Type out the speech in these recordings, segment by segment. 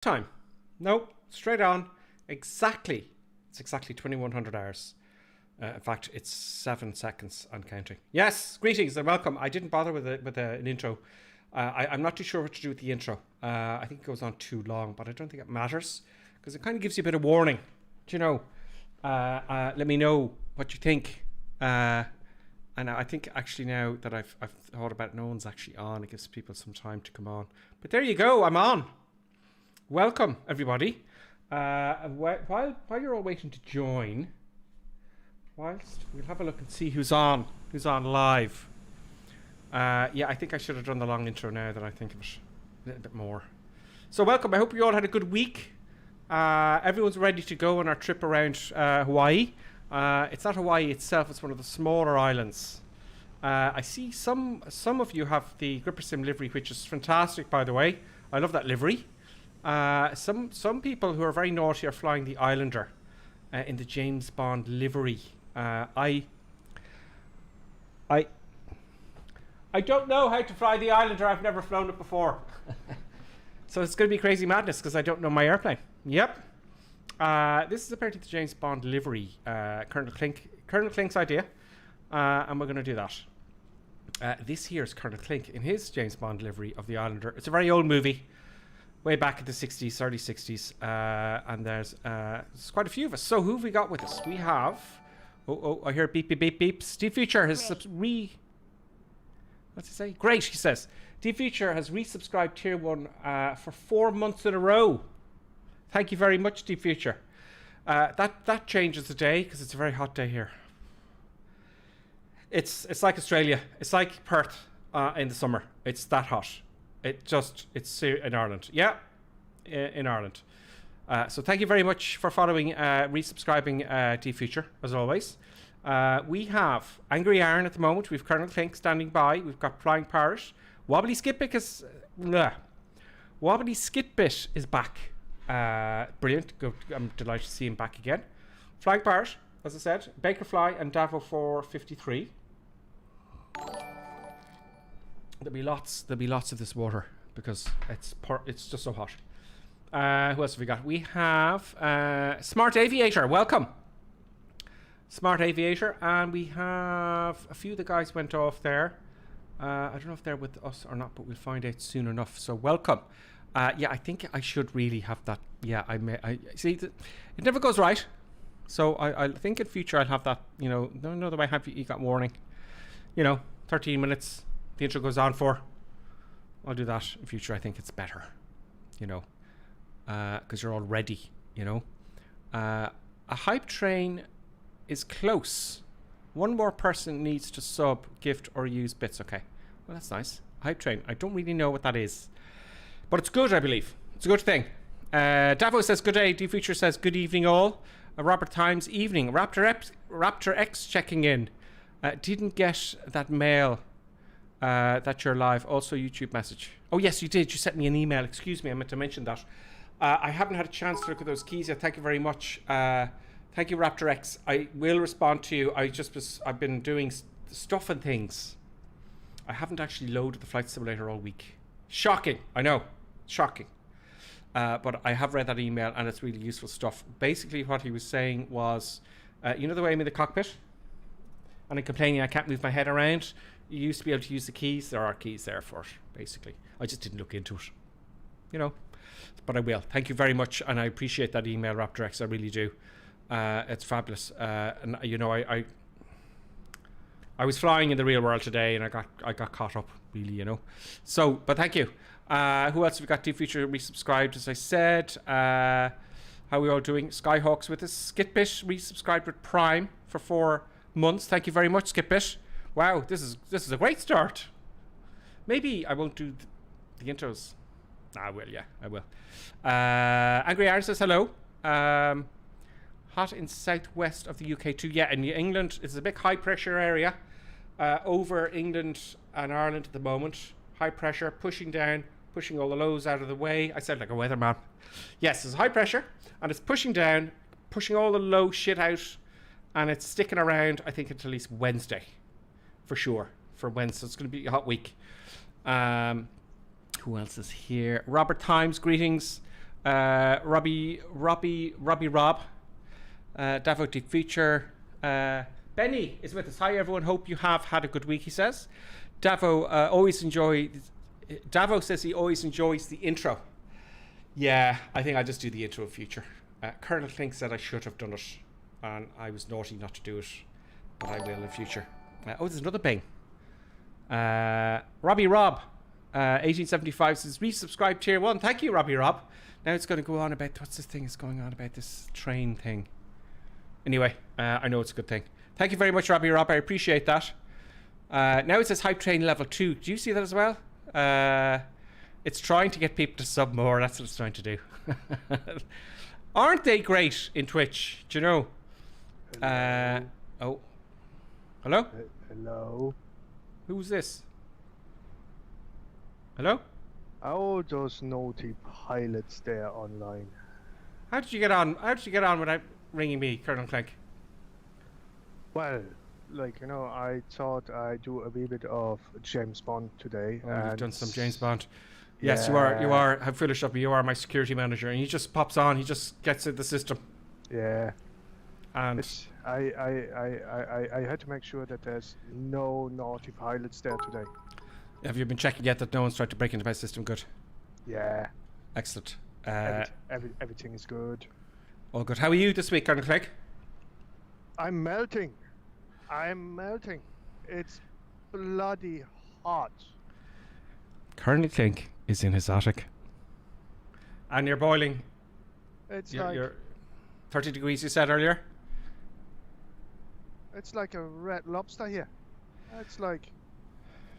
Time. No, straight on. Exactly. It's exactly 2100 hours. In fact, it's 7 seconds and counting. Yes, greetings and welcome. I didn't bother with an intro. I'm not too sure what to do with the intro. I think it goes on too long, but I don't think it matters because it kind of gives you a bit of warning. Do you know? Let me know what you think. And I think actually now that I've thought about it, no one's actually on. It gives people some time to come on. But there you go. I'm on. Welcome, everybody. While you're all waiting to join, we'll have a look and see who's on live. Yeah, I think I should have done the long intro now that I think of it a little bit more. So welcome. I hope you all had a good week. Everyone's ready to go on our trip around Hawaii. It's not Hawaii itself. It's one of the smaller islands. I see some of you have the Gripper Sim livery, which is fantastic, by the way. I love that livery. Some people who are very naughty are flying the Islander in the James Bond livery. I don't know how to fly the Islander. I've never flown it before. So it's going to be crazy madness because I don't know my airplane. Yep. This is apparently the James Bond livery, Colonel Clink's idea, and we're going to do that. This here is Colonel Clink in his James Bond livery of the Islander. It's a very old movie. Way back in the 60s, early 60s, and there's quite a few of us. So who have we got with us? We have... Oh, I hear beep, beep, beep, beep. Steve Future has What's he say? Great, he says. Steve Future has resubscribed Tier 1 for 4 months in a row. Thank you very much, Steve Future. That changes the day, because it's a very hot day here. It's like Australia. It's like Perth in the summer. It's that hot. It's in Ireland. Yeah, in Ireland. So thank you very much for following, resubscribing T-Future, as always. We have Angry Iron at the moment. We've Colonel Clink standing by. We've got Flying Parrot. Wobbly Skitbit is back. Brilliant. Good. I'm delighted to see him back again. Flying Parrot, as I said. Bakerfly and Davo 453. There'll be lots of this water because it's just so hot. Who else have we got? We have Smart Aviator. Welcome, Smart Aviator, and we have a few of the guys went off there. I don't know if they're with us or not, but we'll find out soon enough. So welcome. Yeah, I think I should really have that. Yeah, I see. It never goes right. So I think in future I'll have that. You know, no, the way you got warning. 13 minutes. The intro goes on for. I'll do that in future. I think it's better, because you're all ready. A hype train is close. One more person needs to sub, gift, or use bits. Okay, well that's nice. Hype train. I don't really know what that is, but it's good. I believe it's a good thing. Davo says good day. D-Future says good evening all. Robert Times evening. Raptor X checking in. Didn't get that mail. That you're live. Also YouTube message. Oh yes, you did. You sent me an email. Excuse me, I meant to mention that. I haven't had a chance to look at those keys yet. Thank you very much. Thank you, Raptor X. I will respond to you. I've been doing stuff and things. I haven't actually loaded the flight simulator all week. Shocking. I know. Shocking. But I have read that email and it's really useful stuff. Basically what he was saying was, the way I'm in the cockpit and I'm complaining I can't move my head around. You used to be able to use the keys. There are keys there for it, basically. I just didn't look into it, But I will. Thank you very much, and I appreciate that email, Raptor X. I really do. It's fabulous. And I was flying in the real world today, and I got caught up, really, So, but thank you. Who else have we got? T-Future resubscribed, as I said. How are we all doing? Skyhawks with us. Skitbit resubscribed with Prime for 4 months. Thank you very much, Skitbit. Wow, this is a great start. Maybe I won't do the intros. I will, yeah, I will. Angry Iron says hello. Hot in southwest of the UK too. Yeah, in England, it's a big high pressure area over England and Ireland at the moment. High pressure, pushing all the lows out of the way. I sound like a weatherman. Yes, it's high pressure, and it's pushing down, pushing all the low shit out, and it's sticking around, I think, until at least Wednesday. For sure, for Wednesday. It's going to be a hot week. Who else is here? Robert Times, greetings. Robbie Rob. Davo Deep Feature. Benny is with us. Hi everyone, hope you have had a good week, he says. Davo says he always enjoys the intro. Yeah, I think I'll just do the intro in future. Colonel Klink said I should have done it, and I was naughty not to do it, but I will in future. There's another bang. Robbie Rob, 1875 says resubscribe tier 1. Thank you, Robbie Rob. Now it's going to go on about what's this thing is going on about this train thing. Anyway, I know it's a good thing. Thank you very much, Robbie Rob. I appreciate that. Now it says Hype Train Level 2. Do you see that as well? It's trying to get people to sub more. That's what it's trying to do. Aren't they great in Twitch? Do you know? Hello. Hello? Hello. Who's this? Hello? Oh, those naughty pilots there online. How did you get on? How did you get on without ringing me, Colonel Clegg? Well, I thought I'd do a wee bit of James Bond today. Oh, you've done some James Bond. Yes, you are. How foolish of me. You are my security manager, and he just pops on. He just gets in the system. Yeah. And I had to make sure that there's no naughty pilots there today. Have you been checking yet that no one's tried to break into my system? Good. Yeah. Excellent. Everything is good. All good. How are you this week, Colonel Clegg? I'm melting. It's bloody hot. Colonel Clegg is in his attic. And you're boiling. You're 30 degrees, you said earlier? It's like a red lobster here.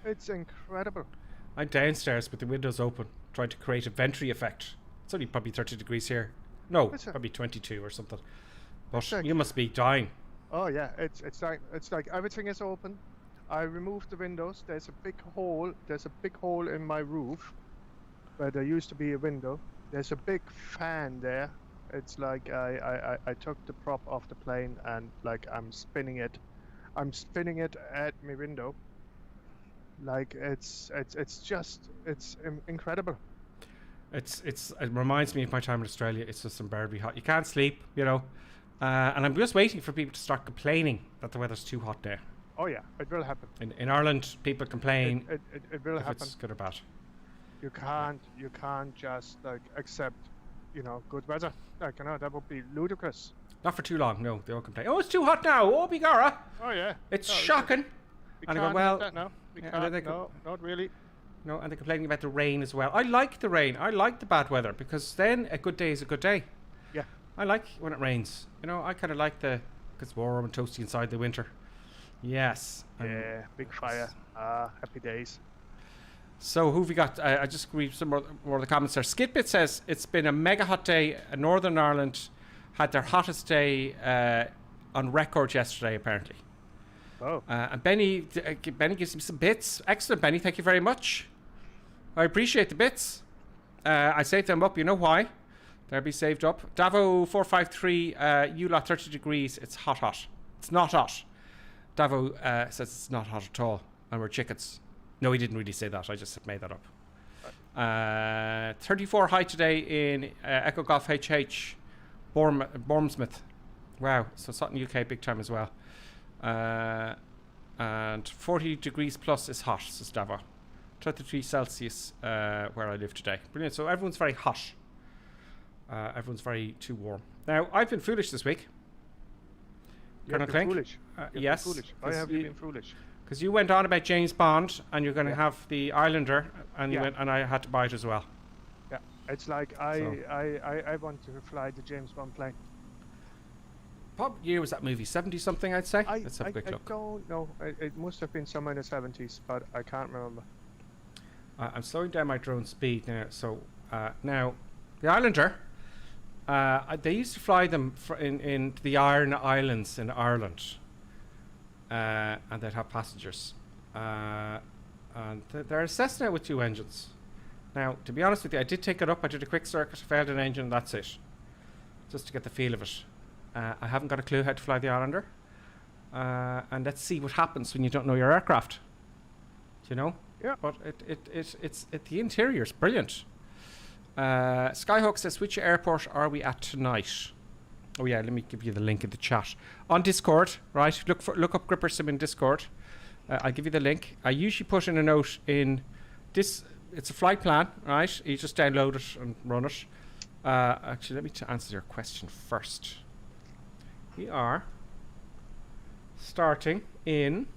It's incredible. I'm downstairs with the windows open, trying to create a ventry effect. It's only probably 30 degrees here. No, probably 22 or something. But you must be dying. Oh yeah, it's like everything is open. I removed the windows. There's a big hole in my roof where there used to be a window. There's a big fan there. It's like I took the prop off the plane and like I'm spinning it at my window. Like it's incredible. It reminds me of my time in Australia. It's just unbearably hot. You can't sleep, you know. And I'm just waiting for people to start complaining that the weather's too hot there. Oh yeah, it will happen. In Ireland, people complain. It will happen. It's good or bad. You can't just like accept, good weather. That would be ludicrous. Not for too long. No, they all complain. Oh, it's too hot now. Oh, Bigara. Oh yeah. It's shocking. And I go, well, that now. No, not really. No, and they're complaining about the rain as well. I like the rain. I like the bad weather because then a good day is a good day. Yeah. I like when it rains. I kind of like it's warm and toasty inside the winter. Yes. Yeah, big fire. Happy days. So who have we got? I just read some more of the comments there. Skidbit says it's been a mega hot day. Northern Ireland had their hottest day on record yesterday, apparently. Oh. And Benny gives me some bits. Excellent, Benny. Thank you very much. I appreciate the bits. I saved them up. You know why? They'll be saved up. Davo 453. You lot 30 degrees. It's hot. It's not hot. Davo says it's not hot at all, and we're chickens. No, he didn't really say that. I just made that up. 34 high today in Echo Golf HH, Bournemouth. Wow. So Sutton, UK, big time as well. And 40 degrees plus is hot, says Davo. 33 Celsius where I live today. Brilliant. So everyone's very hot. Everyone's very too warm. Now, I've been foolish this week. Colonel Clegg? Yes. Foolish. Why have you been foolish? Because you went on about James Bond, and you're going to have the Islander, and you went, and I had to buy it as well. Yeah, it's like I want to fly the James Bond plane. What year was that movie? 70 something, I'd say. Let's have a quick look. I don't know. It must have been somewhere in the 70s, but I can't remember. I'm slowing down my drone speed now. So now, the Islander. They used to fly them in the Iron Islands in Ireland, and they'd have passengers. And they're a Cessna with 2 engines. Now, to be honest with you, I did take it up. I did a quick circuit, failed an engine, that's it. Just to get the feel of it. I haven't got a clue how to fly the Islander. And let's see what happens when you don't know your aircraft. Do you know? Yeah. But it's the interior's brilliant. Skyhawk says, which airport are we at tonight? Oh yeah, let me give you the link in the chat. On Discord, right? Look up Gripper Sim in Discord. I'll give you the link. I usually put in a note in this. It's a flight plan, right? You just download it and run it. Actually, let me answer your question first. We are starting in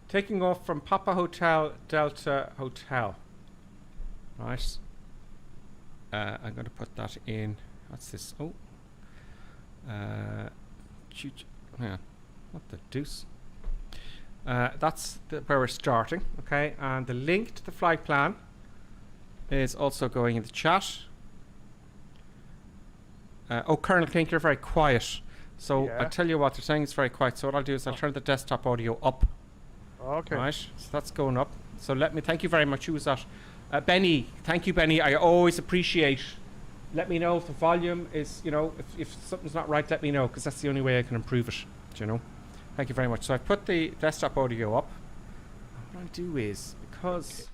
taking off from Papa Hotel Delta Hotel. Right. I'm going to put that in. What's this? Oh. Hang on. What the deuce? That's where we're starting. Okay. And the link to the flight plan is also going in the chat. Colonel Klink, you're very quiet. So Yeah. I'll tell you what, they're saying it's very quiet. So what I'll do is I'll turn the desktop audio up. Okay. Right. So that's going up. So thank you very much. Who was that? Benny. Thank you, Benny. I always appreciate. Let me know if the volume is, if something's not right, let me know, because that's the only way I can improve it. Thank you very much. So I've put the desktop audio up. What I'll do is, because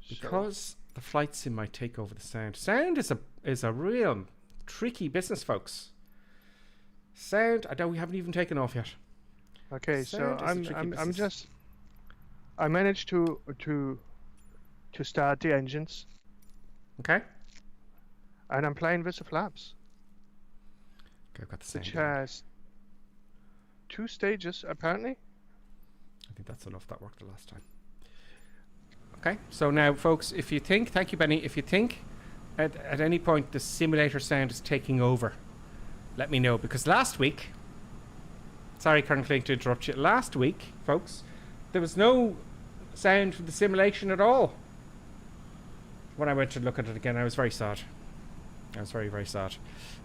the flight sim might take over the sound. Sound is a real tricky business, folks. Sound, I know we haven't even taken off yet. Okay, so Sound is a tricky business. I managed to start the engines, Okay. and I'm playing with the flaps, Okay, I've got the sound. which in. has 2 stages apparently. I think that's enough. That worked the last time. Okay, so now, folks, if you think, thank you, Benny, if you think at any point the simulator sound is taking over, let me know, because last week, sorry, Colonel Klink, to interrupt you, last week, folks, there was no sound from the simulation at all. When I went to look at it again, I was very sad. I was very, very sad.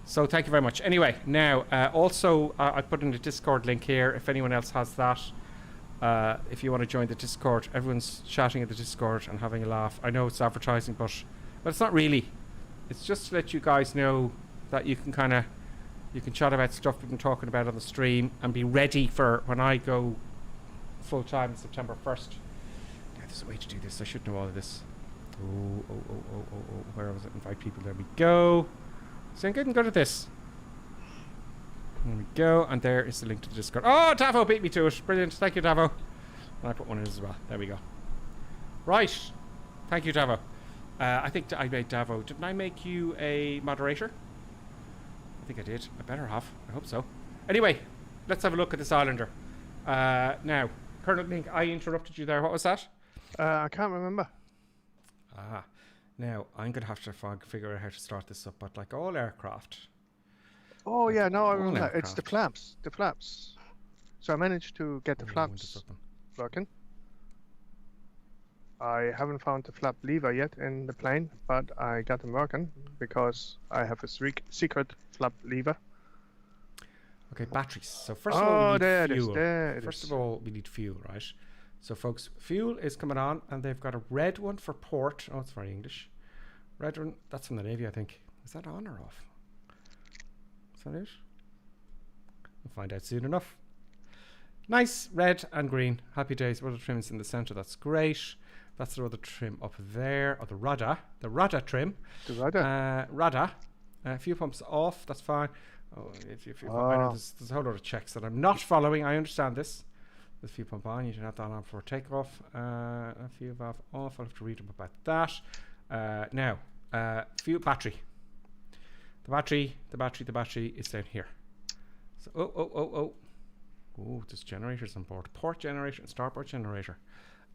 So thank you very much. Anyway, now, also, I put in the Discord link here, if anyone else has that. If you want to join the Discord, everyone's chatting at the Discord and having a laugh. I know it's advertising, but it's not really. It's just to let you guys know that you can chat about stuff we've been talking about on the stream and be ready for when I go full time September 1st. Yeah, there's a way to do this. I should know all of this. Oh, where was it? Invite people. There we go. So I'm getting good at this. There we go, and there is the link to the Discord. Oh, Davo beat me to it. Brilliant. Thank you, Davo. And I put one in as well. There we go. Right. Thank you, Davo. I think I made Davo. Didn't I make you a moderator? I think I did. I better have. I hope so. Anyway, let's have a look at this Islander. Now, Colonel Link, I interrupted you there. What was that? I can't remember. Now, I'm going to have to figure out how to start this up, but like all aircraft... Oh yeah, no, I remember. aircraft. It's the flaps. The flaps. So I managed to get the flaps working. I haven't found the flap lever yet in the plane, but I got them working because I have a secret flap lever. Okay, batteries. So first of all, we need fuel. First of all, we need fuel, right? So folks, fuel is coming on, and they've got a red one for port. Oh, it's very English. Red one, that's from the Navy, I think. Is that on or off? Is that it? We'll find out soon enough. Nice, red and green. Happy days. Rudder trim is in the center. That's great. That's the rudder trim up there, or the rudder trim. The rudder. Rudder. Fuel pumps off. That's fine. Oh, if I know there's a whole lot of checks that I'm not following. I understand this. The fuel pump on. You should have that on for takeoff. Fuel valve off. I'll have to read up about that. Now, fuel battery. The battery is down here. So, oh, there's generators on board. Port generator and starboard generator.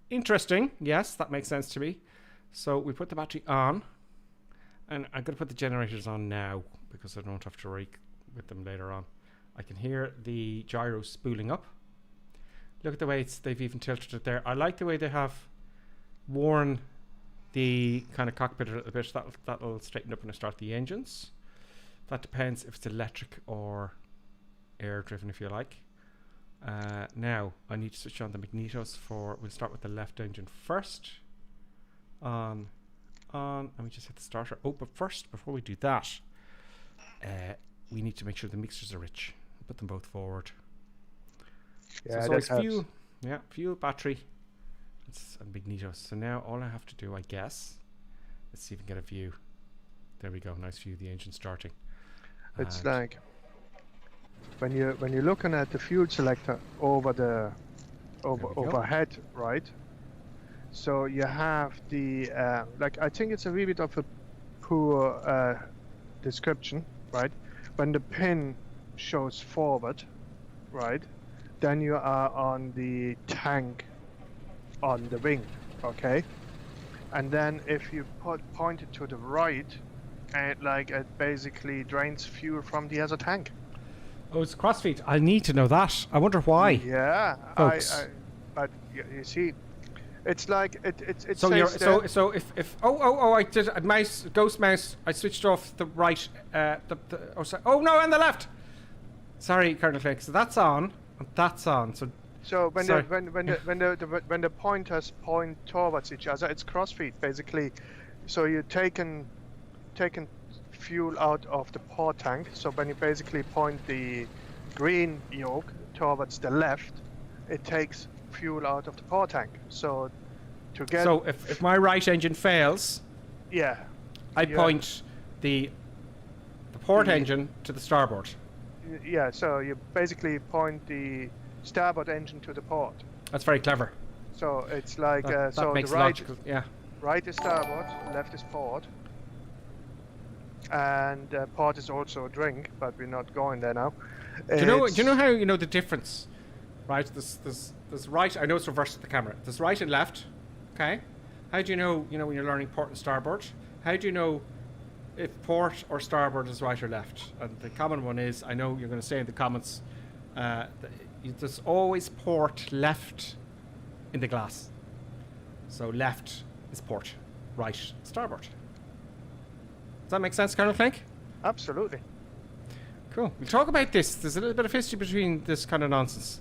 Interesting. Yes, that makes sense to me. So we put the battery on, and I'm going to put the generators on now because I don't have to rake with them later on. I can hear the gyro spooling up. Look at the way they've even tilted it there. I like the way they have worn the kind of cockpit a bit. That'll straighten up when I start the engines. That depends if it's electric or air driven, if you like. Now I need to switch on the magnetos we'll start with the left engine first. On, and we just hit the starter. Oh, but first, before we do that, we need to make sure the mixtures are rich. Put them both forward. Yeah, so it's helps. fuel, battery, and magnetos. So now all I have to do, I guess, Let's see if we can get a view. There we go. Nice view of the engine starting. It's And like when you're looking at the fuel selector over the we go. overhead, right? So you have the like, I think it's a wee bit of a poor description, right? When the pin shows forward, right, then you are on the tank on the wing, okay? And then if you point it to the right, it basically drains fuel from the other tank. Oh, it's crossfeed. I need to know that. I wonder why. Yeah, Folks. but you see, it's like it So says you're there- so if I did a ghost mouse. I switched off the right. Oh no, and the left. Sorry, Colonel Click. So that's on, and that's on. So when sorry. when the pointers point towards each other, it's crossfeed basically. So you're taking fuel out of the port tank. So when you basically point the green yoke towards the left, it takes fuel out of the port tank. So to get So if my right engine fails, yeah, I Yeah. point the port The- engine to the starboard. yeah. So you basically point the starboard engine to the port. That's very clever. So it's like That so makes the right logical. Yeah. right is starboard, left is port, and port is also a drink, but we're not going there now. Do you know how you know the difference? Right. There's right. I know it's reversed to the camera. There's right and left. Okay. How do you know? You know when you're learning port and starboard. How do you know if port or starboard is right or left? And the common one is, I know you're going to say in the comments, there's always port left in the glass. So left is port, right starboard. Does that make sense, Colonel Clink? Absolutely. Cool. We'll talk about this. There's a little bit of history between this kind of nonsense.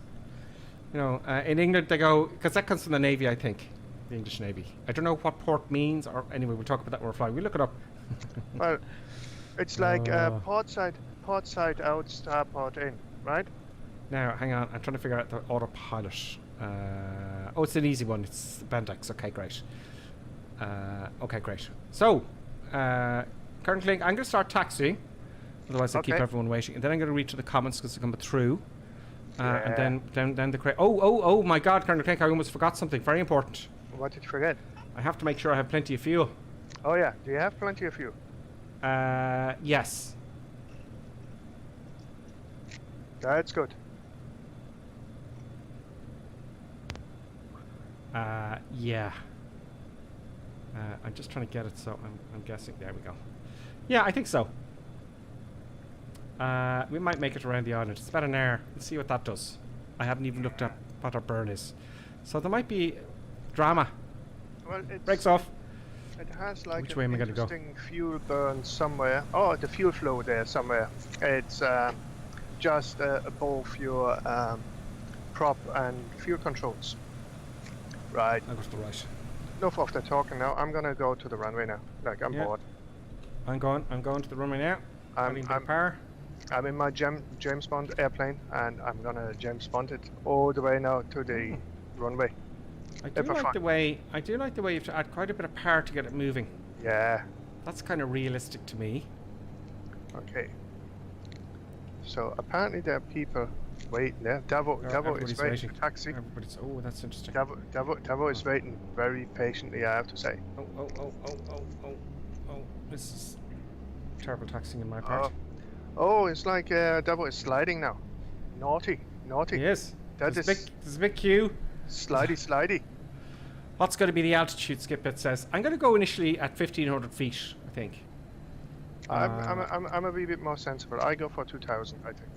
You know, in England they go, because that comes from the Navy, I think, the English Navy. I don't know what port means, or anyway, we'll talk about that when we're flying. We'll look it up. Well, it's like port side out, starboard in, right? Now, hang on. I'm trying to figure out the autopilot. Oh, it's an easy one. It's Bendix. Okay, great. Okay, great. So, Colonel Clink, I'm going to start taxiing. Otherwise, I'll keep Okay. everyone waiting. And then I'm going to read to the comments because they're coming through. And Yeah. then the crate. Oh my God, Colonel Clink, I almost forgot something very important. What did you forget? I have to make sure I have plenty of fuel. Oh yeah, do you have plenty of fuel? Yes. That's good. Yeah. I'm just trying to get it, so I'm guessing. There we go. Yeah, I think so. We might make it around the island. It's about an hour. Let's see what that does. I haven't even looked at what our burn is. So there might be drama. Well, it's, Breaks off. it has like Which way an am I gonna go? interesting fuel burn somewhere. Oh, the fuel flow there somewhere. It's just above your prop and fuel controls. Right. I'll go to the right. Enough of the talking now. I'm gonna go to the runway now. Like I'm Yeah. bored. I'm going to the runway now. Finding the power. I'm in my James Bond airplane, and I'm gonna James Bond it all the way now to the runway. I do if I like find- the way you have to add quite a bit of power to get it moving. Yeah. That's kind of realistic to me. Okay. So apparently there are people waiting there. Davo is Everybody's waiting for taxi. Everybody's. Oh, that's interesting. Davo is waiting very patiently, I have to say. Oh. This is terrible taxing in my part. Oh, it's like Davo is sliding now. Naughty. Yes. That There's is a big queue. slidey. What's going to be the altitude, Skip? It says. I'm going to go initially at 1,500 feet, I think. I'm a wee bit more sensible. I go for 2,000, I think.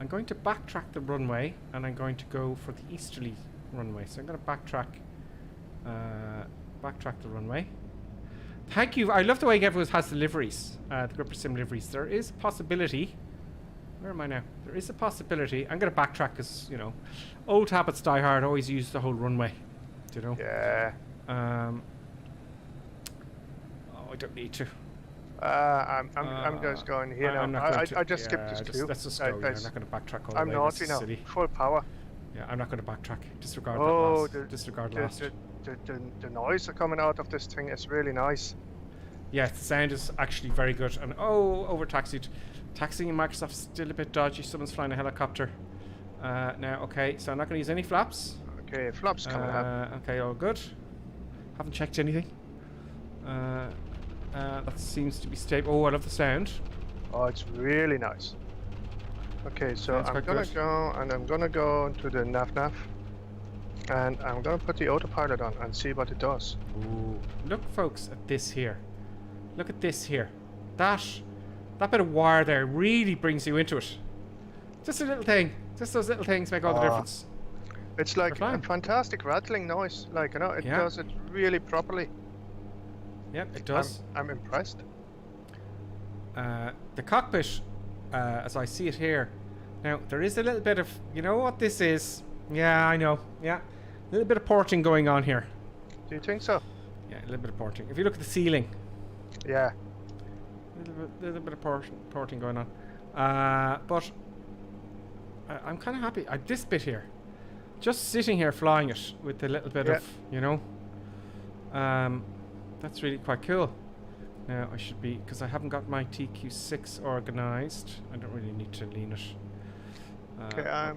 I'm going to backtrack the runway, and I'm going to go for the easterly runway. So I'm going to backtrack the runway. Thank you. I love the way everyone has the liveries, the Gripper Sim liveries. There is a possibility. Where am I now? There is a possibility. I'm going to backtrack because, you know, old habits die hard. Always use the whole runway. You know? Yeah. Oh, I don't need to. I'm just going here I'm now. not going to. I just skipped this queue. Let's just go. Yeah, I'm not going to backtrack all the way. I'm This naughty is now. silly. Full power. Yeah, I'm not going to backtrack. Disregard that Oh, last. Disregard last. the noise coming out of this thing is really nice. Yeah, the sound is actually very good. And over taxied. Taxiing in Microsoft is still a bit dodgy. Someone's flying a helicopter. Now, okay, so I'm not going to use any flaps. Okay, flaps coming up. Okay, all good. Haven't checked anything. That seems to be stable. Oh, I love the sound. Oh, it's really nice. Okay, so Sounds I'm quite gonna good. go and I'm gonna go to the nav, and I'm gonna put the autopilot on and see what it does. Ooh. Look, folks, at this here. Look at this here. That bit of wire there really brings you into it. Just a little thing. Just those little things make all the difference. It's like They're a fine. fantastic rattling noise. Like, you know, it Yeah. does it really properly. Yep, it does. I'm impressed. The cockpit, as I see it here, now there is a little bit of, you know what this is? Yeah, I know. Yeah, a little bit of porting going on here. Do you think so? Yeah, a little bit of porting. If you look at the ceiling, Yeah. little bit of porting going on. But I'm kind of happy. This bit here, just sitting here flying it with a little bit Yeah. of, you know, that's really quite cool. Now I should be, because I haven't got my TQ6 organized. I don't really need to lean it. Okay,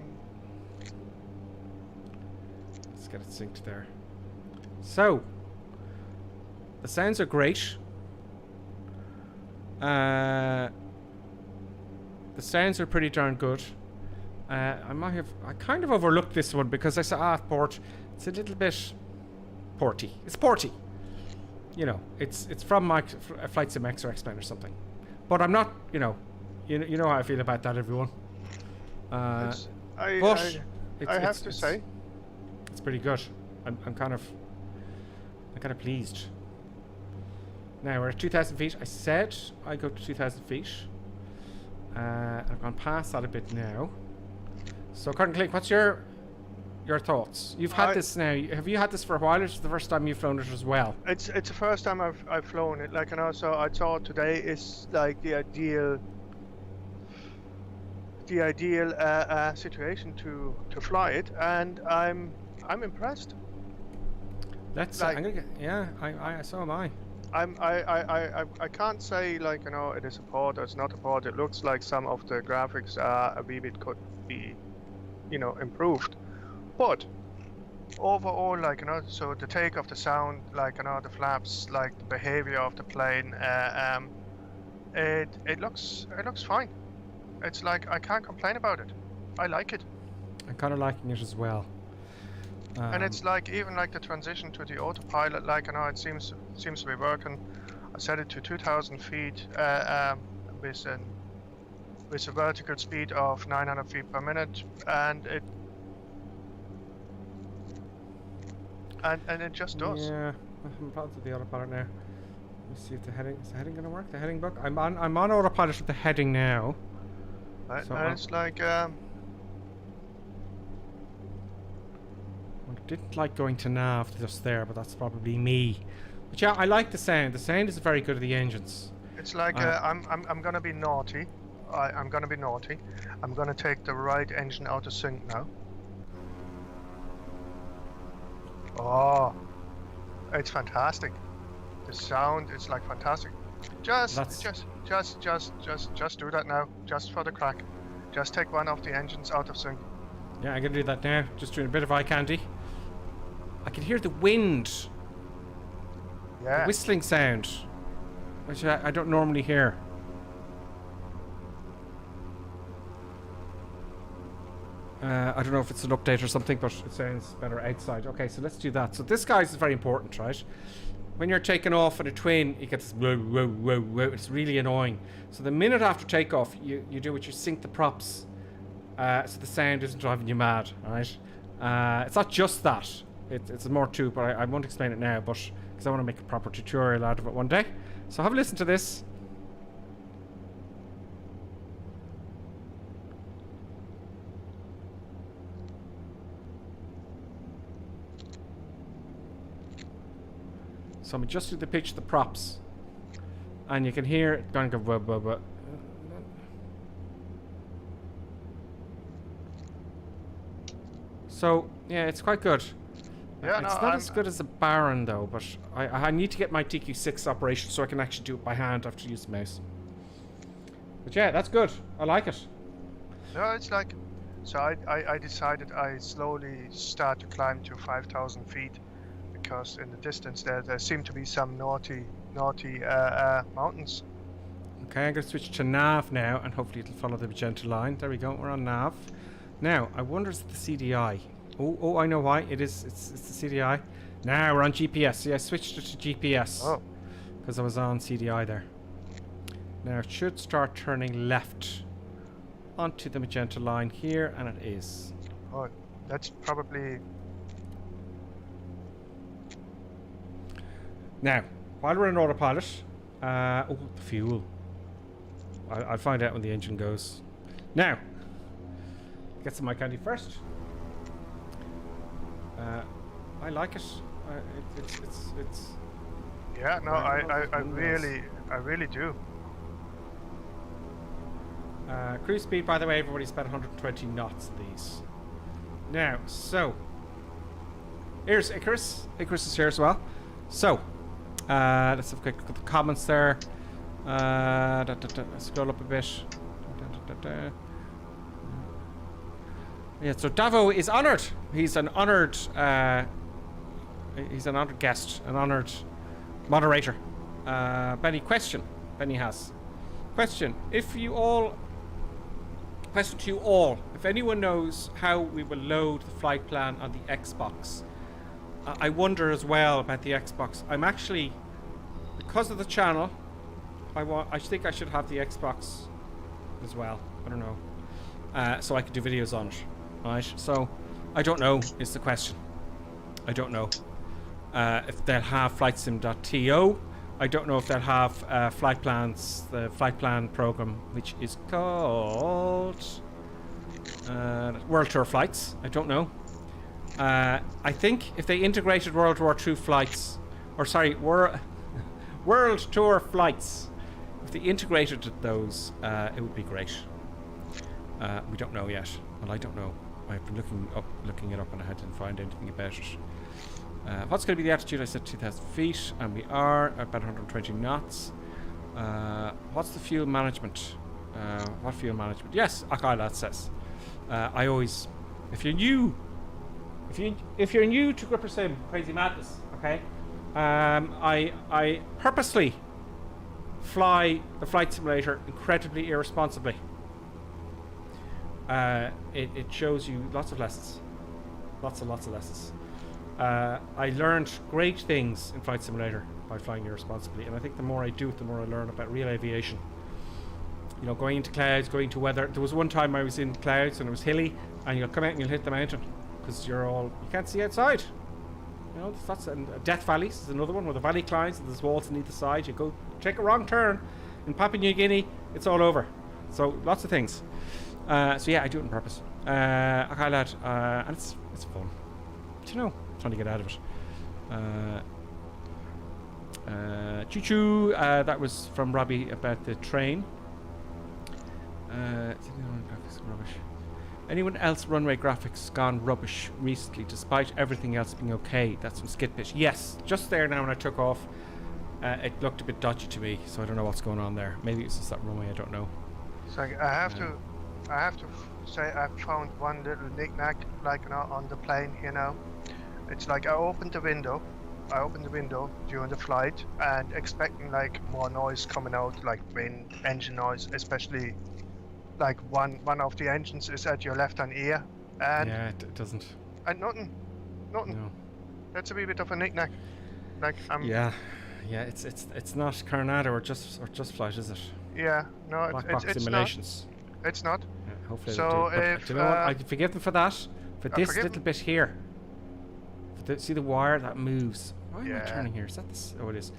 Let's get it synced there. So, the sounds are great. The sounds are pretty darn good. I kind of overlooked this one because I saw port. It's a little bit porty. It's porty. You know, it's from my Flight Sim X or X-Men or something. But I'm not, you know how I feel about that, everyone. I But have to say, it's pretty good. I'm kind of pleased. Now we're at 2,000 feet. I said I go to 2,000 feet. I've gone past that a bit now. So, Curtin Clink, what's your thoughts? You've had this now. Have you had this for a while, or is it the first time you've flown it as well? it's the first time I've flown it. Like, and also I thought today is like the ideal situation to fly it, and I'm impressed. Let's. Like- I'm gonna get. Yeah, I so am I. I can't say, like, you know, it is a port or it's not a port. It looks like some of the graphics are a wee bit could be, you know, improved, but overall, like, you know, so the takeoff, the sound, like, you know, the flaps, like the behavior of the plane, it looks fine. It's like I can't complain about it. I like it. I'm kind of liking it as well. And it's like, even like the transition to the autopilot, like, you know, it seems to be working. I set it to 2,000 feet with a vertical speed of 900 feet per minute, and it just does. Yeah, I'm about to the autopilot now. Let me see if is the heading gonna work? The heading book. I'm on autopilot with the heading now. So And it's like I didn't like going to nav just there, but that's probably me. But yeah, I like the sound. The sound is very good of the engines. it's like I'm gonna be naughty. I'm gonna be naughty. I'm gonna take the right engine out of sync now. Oh, it's fantastic. The sound is like fantastic. Just do that now, just for the crack. Just take one of the engines out of sync. Yeah, I'm gonna do that now. Just doing a bit of eye candy. I can hear the wind, Yeah. the whistling sound, which I don't normally hear. I don't know if it's an update or something, but it sounds better outside. Okay, so let's do that. So this guy's is very important, right? When you're taking off in a twin, it gets whoa, whoa, whoa, whoa. It's really annoying. So the minute after takeoff, you do what you sync the props, so the sound isn't driving you mad, alright? It's not just that. It's more too, but I won't explain it now, but because I want to make a proper tutorial out of it one day. So have a listen to this. So I'm adjusting the pitch of the props, and you can hear it going go whoa, whoa, whoa. So yeah, it's quite good. Yeah, It's not as good as a Baron though, but I need to get my TQ6 operation so I can actually do it by hand after use the mouse. But yeah, that's good. I like it. No, it's like, so I decided I slowly start to climb to 5,000 feet, because in the distance there seem to be some naughty mountains. Okay, I'm going to switch to nav now, and hopefully it'll follow the magenta line. There we go, we're on nav. Now, I wonder is it the CDI? Oh, I know why. It's the CDI. Now we're on GPS. See, I switched it to GPS. Oh. Because I was on CDI there. Now it should start turning left onto the magenta line here, and it is. Oh, that's probably... Now, while we're in autopilot, the fuel. I'll find out when the engine goes. Now, get some eye candy first. I like it. It's. Yeah, no, I really do. Cruise speed, by the way, everybody's about 120 knots of these. Now, so here's Icarus. Icarus is here as well. So, let's have a quick look at the comments there. Scroll up a bit. Yeah, so Davo is honoured. He's an honoured. He's an honoured guest, an honoured moderator. Benny, question. Benny has question. Question to you all. If anyone knows how we will load the flight plan on the Xbox, I wonder as well about the Xbox. I'm actually, because of the channel, I think I should have the Xbox as well. I don't know. So I could do videos on it. Right? So I don't know is the question. I don't know if they'll have flightsim.to. I don't know if they'll have flight plans, the flight plan program, which is called World Tour Flights. I don't know. I think if they integrated World War II flights, or sorry, World Tour Flights, if they integrated those, it would be great. We don't know yet. Well, I don't know. I've been looking it up, and I didn't find anything about it. What's going to be the altitude? I said 2,000 feet, and we are at about 120 knots. What's the fuel management? What fuel management? Yes, Akaila says. I always, if you're new to Gripper Sim, Crazy Madness, okay? I purposely fly the flight simulator incredibly irresponsibly. It shows you lots of lessons, lots of lessons. I learned great things in Flight Simulator by flying irresponsibly, and I think the more I do it, the more I learn about real aviation. You know, going into clouds, going to weather. There was one time I was in clouds and it was hilly, and you'll come out and you'll hit the mountain because you can't see outside. You know, that's and Death Valleys is another one where the valley climbs and there's walls on either side. You go take a wrong turn in Papua New Guinea, it's all over. So lots of things. So yeah, I do it on purpose. Okay, lad, and it's fun. Do you know? Trying to get out of it. Choo choo. That was from Robbie about the train. Rubbish. Anyone else runway graphics gone rubbish recently, despite everything else being okay? That's from Skitfish. Yes, just there now when I took off, it looked a bit dodgy to me, so I don't know what's going on there. Maybe it's just that runway. I don't know. So I have to say I found one little knick-knack, like, you know, on the plane, you know. It's like I opened the window during the flight and expecting like more noise coming out, like wind, engine noise, especially like one of the engines is at your left-hand ear, and yeah, it doesn't. And nothing. No. That's a wee bit of a knick-knack. Like yeah, it's not Coronado or just flight, is it? Yeah, no, Black box simulations. Not. It's not. Yeah, hopefully so they do. But do you know what? I can forgive them for that. For this little bit here. See the wire that moves. Why am I turning here? Is that this? Oh, it is.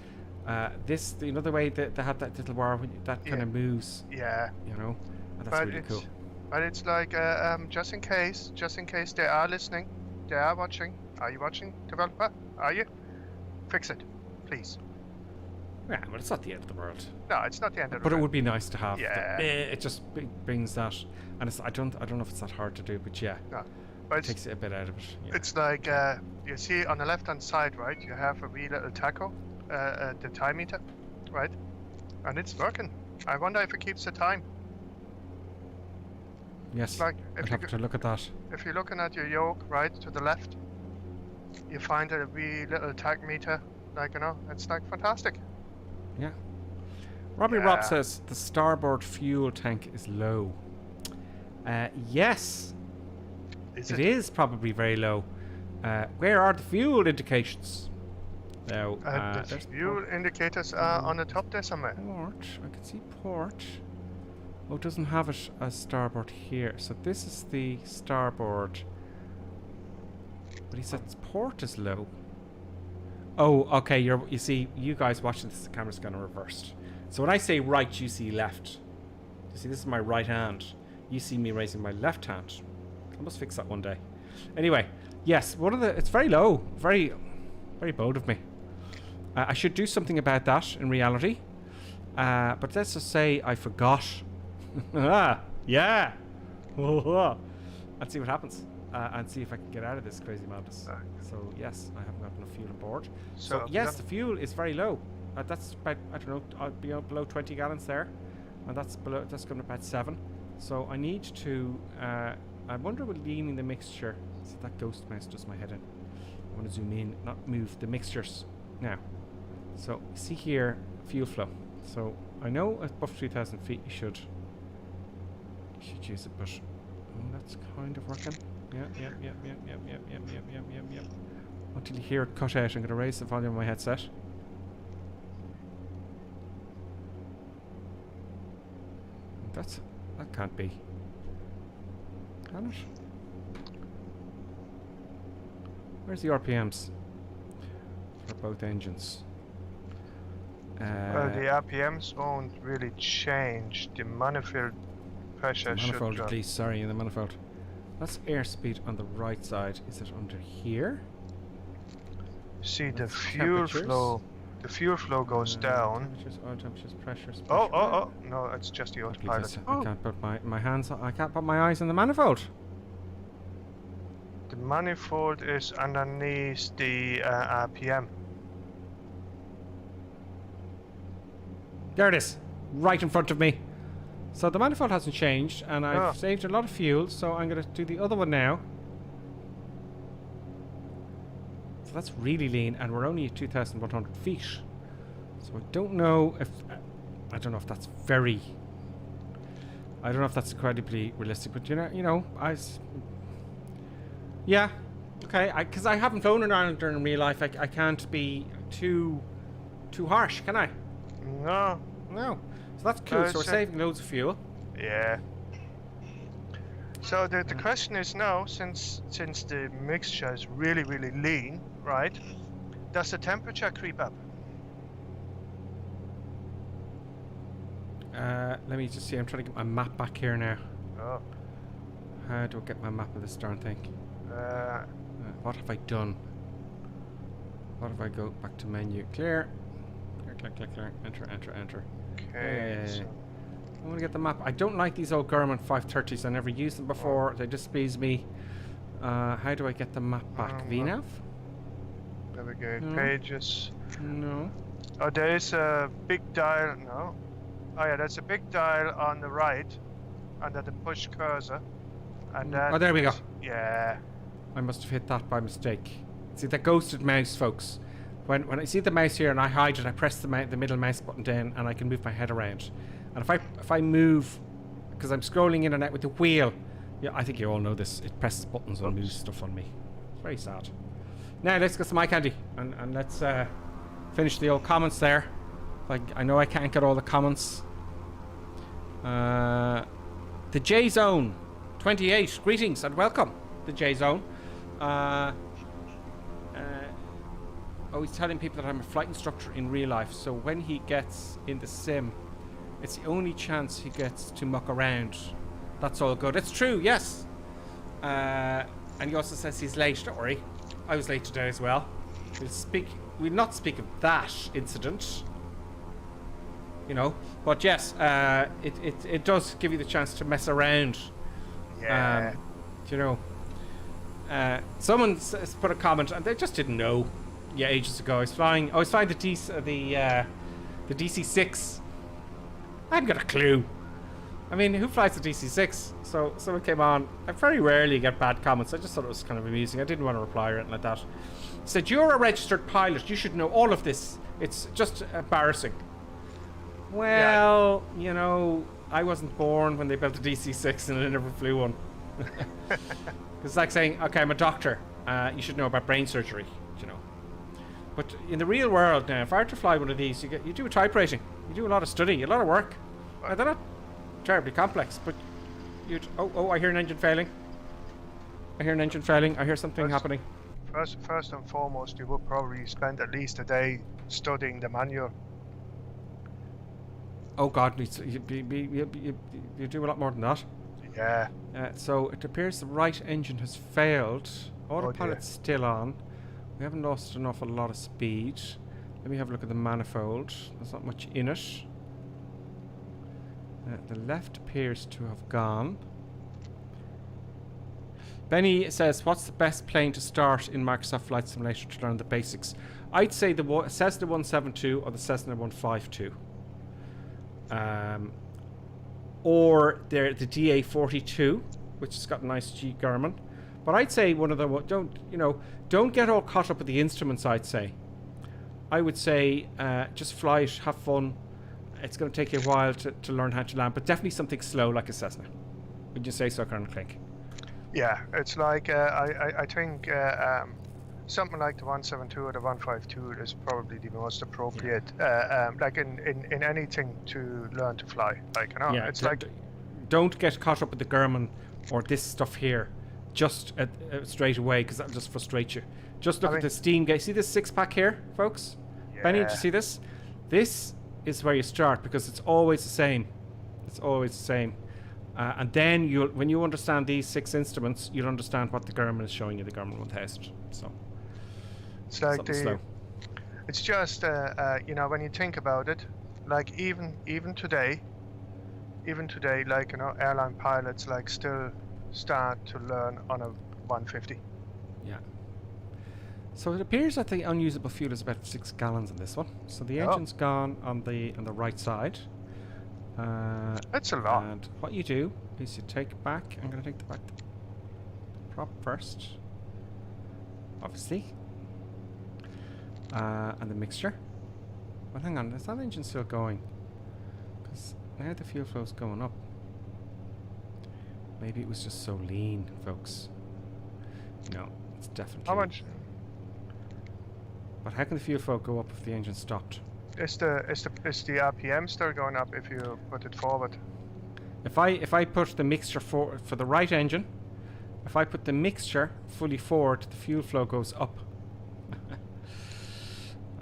This, you know, the way that they have that little wire when that kind of moves. Yeah. You know, that's really cool. But it's like just in case they are listening, they are watching. Are you watching, developer? Are you? Fix it, please. Yeah, but it's not the end of the world. No, it's not the end of the world. But it would be nice to have. Yeah. It just brings that, and it's I don't know if it's that hard to do, but yeah. No. But Takes it a bit out of it. Yeah. it's like you see on the left-hand side, right? You have a wee little tacho, the time meter, right? And it's working. I wonder if it keeps the time. Yes. Like I'd if have to look at that. if you're looking at your yoke, right, to the left, you find a wee little tach meter. Like, you know, it's like fantastic. Yeah. Robbie Rob Yeah. says the starboard fuel tank is low. Yes, Is it is probably very low. Where are the fuel indications? Now, The there's fuel indicators are on the top there somewhere. port. I can see port. Oh, it doesn't have it as starboard here. So this is the starboard. But he said port is low. Oh, okay. You see, you guys watching this, the camera's kind of reversed. So when I say right, you see left. You see, this is my right hand. You see me raising my left hand. I must fix that one day. Anyway, yes, it's very low. Very, very bold of me. I should do something about that in reality. But let's just say I forgot. Yeah. Let's see what happens. And see if I can get out of this crazy madness. So yes, I haven't got enough fuel on board. So yes, the fuel is very low. That's about, I don't know, I'll be below 20 gallons there, and that's going to about 7. So I need to. I wonder with leaning the mixture. So that ghost mouse does my head in. I want to zoom in, not move the mixtures now. So see here, fuel flow. So I know above 3,000 feet you should use it, but that's kind of working. Yeah. Until you hear it cut out, I'm going to raise the volume of my headset. That can't be. Can it? Where's the RPMs for both engines? The RPMs won't really change. The manifold pressure should Manifold drop. at least, sorry, in the manifold. That's airspeed on the right side. Is it under here? See, the That's fuel temperatures. flow. The fuel flow goes down. Temperatures, oil temperatures, pressures. Oh! No, it's just the autopilot. Because I can't put my hands. I can't put my eyes on the manifold. The manifold is underneath the RPM. There it is, right in front of me. So the manifold hasn't changed, and I've Oh. saved a lot of fuel. So I'm going to do the other one now. So that's really lean, and we're only at 2,100 feet. So I don't know if that's very. I don't know if that's incredibly realistic, but yeah, okay. Because I haven't flown an Islander in real life, I can't be too harsh, can I? No. No. So that's cool. So we're saving loads of fuel. Yeah. So the question is now, since the mixture is really lean, right? Does the temperature creep up? Let me just see. I'm trying to get my map back here now. Oh. How do I get my map of this darn thing? What have I done? What if I go back to menu? Clear. Clear. Enter. Okay. So I want to get the map. I don't like these old Garmin 530s. I never used them before. They just please me. How do I get the map back? VNav? navigate No. pages. No. Oh, there is a big dial. No. Oh yeah, there's a big dial on the right under the push cursor. And that Oh, there we go. Yeah. I must have hit that by mistake. See, that ghosted mouse, folks. When I see the mouse here and I hide it, I press the middle mouse button down and I can move my head around. And if I move, because I'm scrolling in and out with the wheel, yeah, I think you all know this. It presses buttons and moves stuff on me. It's very sad. Now let's get some eye candy and let's finish the old comments there. I know I can't get all the comments. The J Zone 28. Greetings and welcome, the J Zone. He's telling people that I'm a flight instructor in real life, so when he gets in the sim, it's the only chance he gets to muck around. That's all good. It's true, yes. And he also says he's late. Don't worry, I was late today as well. We'll not speak of that incident, but yes, it does give you the chance to mess around. Yeah. Someone put a comment, and they just didn't know. Yeah, ages ago, I was flying the DC-6. I hadn't got a clue. I mean, who flies the DC-6? So someone came on. I very rarely get bad comments. I just thought it was kind of amusing. I didn't want to reply or anything like that. Said, you're a registered pilot. You should know all of this. It's just embarrassing. Well, you know, I wasn't born when they built the DC-6 and I never flew one. It's like saying, okay, I'm a doctor. You should know about brain surgery, you know. But in the real world now, if I were to fly one of these, you do a type rating. You do a lot of study, a lot of work. They're not terribly complex, but you'd... Oh, I hear an engine failing. I hear something happening. First and foremost, you would probably spend at least a day studying the manual. Oh God, you do a lot more than that. Yeah. So it appears the right engine has failed. Autopilot's still on. We haven't lost an awful lot of speed. Let me have a look at the manifold. There's not much in it. The left appears to have gone. Benny says, what's the best plane to start in Microsoft Flight Simulator to learn the basics? I'd say the Cessna 172 or the Cessna 152. Or the DA-42, which has got a nice G Garmin. But I'd say one of them, don't get all caught up with the instruments, I'd say. I would say just fly it, have fun. It's going to take you a while to learn how to land, but definitely something slow like a Cessna. Would you say so, Colonel Clink? Yeah, it's like, I think something like the 172 or the 152 is probably the most appropriate, like in anything to learn to fly. Like, you know, it's like... Don't get caught up with the Garmin or this stuff here just straight away, because that'll just frustrate you. Just look at the Steam gauge. See this six-pack here, folks? Yeah. Benny, did you see this? This is where you start, because it's always the same. It's always the same. And then when you understand these 6 instruments, you'll understand what the Garmin is showing you, the Garmin 1000. So it's like it's just you know, when you think about it, like even today, like, you know, airline pilots like still start to learn on a 150. Yeah. So it appears that the unusable fuel is about 6 gallons in this one. So the engine's gone on the right side. That's a lot. And what you do is you take back. I'm going to take the prop first, obviously, and the mixture. Well, hang on, is that engine still going? Because now the fuel flow's going up. Maybe it was just so lean, folks. No, it's definitely. How much? But how can the fuel flow go up if the engine stopped? Is the RPM still going up if you put it forward? If I put the mixture for the right engine, if I put the mixture fully forward, the fuel flow goes up.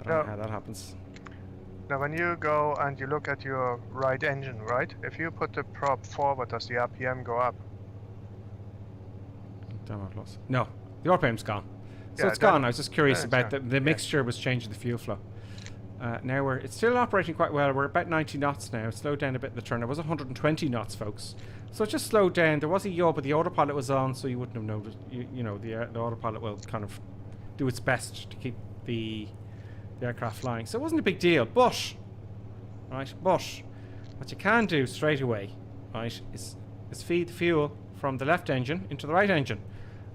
I don't know how that happens. Now, when you go and you look at your right engine, right? If you put the prop forward, does the RPM go up? Damn, I've lost. No, the RPM's gone. So Yeah, it's gone. I was just curious about gone. the mixture was changing the fuel flow. Now it's still operating quite well. We're about 90 knots now. It slowed down a bit in the turn. It was 120 knots, folks. So it just slowed down. There was a yaw, but the autopilot was on, so you wouldn't have noticed. You know, the autopilot will kind of do its best to keep the aircraft flying. So it wasn't a big deal. But what you can do straight away, right, is feed the fuel from the left engine into the right engine.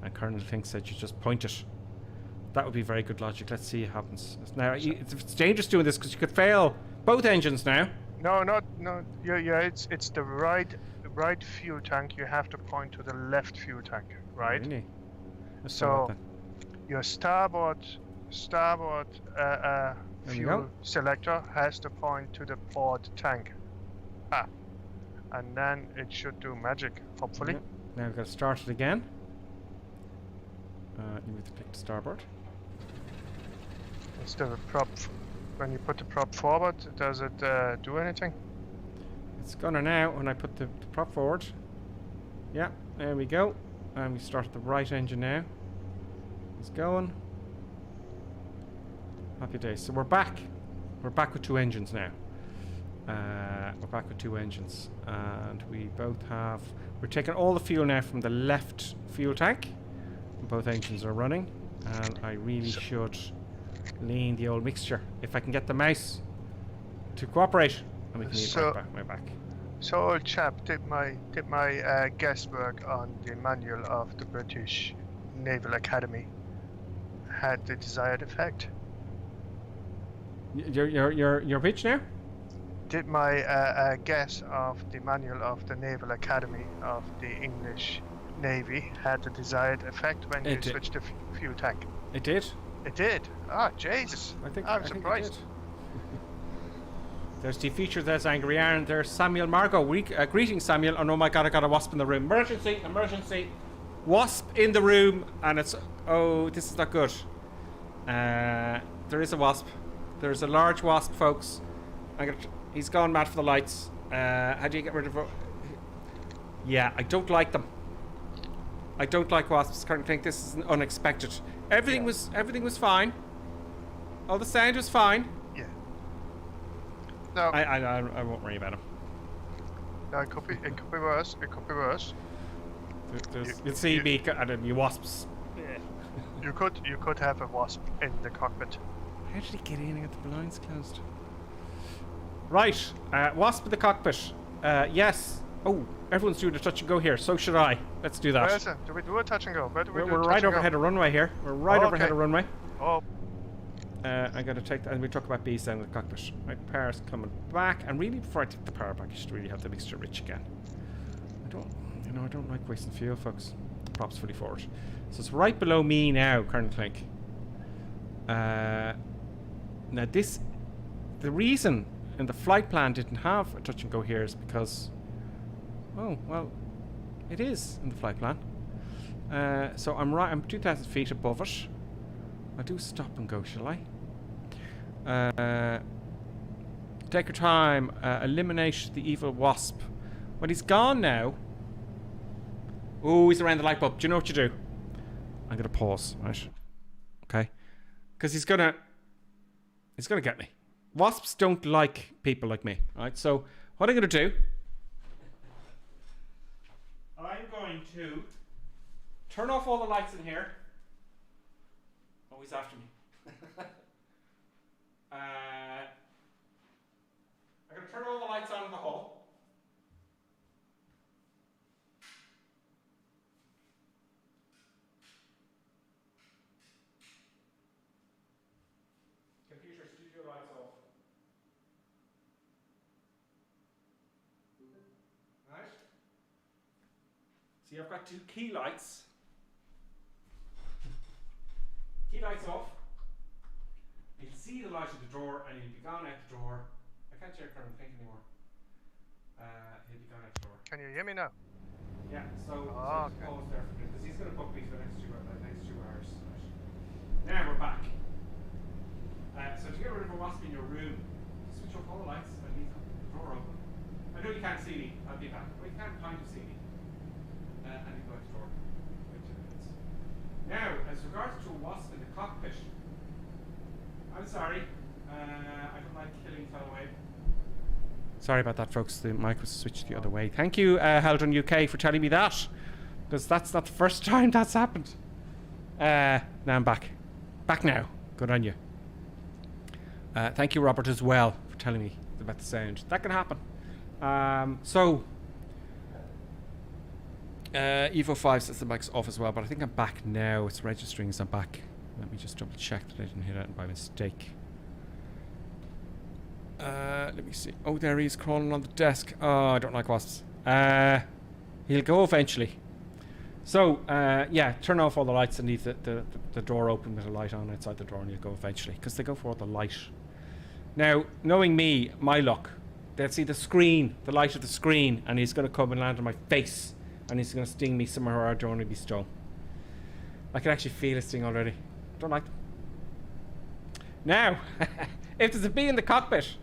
And Colonel Fink said you just point it. That would be very good logic. Let's see what happens. Now, it's dangerous doing this because you could fail both engines now. No. Yeah. It's the right fuel tank. You have to point to the left fuel tank, right? Really? So your starboard fuel selector has to point to the port tank. And then it should do magic, hopefully. Yeah. Now we've got to start it again. You need to click the starboard. Instead of prop, when you put the prop forward, does it do anything? It's gonna now when I put the prop forward. Yeah, there we go. And we started the right engine now. It's going. Happy days. So we're back. We're back with 2 engines now. We're back with 2 engines. And we both have... We're taking all the fuel now from the left fuel tank. Both engines are running, and I really should lean the old mixture if I can get the mouse to cooperate. And we can lean right back. So, old chap, did my guesswork on the manual of the British Naval Academy had the desired effect? Your pitch now? Did my guess of the manual of the Naval Academy of the English Navy had the desired effect when you switched the fuel tank? It did. It did. Ah, Jesus! I'm surprised. There's the feature. There's Angry Aaron. There's Samuel Margot. Greetings, Samuel. Oh no, my God! I got a wasp in the room. Emergency! Emergency! Wasp in the room, and it's this is not good. There is a wasp. There's a large wasp, folks. He's gone mad for the lights. How do you get rid of it? Yeah, I don't like them. I don't like wasps. I think this is unexpected. Everything was fine. All the sound was fine. Yeah. No. I won't worry about him. No, it could be worse. It could be worse. You'll see me and then you wasps. You could have a wasp in the cockpit. How did he get in and get the blinds closed? Right, wasp in the cockpit. Yes. Oh, everyone's doing a touch and go here. So should I. Let's do that. Where is it? Do we do a touch and go? Where do we do We're a touch right and overhead go? of runway here. We're right overhead of runway. Oh. I gotta take that, and we talk about bees down in the cockpit. Right, power's coming back, and really before I take the power back, you should really have the mixture rich again. I don't like wasting fuel, folks. Props fully forward. So it's right below me now, Colonel Clink. Now the reason in the flight plan didn't have a touch and go here is because, oh well, it is in the flight plan. So I'm 2,000 feet above it. I'll do stop and go, shall I? Take your time. Eliminate the evil wasp. Well, he's gone now. Oh, he's around the light bulb. Do you know what you do? I'm gonna pause, right? Okay, because he's gonna get me. Wasps don't like people like me, right? So what I'm gonna do? I'm going to turn off all the lights in here. Oh, he's after me. I'm going to turn all the lights on in the hall. Computer studio lights off. Right? See, I've got two key lights. Key lights off. You can see the light at the door, and he'll be gone out the door. I can't hear Colonel Pink anymore. He'll be gone out the door. Can you hear me now? Yeah. So okay. Almost there for me because he's going to book me for the next 2 hours. Right. Now we're back. So to get rid of a wasp in your room, switch off all the lights and leave the door open. I know you can't see me. I'll be back. But you can't kind of see me. And you go out the door. Wait 2 minutes. Now, as regards to a wasp in the cockpit, I'm sorry. I don't like killing fellow away. Sorry about that, folks. The mic was switched the other way. Thank you, Haldron UK, for telling me that, because that's not the first time that's happened. Now I'm back. Back now. Good on you. Thank you, Robert, as well, for telling me about the sound. That can happen. Evo 5 says the mic's off as well, but I think I'm back now. It's registering as I'm back. Let me just double check that I didn't hit it by mistake. Let me see. Oh, there he is crawling on the desk. Oh, I don't like wasps. He'll go eventually. So, yeah, turn off all the lights and leave the door open with a light on outside the door, and you'll go eventually, because they go for all the light. Now, knowing me, my luck, they'll see the screen, the light of the screen, and he's going to come and land on my face, and he's going to sting me somewhere where I don't want to be stung. I can actually feel it sting already. Don't like them. Now, if there's a bee in the cockpit,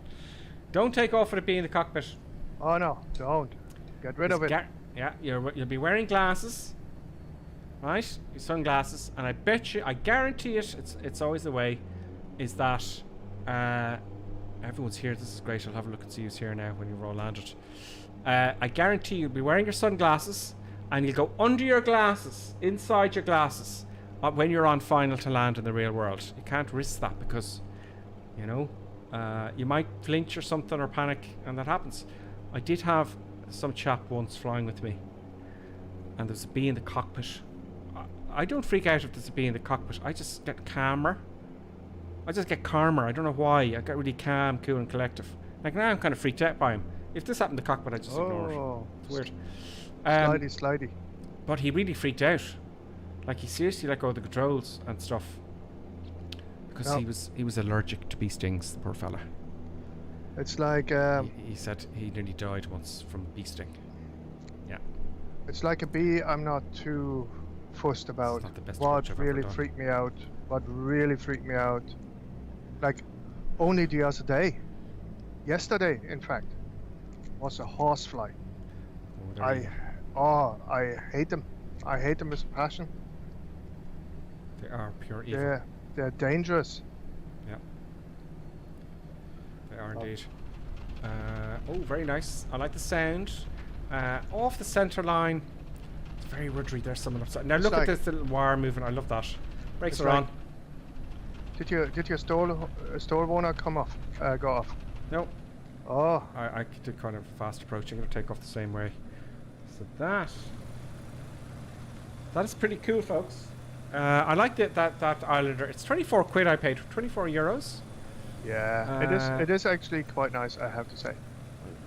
don't take off with a bee in the cockpit. Oh no, don't. Get rid of it. Yeah, you'll be wearing glasses, right? Your sunglasses, and I guarantee it's always the way, is that everyone's here. This is great. I'll have a look and see who's here now when you're all landed. I guarantee you'll be wearing your sunglasses, and you'll go under your glasses, inside your glasses, when you're on final to land in the real world. You can't risk that because, you know, you might flinch or something or panic, and that happens. I did have some chap once flying with me, and there's a bee in the cockpit. I don't freak out if there's a bee in the cockpit. I just get calmer. I just get calmer. I don't know why. I get really calm, cool, and collective. Like now, I'm kind of freaked out by him. If this happened in the cockpit, I just ignore it. It's weird. Slidey. But he really freaked out. Like he seriously let go of the controls and stuff because he was allergic to bee stings. The poor fella. It's like he said he nearly died once from bee sting. Yeah. It's like a bee. I'm not too fussed about. What really freaked me out. Like only the other day, yesterday, in fact, was a horsefly. I hate them. I hate them with passion. They are pure evil. They're dangerous. Yeah. They are indeed. Oh, very nice. I like the sound. Off the center line. It's very ruddery. There's someone upside. Now look at this little wire moving. I love that. Brakes are on. Did your stall owner come off? Go off? No. Oh. I did kind of fast approaching. I'm gonna take off the same way. So that is pretty cool, folks. I like that Islander. It's 24 quid I paid. 24 euros. Yeah, it is actually quite nice, I have to say.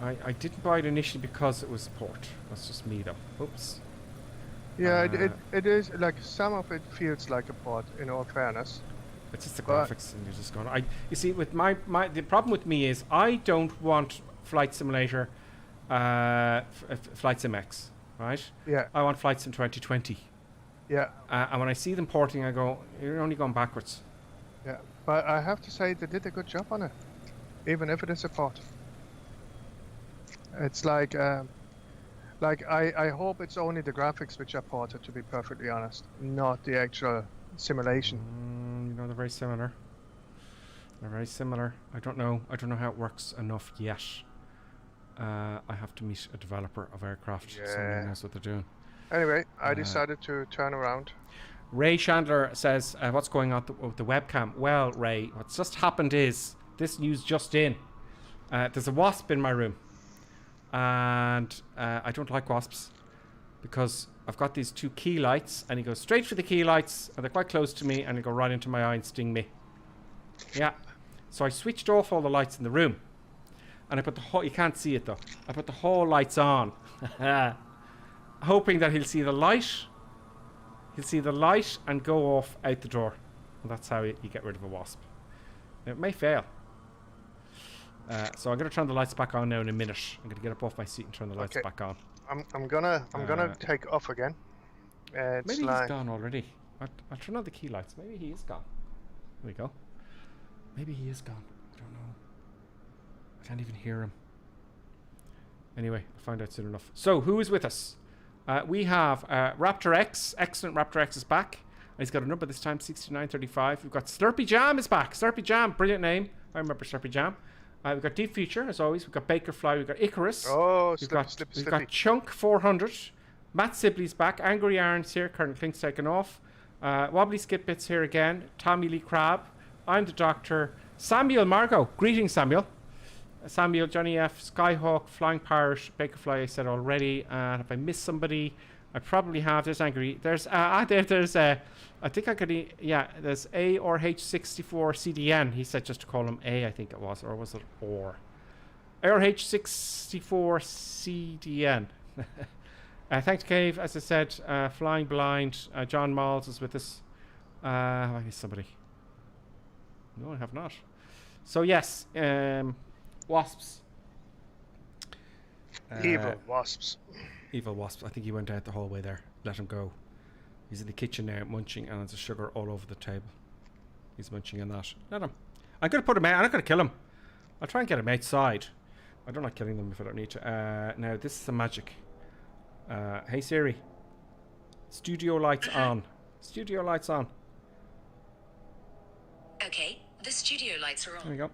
I didn't buy it initially because it was port. That's just me though. Oops. Yeah, it is like some of it feels like a port, in all fairness. It's just the graphics, and you're just going. You see, with the problem with me is I don't want Flight Simulator, Flight Sim X, right? Yeah. I want Flight Sim 2020. Yeah. And when I see them porting, I go, you're only going backwards. Yeah, but I have to say they did a good job on it, even if it is a port. It's like I hope it's only the graphics which are ported, to be perfectly honest, not the actual simulation. You know, they're very similar. I don't know how it works enough yet. I have to meet a developer of aircraft. Yeah. Someone knows what they're doing. Anyway, I decided to turn around. Ray Chandler says, what's going on with the webcam? Well, Ray, what's just happened is, this news just in. There's a wasp in my room. And I don't like wasps because I've got these two key lights and he goes straight for the key lights and they're quite close to me and they go right into my eye and sting me. Yeah. So I switched off all the lights in the room and I put the whole, you can't see it though, I put the whole lights on hoping that he'll see the light and go off out the door. And that's how you get rid of a wasp. Now, it may fail. So I'm going to turn the lights back on now in a minute. I'm going to get up off my seat and turn the lights back on. I'm gonna take off again. Maybe he's gone already. I'll turn on the key lights. Maybe he is gone. Here we go. Maybe he is gone. I don't know. I can't even hear him. Anyway, I'll find out soon enough. So, who is with us? We have Raptor X. Excellent Raptor X is back. He's got a number this time, 6935. We've got Slurpy Jam is back. Slurpy Jam, brilliant name. I remember Slurpy Jam. We've got Deep Future, as always. We've got Bakerfly. We've got Icarus. Oh, we've got Chunk 400. Matt Sibley's back. Angry Aaron's here. Colonel Clink's taken off. Wobbly Skip Bits here again. Tommy Lee Crab. I'm the Doctor. Samuel Margot. Greetings, Samuel. Samuel, Johnny F, Skyhawk, Flying Pirate, Bakerfly, I said already. And if I missed somebody, I probably have. There's Angry. There's I think I could. There's A or H64 CDN. He said just to call him A. I think it was, or was it or? A or H64 CDN. Thanks, Cave. As I said, Flying Blind. John Malls is with us. I guess somebody. No, I have not. So yes, wasps. Evil wasps. Evil wasps. I think he went out the hallway there. Let him go. He's in the kitchen now, munching, and there's sugar all over the table. He's munching on that. Let him. I'm going to put him out. I'm not going to kill him. I'll try and get him outside. I don't like killing them if I don't need to. Now, this is the magic. Hey, Siri. Studio lights on. Studio lights on. Okay, the studio lights are on. There we go. A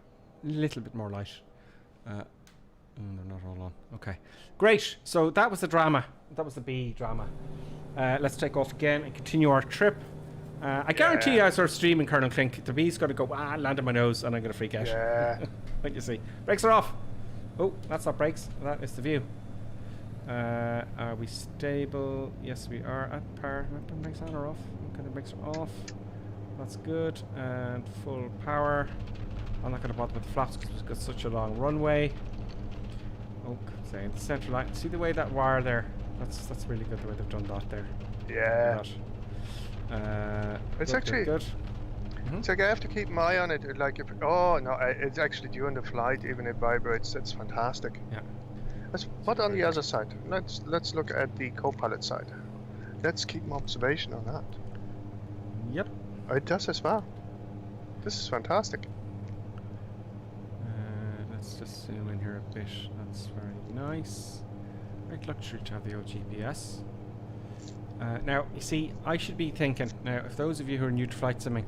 little bit more light. They're not all on. Okay. Great. So that was the drama. That was the bee drama. Let's take off again and continue our trip. I guarantee you, I sort of streaming Colonel Clink. The bee's going to go land on my nose, and I'm going to freak out. Yeah. What you see? Brakes are off. Oh, that's not brakes. That is the view. Are we stable? Yes, we are at par. The brakes on or off? Okay, the brakes are off. That's good. And full power. I'm not going to bother with the flaps because we've got such a long runway. Oh, say in the centre line. See the way that wire there? That's really good the way they've done that there. Yeah. good, It's actually good. It's like I have to keep my eye on it. Like if it's actually during the flight, even it vibrates. It's fantastic. Yeah. But on the other side, let's look at the co-pilot side. Let's keep an observation on that. Yep. It does as well. This is fantastic. Let's just zoom in here a bit. That's very nice. Great luxury to have the old GPS. Now, you see, I should be thinking, now, if those of you who are new to flight simming,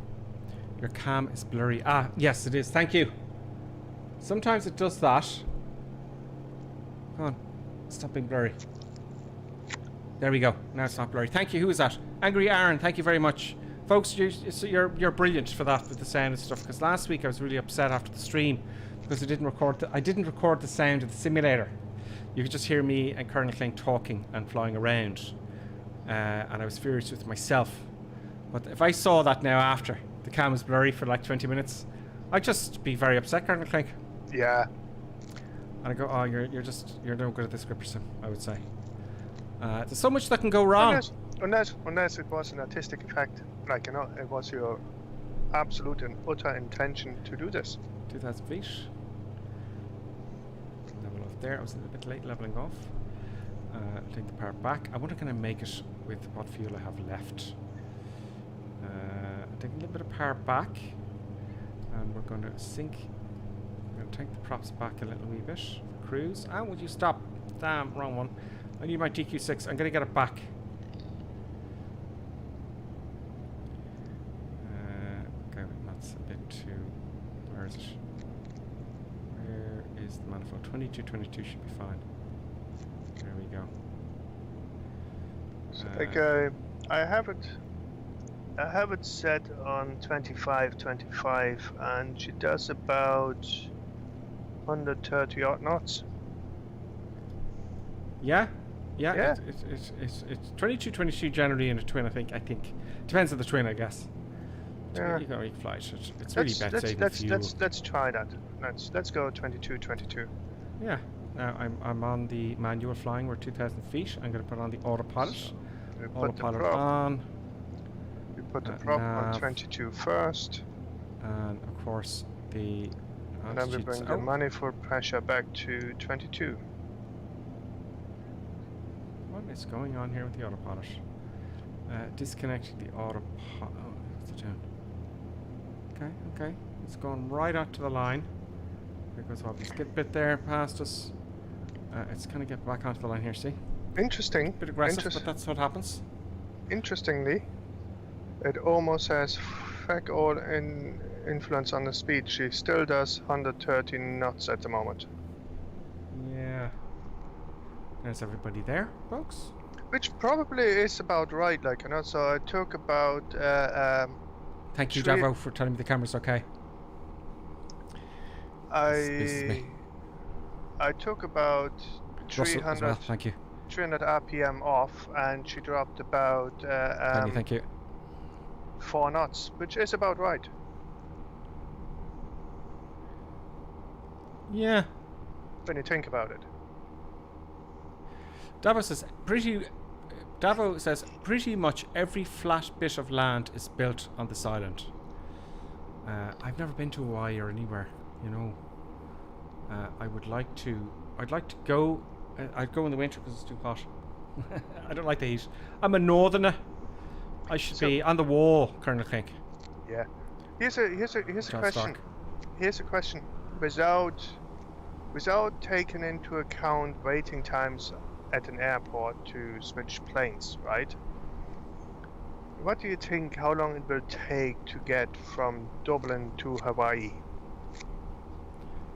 your cam is blurry. Yes, it is. Thank you. Sometimes it does that. Come on. Stop being blurry. There we go. Now it's not blurry. Thank you. Who is that? Angry Aaron. Thank you very much. Folks, you're brilliant for that with the sound and stuff, because last week I was really upset after the stream because I didn't record the sound of the simulator. You could just hear me and Colonel Clink talking and flying around. And I was furious with myself. But if I saw that now after the cam was blurry for like 20 minutes, I'd just be very upset, Colonel Clink. Yeah. And I go, oh, you're no good at this gripper sim, I would say. There's so much that can go wrong. Unless it was an artistic effect, like it was your absolute and utter intention to do this. 2,000 feet. Level off there. I was a little bit late leveling off. Take the power back. I wonder can I make it with what fuel I have left. Take a little bit of power back, and we're going to sink. We're going to take the props back a little wee bit. Cruise. And would you stop? Damn, wrong one. I need my DQ6. I'm going to get it back. Okay, that's a bit too. Where is it? Where is the manifold? 22 should be fine. There we go. So I have it set on 25, and she does about 130 odd knots. Yeah. Yeah. It's 22 generally in a twin. I think depends on the twin, I guess. Yeah. You can fly it. It's really bad saving fuel. Let's try that. Let's go 22. Yeah. Now I'm on the manual flying. We're 2,000 feet. I'm going to put on the autopilot. So autopilot on. We put the prop on 22 first. And of course the. And then we bring the manifold pressure back to 22. What is going on here with the autopilot? Disconnecting the autopilot. Oh, what's it doing? Okay. It's going right out to the line. There goes our skid bit there past us. It's going to get back onto the line here, see? Interesting. Bit aggressive, but that's what happens. Interestingly, it almost has feck all influence on the speed. She still does 130 knots at the moment. Yeah. There's everybody there, folks. Which probably is about right, so I took about... Thank you, Davo, for telling me the camera's okay. I took about 300, well. Thank you. 300 RPM off, and she dropped about thank you. 4 knots, which is about right. Yeah. When you think about it. Davo says pretty much every flat bit of land is built on this island. I've never been to Hawaii or anywhere, I'd like to go. I'd go in the winter because it's too hot. I don't like the heat. I'm a northerner. I should be on the wall, Colonel Clink. Yeah. Here's a question. Here's a question. Without taking into account waiting times at an airport to switch planes, right? What do you think? How long it will take to get from Dublin to Hawaii?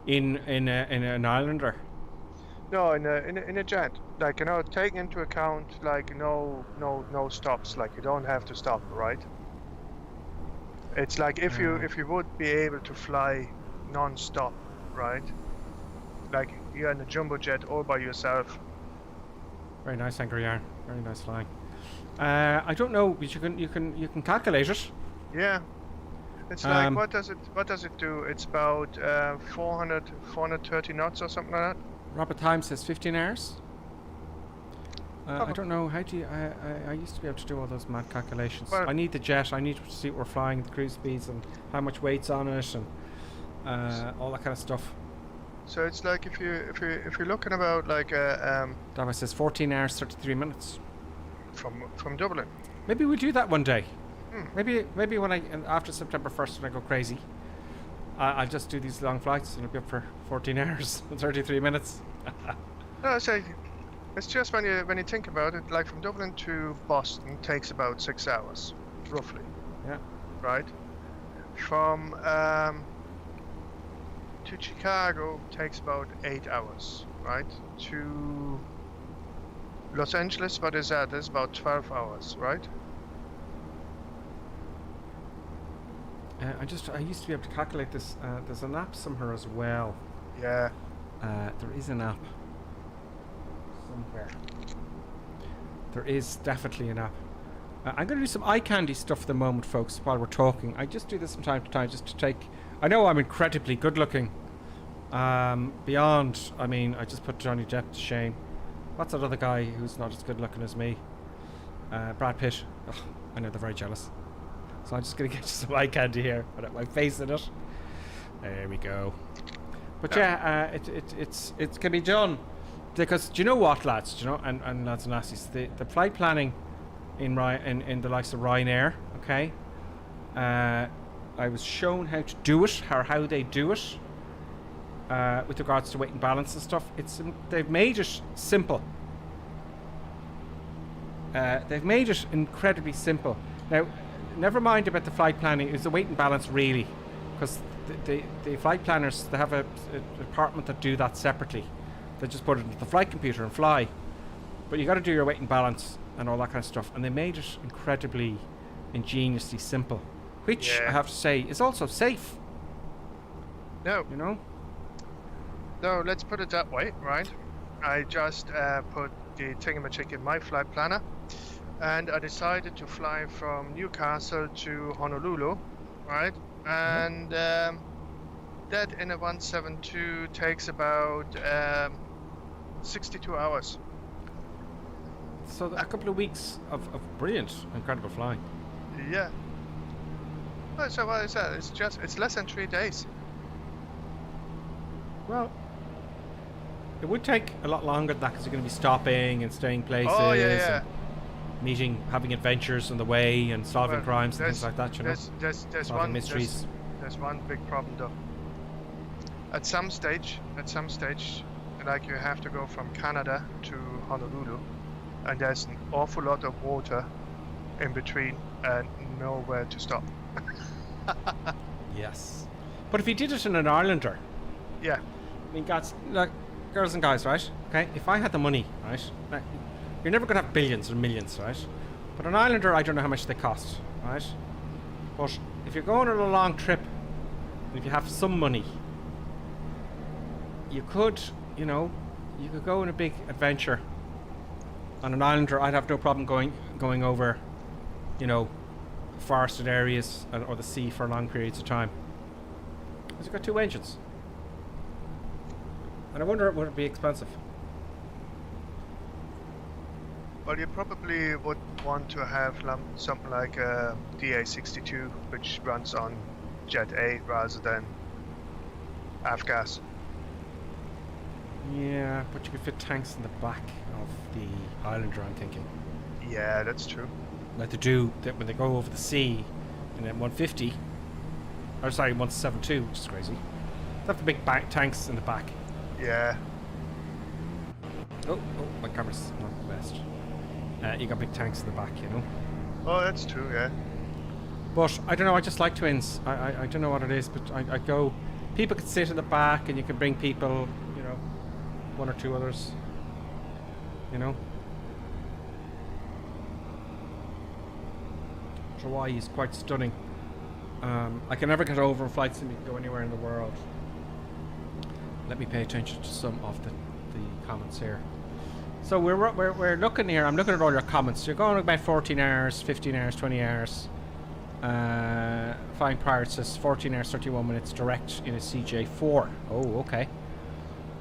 In an islander? No, in a jet. Taking into account no stops. You don't have to stop, right? It's like if you would be able to fly non-stop, right? Like you're in a jumbo jet all by yourself. Very nice, Angry Yarn. Very nice flying. I don't know, but you can calculate it. Yeah. It's like what does it do? It's about 430 knots or something like that. Robert Time says 15 hours. I don't know. How do you? I used to be able to do all those math calculations. Well, I need the jet. I need to see what we're flying, the cruise speeds, and how much weight's on it, and all that kind of stuff. So it's like if you're looking about like David says 14 hours 33 minutes. From Dublin. Maybe we'll do that one day. Maybe when after September 1st when I go crazy, I'll just do these long flights and I'll be up for 14 hours and 33 minutes. No, it's just when you think about it, like from Dublin to Boston takes about 6 hours, roughly. Yeah. Right. From to Chicago takes about 8 hours. Right. To Los Angeles, what is that? That's about 12 hours, right? I used to be able to calculate this. There's an app somewhere as well. Yeah. There is an app somewhere. There is definitely an app. I'm going to do some eye candy stuff at the moment, folks, while we're talking. I just do this from time to time just to take... I know I'm incredibly good looking. Beyond, I mean, I just put Johnny Depp to shame. What's that other guy who's not as good looking as me? Brad Pitt. Ugh, I know they're very jealous. So I'm just going to get you some eye candy here. Put my face in it. There we go. But yeah, it can be done. Because do you know what, lads? Do you know, and lads and lassies, the flight planning in the likes of Ryanair, okay? I was shown how to do it, or how they do it, with regards to weight and balance and stuff. They've made it simple. They've made it incredibly simple. Now, never mind about the flight planning. It's the weight and balance, really, because the flight planners, they have a department that do that separately. They just put it into the flight computer and fly. But you got to do your weight and balance and all that kind of stuff. And they made it incredibly ingeniously simple, which I have to say is also safe. No. You know? No, let's put it that way, right? I just put the thingamajig in my flight planner, and I decided to fly from Newcastle to Honolulu, right? And that in a 172 takes about 62 hours. So a couple of weeks of brilliant, incredible flying. Yeah. Well, so what is that? It's less than 3 days. Well, it would take a lot longer than that because you're going to be stopping and staying places. Oh, yeah. Meeting, having adventures on the way and solving crimes and things like that, you know. There's solving mysteries. There's one big problem though. At some stage, like you have to go from Canada to Honolulu, and there's an awful lot of water in between and nowhere to stop. Yes. But if you did it in an Islander, yeah. I mean, girls and guys, right? Okay, if I had the money, right? You're never going to have billions or millions, right? But an Islander, I don't know how much they cost, right? But if you're going on a long trip, and if you have some money, you could go on a big adventure. On an Islander, I'd have no problem going over, forested areas or the sea for long periods of time. Because you've got 2 engines. And I wonder, would it be expensive? Well, you probably would want to have something like a DA62, which runs on Jet A rather than avgas. Yeah, but you could fit tanks in the back of the Islander, I'm thinking. Yeah, that's true. Like they do when they go over the sea in a 150, or sorry, 172, which is crazy. They have the big tanks in the back. Yeah. Oh, my camera's not the best. You got big tanks in the back, you know. Oh, that's true, yeah. But I don't know, I just like twins. I don't know what it is, but I go... People could sit in the back and you can bring people, 1 or 2 others, Hawaii is quite stunning. I can never get over flights and you can go anywhere in the world. Let me pay attention to some of the comments here. So we're looking here. I'm looking at all your comments. You're going about 14 hours, 15 hours, 20 hours. Flying Pirate says 14 hours, 31 minutes direct in a CJ4. Oh, okay.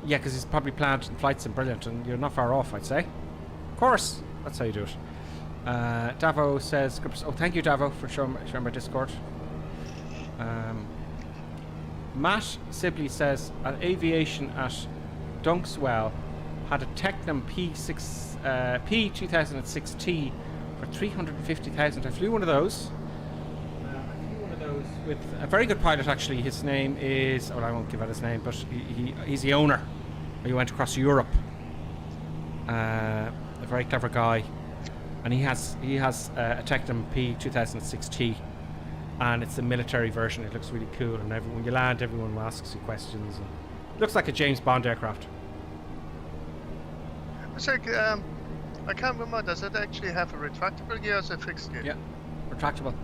Yeah, because he's probably planned flights and brilliant, and you're not far off, I'd say. Of course, that's how you do it. Davo says, oh, thank you, Davo, for showing my Discord. Matt Sibley says, aviation at Dunkswell had a Tecnam P2006T for 350,000. I flew one of those. With a very good pilot, actually. His name is, well, I won't give out his name, but he's the owner. He went across Europe. A very clever guy, and he has a Tecnam P2006T, and it's the military version. It looks really cool, and when you land, everyone asks you questions. And it looks like a James Bond aircraft. It's like I can't remember. Does it actually have a retractable gear or is it fixed gear? Yeah, retractable.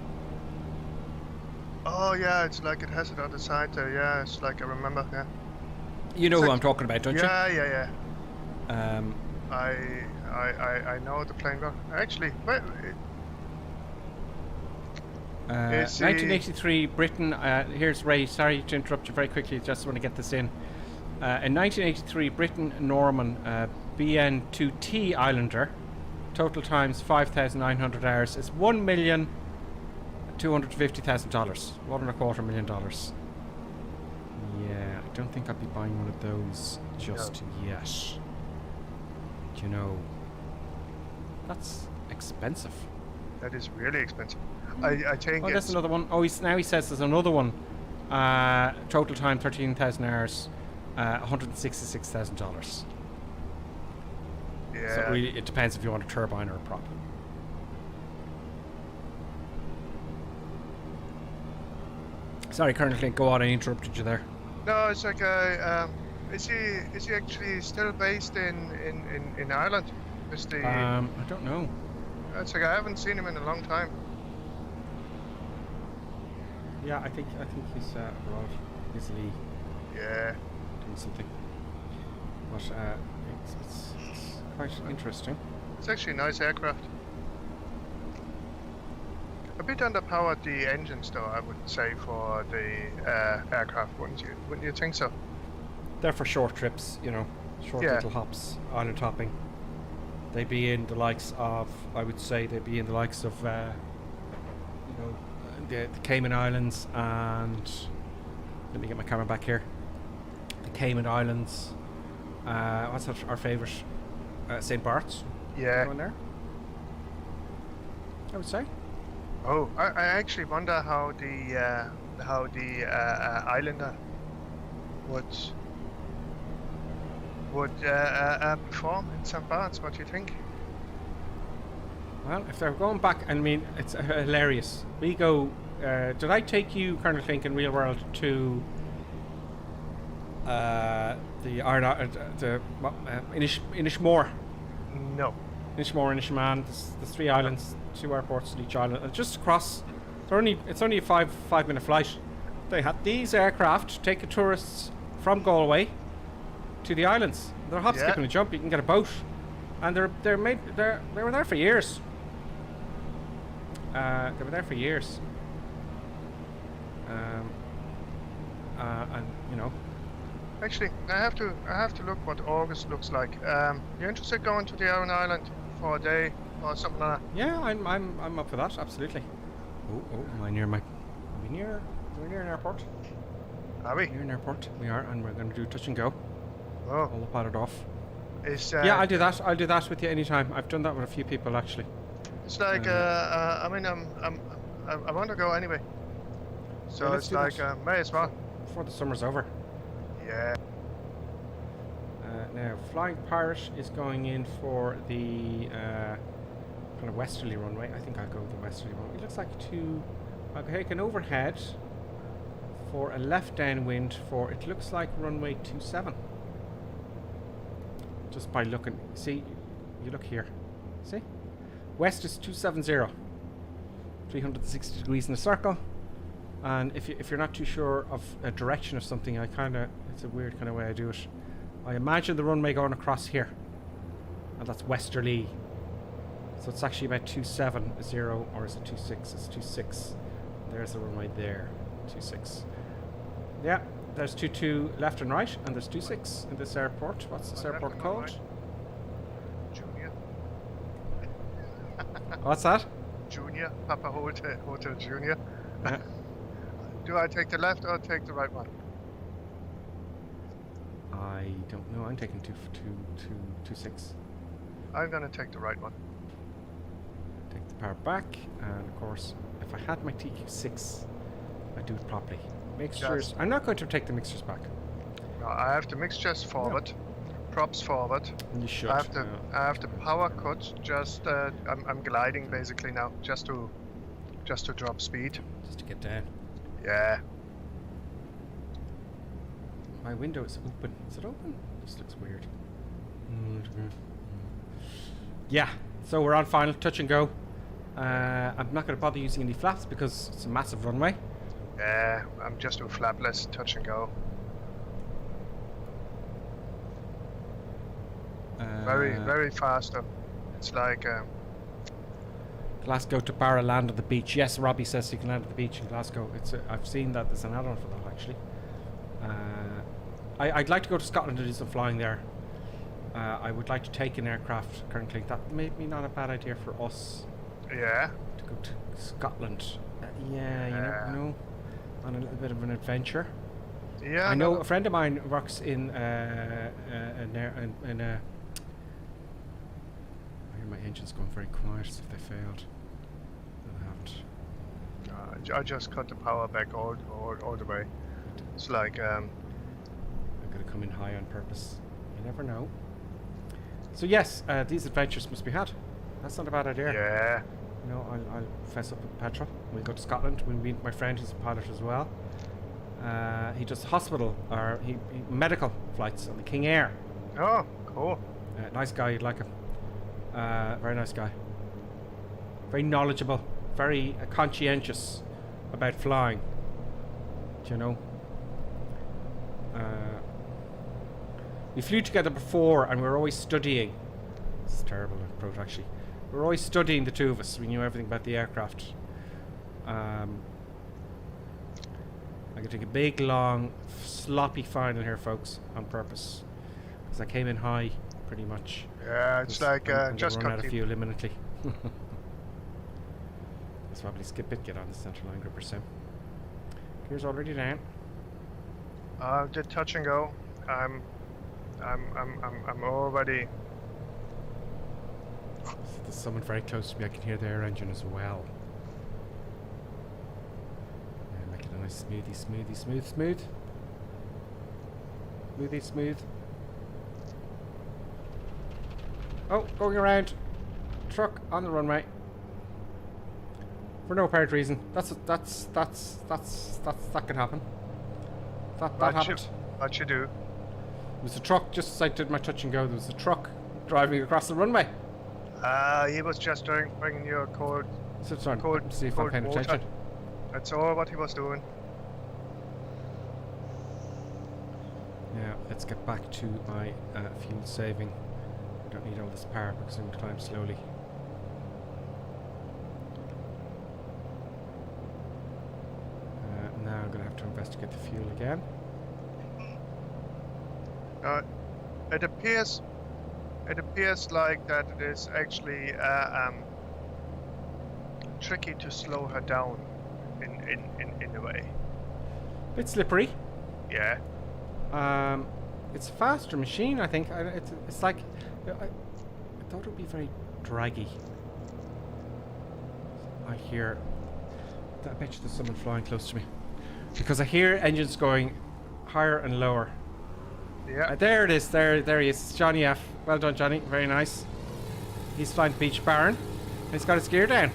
Oh yeah, it's like it has it on the side there. Yeah, it's like I remember. Yeah. You know it's who like, I'm talking about, don't you? Yeah. I know the plane well. Actually, well, 1983 Britain. Here's Ray. Sorry to interrupt you very quickly. Just want to get this in. In 1983 Britain Norman BN2T Islander, total times 5,900 hours is $1,250,000. $1.25 million. Yeah, I don't think I'll be buying one of those just yet. You know, that's expensive. That is really expensive. I think. Oh, that's another one. Oh, he says there's another one. Total time 13,000 hours, $166,000. Yeah. So it depends if you want a turbine or a prop. Sorry, Colonel Clint, go on. I interrupted you there. No, it's like is he actually still based in Ireland? Is the I don't know. It's like I haven't seen him in a long time. Yeah, I think he's abroad, busily doing something. But it's quite interesting. It's actually a nice aircraft. A bit underpowered the engines, though, I would say, for the aircraft. Wouldn't you think so? They're for short trips, you know, short little hops, island hopping. They'd be in the likes of, I would say, the Cayman Islands, and let me get my camera back here. The Cayman Islands. What's our favourite? St. Bart's. Yeah. Going there. I would say. Oh, I actually wonder how the Islander would perform in St. Bart's. What do you think? Well, if they're going back, I mean, it's hilarious. We go. Did I take you, Colonel Klink, in real world to Inishmore? No. Inishmore, Inishaman. There's 3 islands, 2 airports in each island. Just across. It's only a 5-minute flight. They had these aircraft taking tourists from Galway to the islands. They're hop, skip, and a jump. You can get a boat, and they were there for years. They were there for years. And you know. Actually, I have to look what August looks like. You interested going to the Aran Island for a day or something like that? Yeah, I'm up for that. Absolutely. Oh, am I near my? Are we near an airport? Are we? Near an airport. We are, and we're going to do touch and go. Oh. All padded off. Yeah, I'll do that. I'll do that with you anytime. I've done that with a few people actually. It's like I mean, I want to go anyway. So yeah, it's like may as well. Before the summer's over. Yeah. Now, Flying Pirate is going in for the kind of westerly runway. I think I'll go with the westerly runway. It looks like I'll take an overhead for a left downwind for, it looks like runway 27. Just by looking. See, you look here. See? West is 270. 360 degrees in a circle. And if you're not too sure of a direction of something, it's a weird kind of way I do it. I imagine the runway going across here, and that's westerly. So it's actually about 270, or is it 26? It's 26. There's the runway there, 26. Yeah, there's 22 left and right, and there's 26 in this airport. What's this airport called? Right. Junior. What's that? Junior. Papa Hotel Junior. Yeah. Do I take the left or take the right one? I don't know. I'm taking 26. I'm gonna take the right one. Take the power back, and of course, if I had my TQ6, I'd do it properly. Mixtures. Yes. I'm not going to take the mixtures back. No, I have the mixtures forward, props forward. You should. I have the power cut. Just I'm gliding basically now, just to drop speed. Just to get down. Yeah. My window is open. Is it open? This looks weird. Yeah. So we're on final touch and go. I'm not going to bother using any flaps because it's a massive runway. Yeah, I'm just doing flapless, touch and go. Very fast though. It's like Glasgow to Barra, land on the beach. Yes, Robbie says you can land at the beach in Glasgow. I've seen that. There's an add-on for that actually. I'd like to go to Scotland and do some flying there. I would like to take an aircraft currently. That may be not a bad idea for us. yeah. To go to Scotland. Yeah, you never know. On a little bit of an adventure. Yeah. I know no, a friend of mine works in I hear my engine's going very quiet as if they failed. No, they haven't. I just cut the power back all the way. It's like I'm going to come in high on purpose. You never know. So yes, these adventures must be had. That's not a bad idea. yeah. You know, I'll fess up with petrol. We'll go to Scotland. We'll meet my friend who's a pilot as well. He does hospital or he medical flights on the King Air. Oh, cool. Nice guy, you'd like him. Very nice guy. Very knowledgeable. Very conscientious about flying. Do you know? We flew together before and we were always studying. It's a terrible approach actually. We were always studying, the two of us. We knew everything about the aircraft. I could take a big, long, sloppy final here, folks, on purpose. Because I came in high, pretty much. Yeah, it's like I'm just run out cut of fuel imminently. Let's probably skip it, get on the central line gripper soon. Gear's already down. Did touch and go. I'm already. There's someone very close to me. I can hear the air engine as well. Yeah, make it a nice smooth. Smooth. Oh, going around. Truck on the runway. For no apparent reason. That can happen. That happened. What you do? There was a truck just as I did my touch and go. There was a truck driving across the runway. He was just bringing you a cold. Sit down. Cold- See if cold I'm paying water. attention. That's all what he was doing. Yeah, let's get back to my fuel saving. I don't need all this power because I'm going to climb slowly. Now I'm going to have to investigate the fuel again. It appears like that it is actually tricky to slow her down in a way. Bit slippery. Yeah. It's a faster machine, I think. It's like I thought it would be very draggy. I bet you there's someone flying close to me because I hear engines going higher and lower. Yeah. There it is. There he is. It's Johnny F. Well done, Johnny. Very nice. He's flying Beach Barron. And he's got his gear down.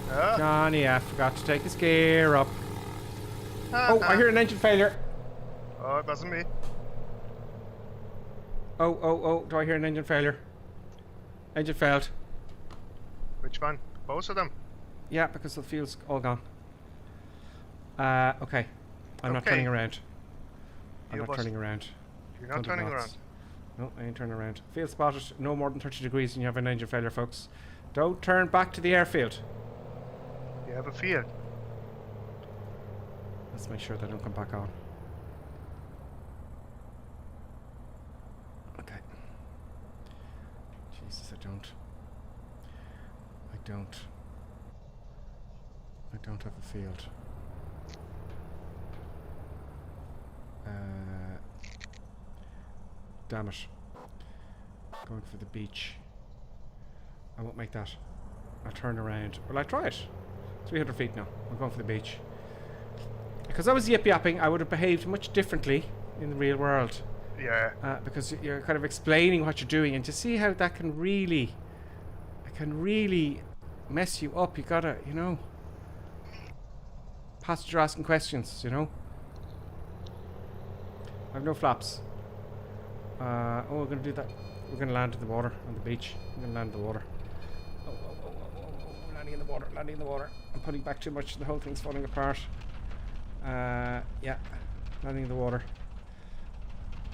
Johnny F. forgot to take his gear up. Oh, I hear an engine failure. Oh, it wasn't me. Oh, do I hear an engine failure? Engine failed. Which one? Both of them? Yeah, because the fuel's all gone. Okay. I'm not Okay. turning around. I'm You not must- turning around. You're not 100 turning knots. around. No, I ain't turning around. Field spotted. No more than 30 degrees and you have an engine failure, folks. Don't turn back to the airfield. You have a field. Let's make sure they don't come back on. Okay. Jesus, I don't have a field. Damn it. Going for the beach. I won't make that. I'll turn around. Well, I try it. 300 feet now. I'm going for the beach. Because I was yip-yapping, I would have behaved much differently in the real world. Yeah. Because you're kind of explaining what you're doing, and to see how that can really mess you up. You gotta, you know, passenger asking questions, you know. I have no flaps. Oh, we're gonna do that. We're gonna land in the water on the beach. We're gonna land in the water. Oh, landing in the water, landing in the water. I'm putting back too much. The whole thing's falling apart. Yeah, landing in the water.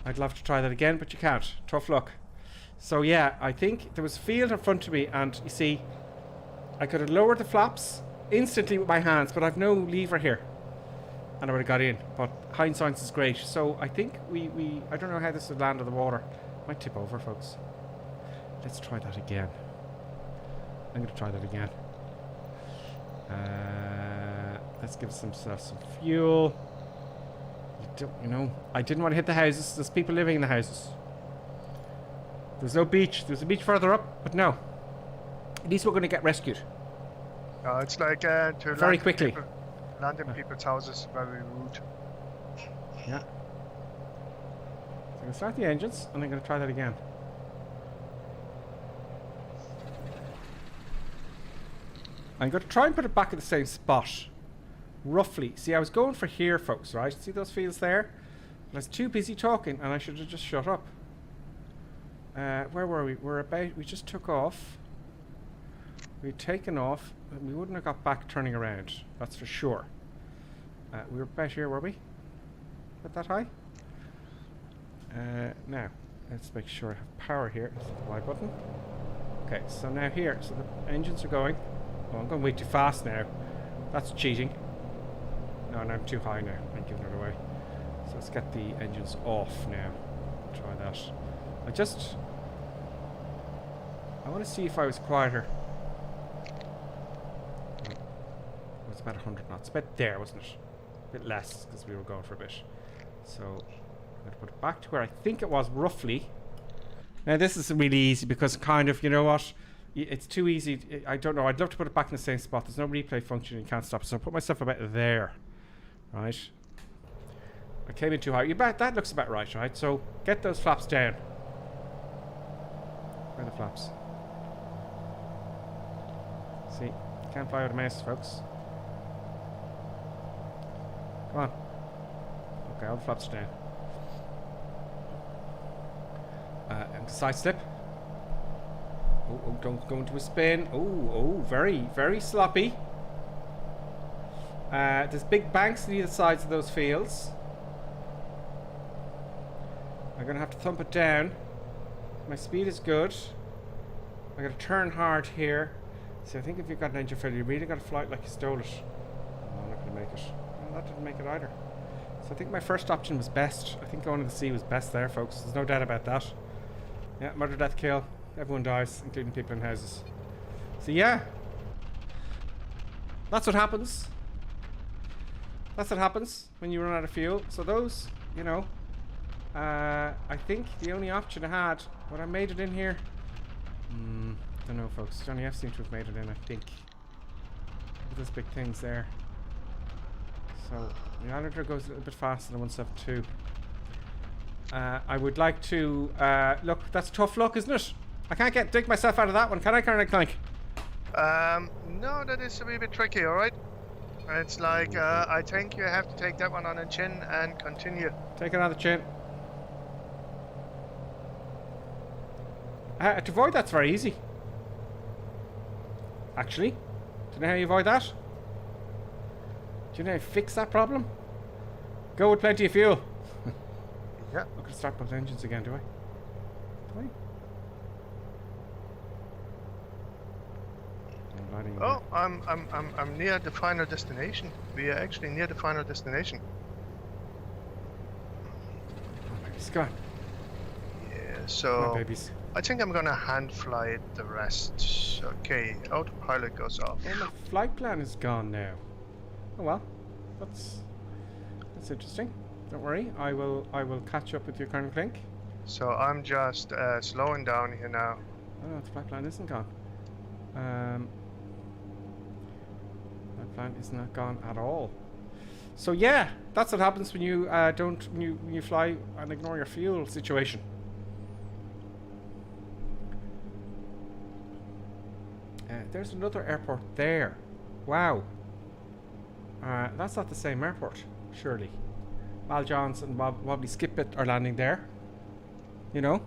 I'd love to try that again, but you can't. Tough luck. So yeah, I think there was a field in front of me, and you see, I could have lowered the flaps instantly with my hands, but I've no lever here, and I would have got in. But hindsight is great. So I think I don't know how this would land on the water. Might tip over, folks. Let's try that again. I'm going to try that again. Let's give ourselves some fuel. You know, I didn't want to hit the houses. There's people living in the houses. There's no beach. There's a beach further up, but no. At least we're going to get rescued. It's like to Very land quickly. Land in people's houses, very rude. Yeah. So I'm going to start the engines, and I'm going to try that again. I'm going to try and put it back in the same spot. Roughly. See, I was going for here, folks, right? See those fields there? I was too busy talking, and I should have just shut up. Where were we? We just took off. We'd taken off, and we wouldn't have got back turning around. That's for sure. We were about here, were we? Not that high? Now, let's make sure I have power here. Is that the Y button? Okay, so now here. So the engines are going. Oh, I'm going way too fast now. That's cheating. No, I'm too high now. I'm giving it away. So let's get the engines off now. Try that. I want to see if I was quieter. It was about 100 knots. About there, wasn't it? A bit less, because we were going for a bit. So I'm going to put it back to where I think it was roughly. Now this is really easy because kind of, you know what? It's too easy. I don't know. I'd love to put it back in the same spot. There's no replay function. You can't stop. So I'll put myself about there. Right. I came in too high. That looks about right, right? So get those flaps down. Where are the flaps? See, you can't fly with a mouse, folks. Come on. Okay, all the flaps are down. And side slip. Oh, don't go into a spin. Oh, very, very sloppy. There's big banks on either sides of those fields. I'm going to have to thump it down. My speed is good. I'm going to turn hard here. See, I think if you've got an engine failure, you really got to fly it like you stole it. Oh, I'm not going to make it. Well, that didn't make it either. So I think my first option was best. I think going to the sea was best there, folks. There's no doubt about that. Yeah, murder, death, kill. Everyone dies, including people in houses. So yeah. That's what happens. That's what happens when you run out of fuel. So those, you know, I think the only option I had, would I made it in here? Don't know, folks. Johnny F seemed to have made it in, I think. Look at those big things there. So the Islander goes a little bit faster than 172. I would like to look. That's tough luck, isn't it? I can't dig myself out of that one. Can I, Colonel Clank? No, that is a wee bit tricky. All right. It's like I think you have to take that one on the chin and continue. Take it on the chin. To avoid that's very easy. Actually, do you know how you avoid that? Do you know how to fix that problem? Go with plenty of fuel. Yeah. I'm going to start both engines again, do I? Do I? I'm landing Oh, again. I'm near the final destination. We are actually near the final destination. Oh, babies, come on. Yeah. Come on, So babies. I think I'm gonna hand fly it the rest. Okay. Autopilot goes off. Oh, my flight plan is gone now. Oh well, that's interesting. Don't worry, I will catch up with you, Colonel Clink. So I'm just slowing down here now. Oh no, the flight plan isn't gone. Flight plan is not gone at all. So yeah, that's what happens when you when you fly and ignore your fuel situation. There's another airport there. Wow. That's not the same airport, surely. Mal Johns and Wobbly Skipit are landing there. You know?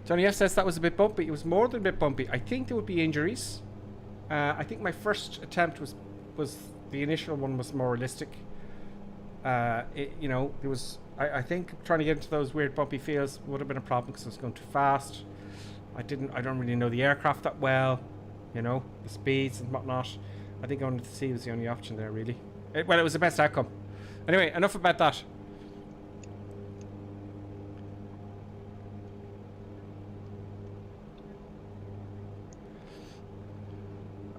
Johnny F says that was a bit bumpy. It was more than a bit bumpy. I think there would be injuries. I think my first attempt was the initial one was more realistic. You know, it was. I think trying to get into those weird bumpy fields would have been a problem because I was going too fast. I don't really know the aircraft that well. You know, the speeds and whatnot. I think going to sea was the only option there, really. Well, it was the best outcome. Anyway, enough about that.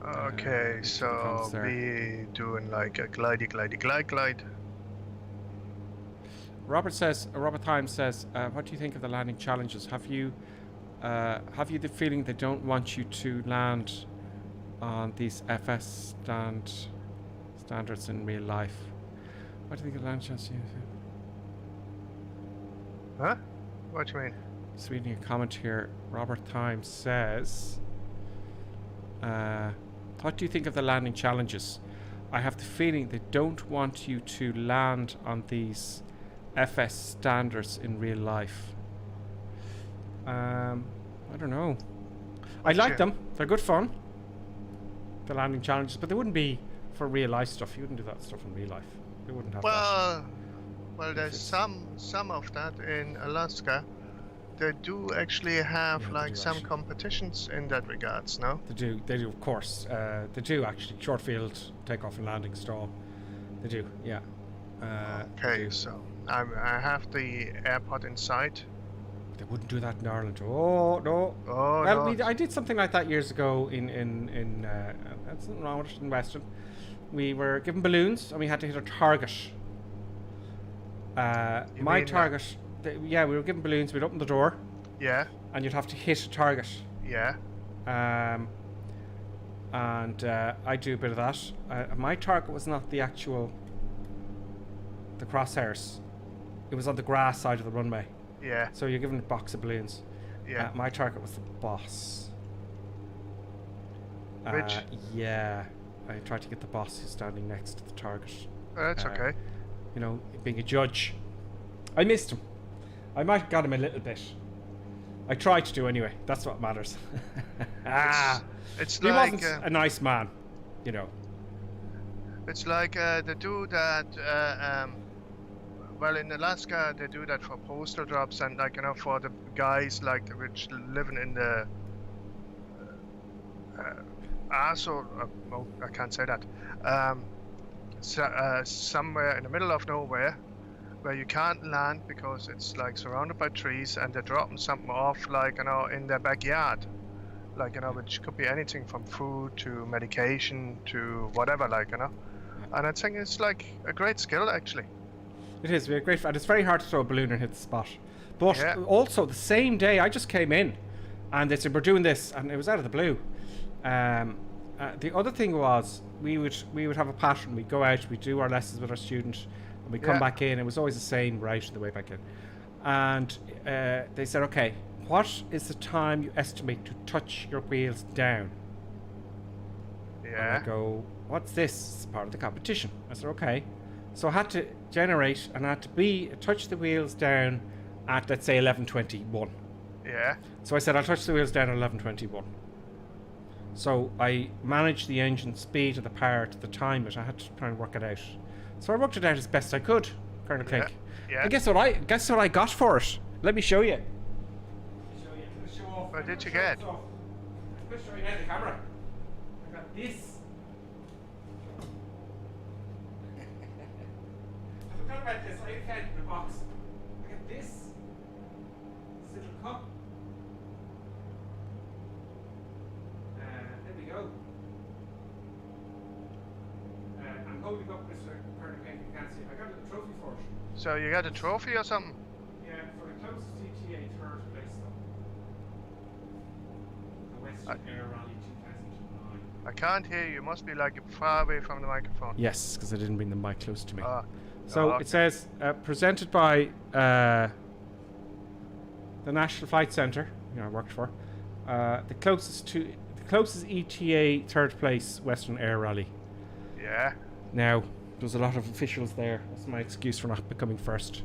Okay, so we doing like a glide. Robert Himes says, what do you think of the landing challenges? Have you the feeling they don't want you to land on these FS standards in real life? What do you think of the landing challenges? Huh? What do you mean? Just reading a comment here. Robert Himes says, what do you think of the landing challenges? I have the feeling they don't want you to land on these FS standards in real life. I don't know. I like them. They're good fun. The landing challenges, but they wouldn't be for real life stuff. You wouldn't do that stuff in real life. They wouldn't have that. Well, there's some of that in Alaska. They do actually have like some competitions in that regards, no? They do, of course. They do actually. Short field, takeoff and landing, stall. They do, yeah. Okay, so I have the airport in sight. They wouldn't do that in Ireland. Oh no. Oh well, no. I did something like that years ago in that's something wrong with it in Western. We were given balloons and we had to hit a target. My target. Yeah, we were given balloons. We'd open the door. Yeah. And you'd have to hit a target. Yeah. And I do a bit of that. My target was not the crosshairs. It was on the grass side of the runway. Yeah. So you're given a box of balloons. Yeah. My target was the boss. Which? Yeah. I tried to get the boss who's standing next to the target. That's okay. You know, being a judge. I missed him. I might have got him a little bit. I tried to do anyway. That's what matters. It's he like wasn't a nice man, you know. It's like they do that. Well, in Alaska, they do that for postal drops and like for the guys like which living in the oh, I can't say that. Somewhere in the middle of nowhere, where you can't land because it's like surrounded by trees, and they're dropping something off like in their backyard, like which could be anything from food to medication to whatever, and I think it's like a great skill actually. It is. We had great, and it's very hard to throw a balloon and hit the spot. But also the same day, I just came in, and they said we're doing this, and it was out of the blue. The other thing was we would have a pattern. We'd go out, we'd do our lessons with our student, and we'd come back in. It was always the same route the way back in. And they said, okay, what is the time you estimate to touch your wheels down? Yeah. And I go, what's this? It's part of the competition. I said, okay. So I had to generate, and I had to touch the wheels down at, let's say, 11:21. Yeah. So I said, I'll touch the wheels down at 11:21. So I managed the engine speed of the power to the time, but I had to try and work it out. So I worked it out as best I could, Colonel Clink. Yeah. And guess what I got for it? Let me show you. Show off. What did you get? I'm going to show you now the camera. I got this. I forgot about this. I found it in the box. I got this. This little cup. There we go. I'm holding up Mr. Colonel Clink. You can't see it. I got a little trophy for it. So you got a trophy or something? Yeah, for the closest GTA third place though. The Western Air Rally 2009. I can't hear you. You must be like far away from the microphone. Yes, because I didn't bring the mic close to me. So It says presented by the National Flight Centre. I worked for the closest ETA third place Western Air Rally. Yeah. Now there's a lot of officials there. That's my excuse for not becoming first.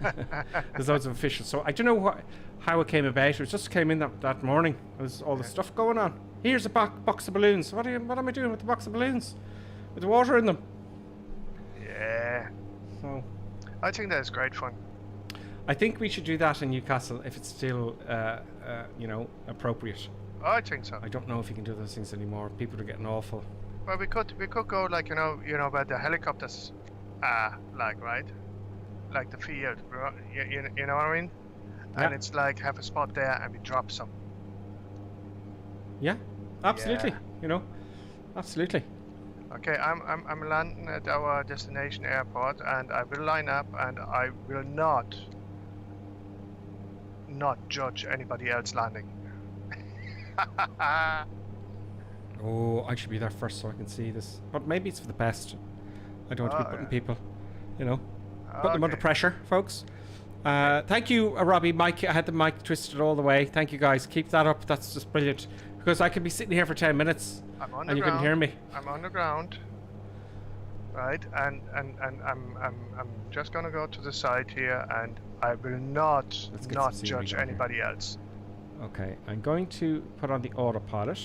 There's loads of officials. So I don't know how it came about. It just came in that morning. There was all the stuff going on. Here's a box of balloons. What am I doing with the box of balloons? With the water in them. Yeah. So I think that's great fun. I think we should do that in Newcastle if it's still, appropriate. I think so. I don't know if you can do those things anymore. People are getting awful. Well, we could go like you know where the helicopters are, like right, like the field. You know what I mean? Yeah. And it's like have a spot there and we drop some. Yeah, absolutely. Yeah. Absolutely. Okay, I'm landing at our destination airport, and I will line up, and I will not judge anybody else landing. Oh, I should be there first so I can see this. But maybe it's for the best. I don't want to be putting people, putting them under pressure, folks. Thank you, Robbie. Mike, I had the mic twisted all the way. Thank you, guys. Keep that up. That's just brilliant. Because I could be sitting here for 10 minutes and you couldn't hear me. I'm on the ground, right? And I'm just gonna go to the side here, and I will not judge anybody else. Okay, I'm going to put on the autopilot.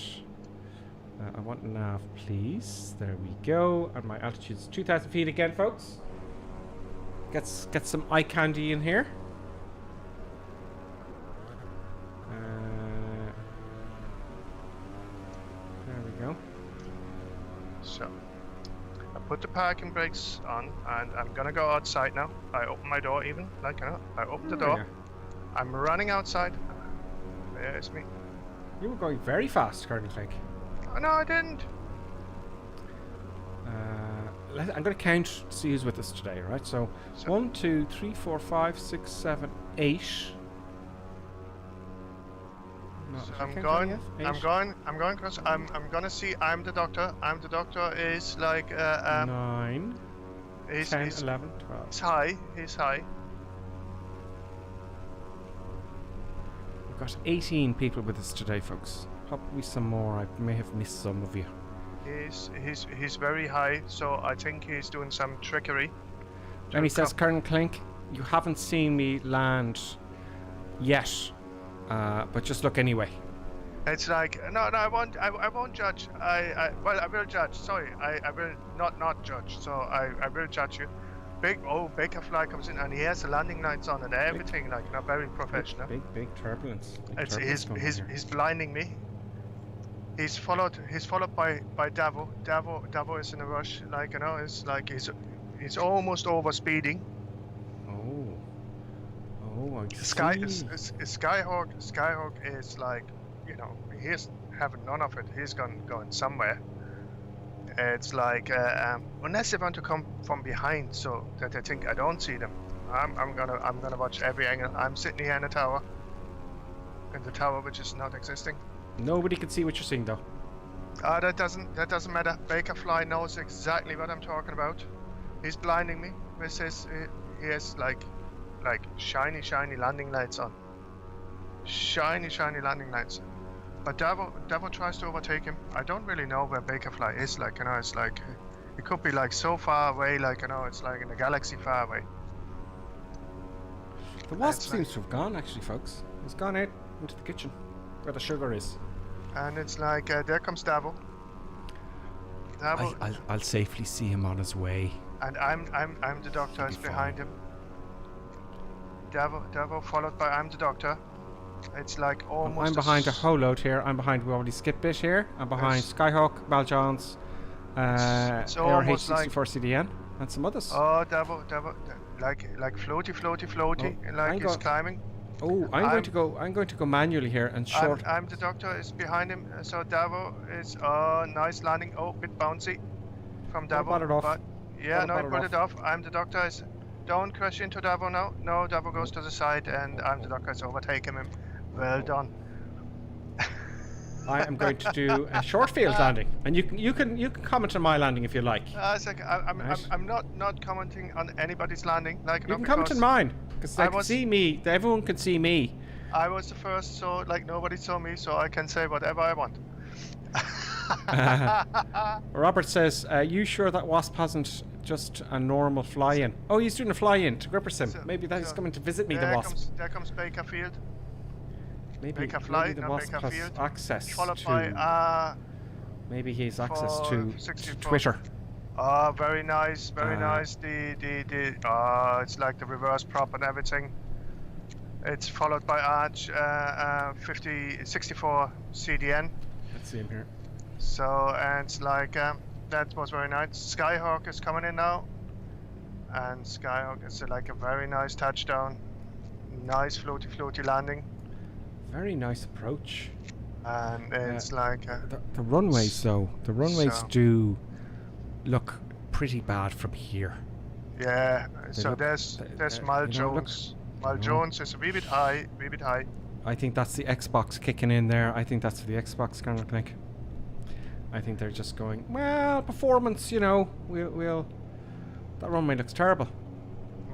I want nav, please. There we go. And my altitude is 2,000 feet again, folks. Get some eye candy in here. There we go. So, I put the parking brakes on, and I'm gonna go outside now. I open my door even, I open the door. Yeah. I'm running outside. There's me. You were going very fast, Colonel Clink. Oh, no, I didn't. I'm going to count to see who's with us today, right? So 1, 2, 3, 4, 5, 6, 7, 8. No, So I'm going because I'm gonna see. I'm the doctor. The doctor is like 9, he's 10, 11, 12. He's high. We've got 18 people with us today, folks. Probably some more. I may have missed some of you. He's very high, so I think he's doing some trickery. Then he says, Colonel Clink, you haven't seen me land yet, but just look anyway. It's like no, I won't judge. I will judge. Sorry, I will not judge. So I will judge you. Baker Fly comes in and he has the landing lights on and everything, very professional. Big turbulence. He's blinding me. He's followed by Davo. Davo is in a rush, it's like he's almost over speeding. Oh, I see. Skyhawk is like, he's having none of it. He's going somewhere. It's like unless they want to come from behind, so that they think I don't see them. I'm gonna watch every angle. I'm sitting here in the tower, which is not existing. Nobody can see what you're seeing, though. That doesn't matter. Baker Fly knows exactly what I'm talking about. He's blinding me with his. He has like shiny landing lights on. Shiny landing lights. But Davo tries to overtake him. I don't really know where Baker Fly is. It's like it could be like so far away. It's like in a galaxy far away. The wasp seems to have gone, actually, folks. It's gone out into the kitchen where the sugar is. And it's like, there comes Davo. Davo, I'll safely see him on his way. and I'm the doctor is Should be behind fine. him. Davo followed by I'm the doctor. It's like almost. I'm behind a whole load here. I'm behind Wobbly Skitbit here. I'm behind Yes. Skyhawk, Val Johns, It's almost like. ARH64CDN, and some others. Oh, Davo, like floaty, Oh, like hang he's on. climbing. Oh, I'm going to go manually here and short. I'm the doctor is behind him, so Davo is nice landing. Oh, bit bouncy from Gotta Davo. bat it off. But yeah, Gotta no, he bat it put it off. I'm the doctor is. Don't crash into Davo now. No, Davo goes to the side, and I'm the doctor is overtaking him. Well done. I am going to do a short field landing, and you can comment on my landing if you like. It's like Right. I'm not commenting on anybody's landing. Like You no, can comment on because mine because they I can was- see me. Everyone can see me. I was the first, so like nobody saw me, so I can say whatever I want. Robert says, "You sure that Wasp hasn't just a normal fly-in? Oh, he's doing a fly-in to Grippersim. So- Maybe that he's so coming to visit me. The there Wasp. comes Baker Field, Maybe, Baker Fly, maybe the not Wasp Baker has Field, access followed to. by Maybe he has access for to 64. Twitter. very nice, very Uh, nice. It's like the reverse prop and everything. It's followed by Arch 64 CDN. Let's see him here. So and it's like that was very nice. Skyhawk is coming in now, and Skyhawk is like a very nice touchdown, nice floaty landing, Very nice approach. and it's like The runways, though, the runways So- do look pretty bad from here. yeah. So look- there's you Mal know, look, Jones. Mal you know. Jones is a wee bit high, I think that's the Xbox kicking in there. I think that's the Xbox kind of thing. I think they're just going, well, performance, we'll that runway looks terrible.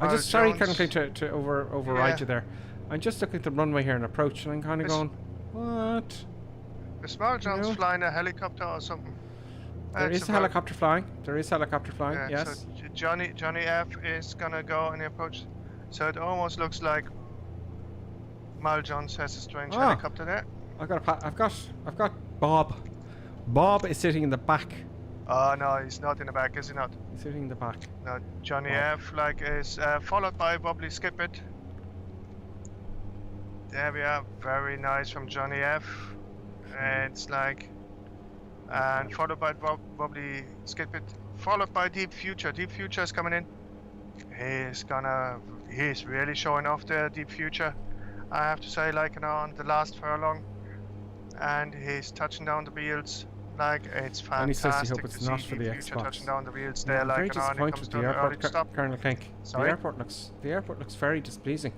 I Mal just sorry Jones- kind of to override Yeah. you there. I'm just looking at the runway here and approach, and I'm kind of It's- going, what? Is Mal Jones know. flying a helicopter or something? There It's is a helicopter flying. There is helicopter flying. Yeah, Yes. So Johnny F is gonna go in the approach. So it almost looks like Mal Jones has a strange Ah. helicopter there. I've got Bob. Bob is sitting in the back. Oh no, he's not in the back, is he not? He's sitting in the back. No, Johnny Bob. F is followed by Wobbly Skipit. There we are, very nice from Johnny F. And it's like, and followed by Wobbly Skipit, followed by Deep Future. Deep Future is coming in. He's really showing off the Deep Future. I have to say, like, on the last furlong, and he's touching down the wheels. Like, it's And he says he fantastic hope it's to not see for Deep the Future Xbox. touching down the wheels Yeah, there, I'm like, very and on, he disappointed comes with down the the early airport, stop. Colonel Klink. Sorry? The airport looks very displeasing.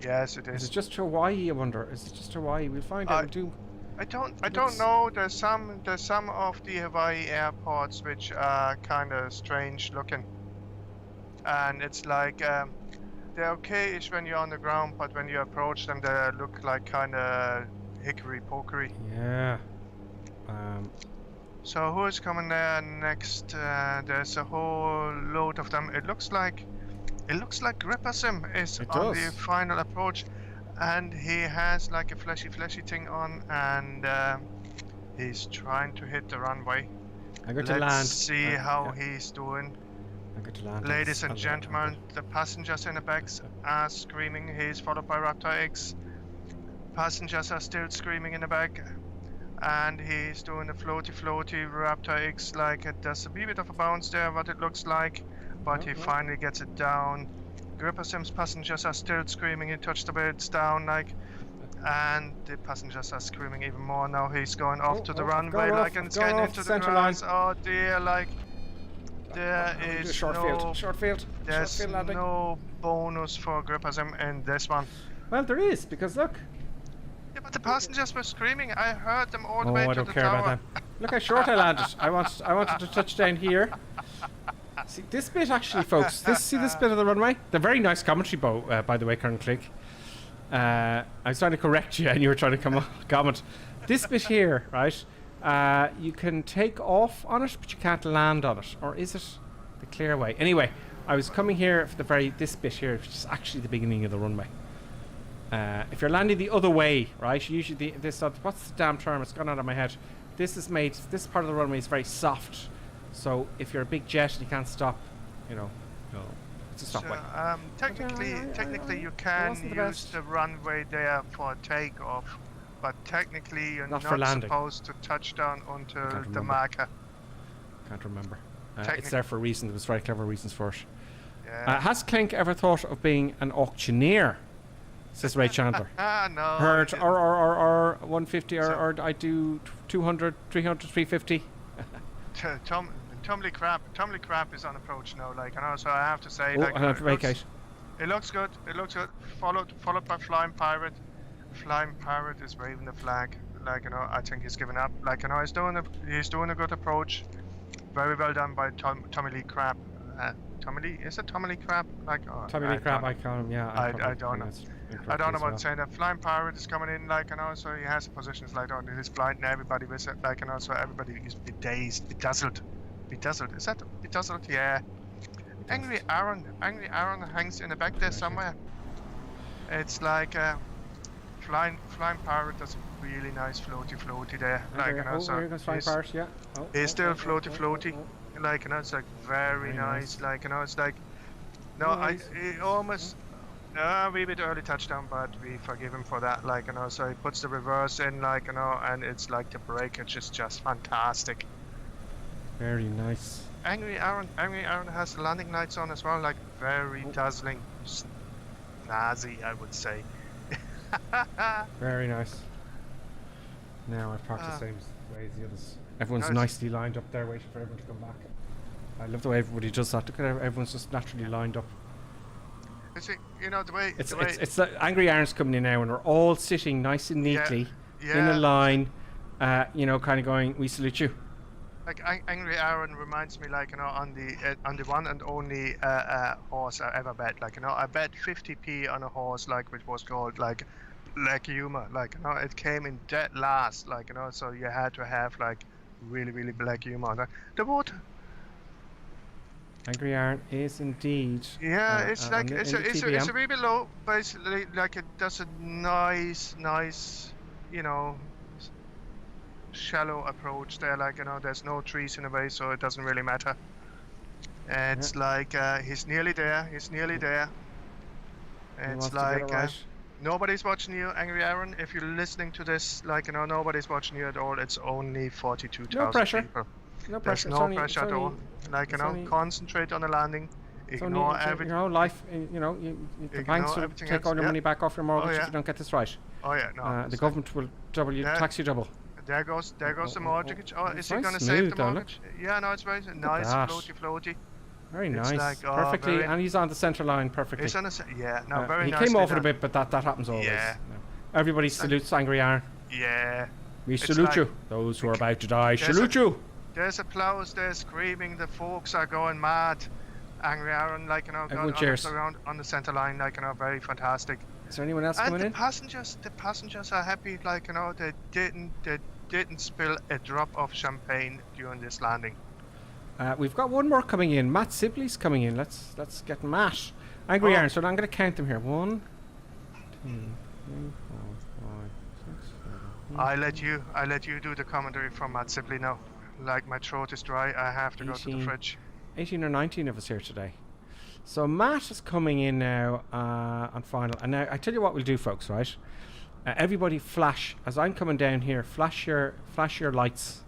Yes, it Is is. it just Hawaii? I wonder. Is it just Hawaii? We'll find out. We'll do. I looks- don't know. There's some of the Hawaii airports which are kind of strange looking, and it's like they're okay-ish when you're on the ground, but when you approach them, they look like kind of hickory pokery. Yeah. So who is coming there next? There's a whole load of them. It looks like Grippersim is It on does. the final approach, and he has like a flashy thing on, and he's trying to hit the runway. I'm going to Let's land. see how he's doing. I'm going to land. on Ladies this- and on the- gentlemen, the passengers in the backs are screaming. He's followed by Raptor X. Passengers are still screaming in the back. And he's doing a floaty Raptor X, like it does a wee bit of a bounce there, what it looks like, but he Yeah. finally gets it down. Grippersim's passengers are still screaming, he touched the bits down, like, and the passengers are screaming even more now. He's going off to the runway, like, and it's going getting off into the the centre grass. Oh dear, like, there I'm gonna do a is short no, field. Short field. there's Short field landing. no bonus for Grippersim in this one. Well, there is because look. Yeah, but the passengers were screaming. I heard them all the Oh, way I to don't the care tower. about them. Look how short I landed. I wanted to touch down here. See this bit actually, folks. See this bit of the runway. The very nice commentary, by the way, Colonel Click. I was trying to correct you, and you were trying to comment. This bit here, right? You can take off on it, but you can't land on it. Or is it the clear way? Anyway, I was coming here for this bit here, which is actually the beginning of the runway. If you're landing the other way, right, usually what's the damn term? It's gone out of my head. This part of the runway is very soft. So if you're a big jet and you can't stop, no, it's a stopway. So, technically you can use the runway there for takeoff, but technically you're not supposed to touch down onto the marker. Can't remember. It's there for a reason. There was very clever reasons for it. Yeah. Has Clink ever thought of being an auctioneer? Says Ray Chandler. No. Heard or 150 or I do 200, 300, 350. Tumbly crap is on approach now, so I have to say, I have to vacate. It looks good. Followed by Flying Pirate. Flying Pirate is waving the flag. I think he's given up. He's doing a good approach. Very well done by Tommy Lee Crab. Tommy Lee? Is it Tommy Lee Crab? Tommy Lee Crab, I call him, yeah. I don't know. I don't know what saying. That Flying Pirate is coming in, so he has positions he's blinding everybody with it, so everybody is bedazzled. Bedazzled, is that bedazzled? Yeah. Angry Aaron hangs in the back there somewhere. It's Flying Pirate does a really nice floaty there. Here goes Flying Pirate, yeah. He's still floaty. It's very nice. He almost a wee bit early touchdown, but we forgive him for that. So he puts the reverse in, and it's the breakage is just fantastic. Very nice. Angry Aaron has the landing lights on as well, very dazzling, snazzy, I would say. Very nice. Now I've parked the same way as the others. Everyone's nicely lined up there, waiting for everyone to come back. I love the way everybody does that. Look at everyone's just naturally lined up. The way it's Angry Aaron's coming in now, and we're all sitting nice and neatly in a line, kind of going, "We salute you." Angry Aaron reminds me, on the one and only horse I ever bet. I bet 50p on a horse, which was called Black Humor. It came in dead last. So you had to have really, really Black Humor. The water. Angry Aaron is indeed. Yeah, it's a wee bit low. Basically, it does a nice, shallow approach there. There's no trees in the way, so it doesn't really matter. It's he's nearly there. It's nobody's watching you, Angry Aaron. If you're listening to this, nobody's watching you at all. It's only 42,000 people. No pressure. There's no pressure at all. Concentrate on the landing. Ignore everything. Your own life. The banks will take all your money back off your mortgage if you don't get this right. Oh yeah, no. The government will tax you double. There goes the mortgage. Is he going to save the mortgage? Yeah, no, it's very nice, floaty. Very nice, perfectly, and he's on the centre line perfectly. He's on very nice. He came off it a bit, but that happens always. Yeah. No. Everybody salutes Angry Aaron. Yeah. We salute you. Those who are about to die, salute you. There's applause, there's screaming, the folks are going mad. Angry Aaron, around on the centre line, very fantastic. Is there anyone else coming in? The passengers are happy, they didn't spill a drop of champagne during this landing. We've got one more coming in. Matt Sibley's coming in. Let's get Matt. Angry Aaron. So I'm going to count them here. 1, 2, 3, 4, 5, 6, 7. I let you do the commentary from Matt Sibley now. My throat is dry. I have to go to the fridge. 18 or 19 of us here today. So Matt is coming in now on final. And now I tell you what we'll do, folks. Right? Everybody, flash as I'm coming down here. Flash your lights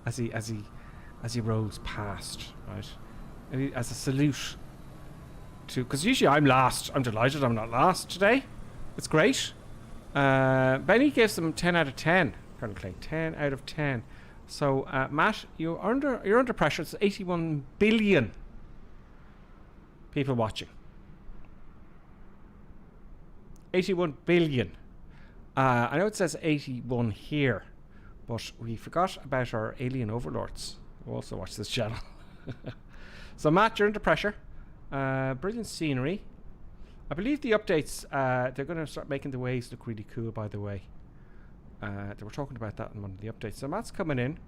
as he rolls past. Right? As a salute to, because usually I'm last. I'm delighted I'm not last today. It's great. Benny gives them 10 out of 10. Currently 10 out of 10. So Matt, you're under pressure. It's 81 billion people watching. 81 billion. I know it says 81 here, but we forgot about our alien overlords who also watch this channel. So Matt, you're under pressure. Brilliant scenery. I believe the updates, they're going to start making the waves look really cool, by the way. They were talking about that in one of the updates. So Matt's coming in.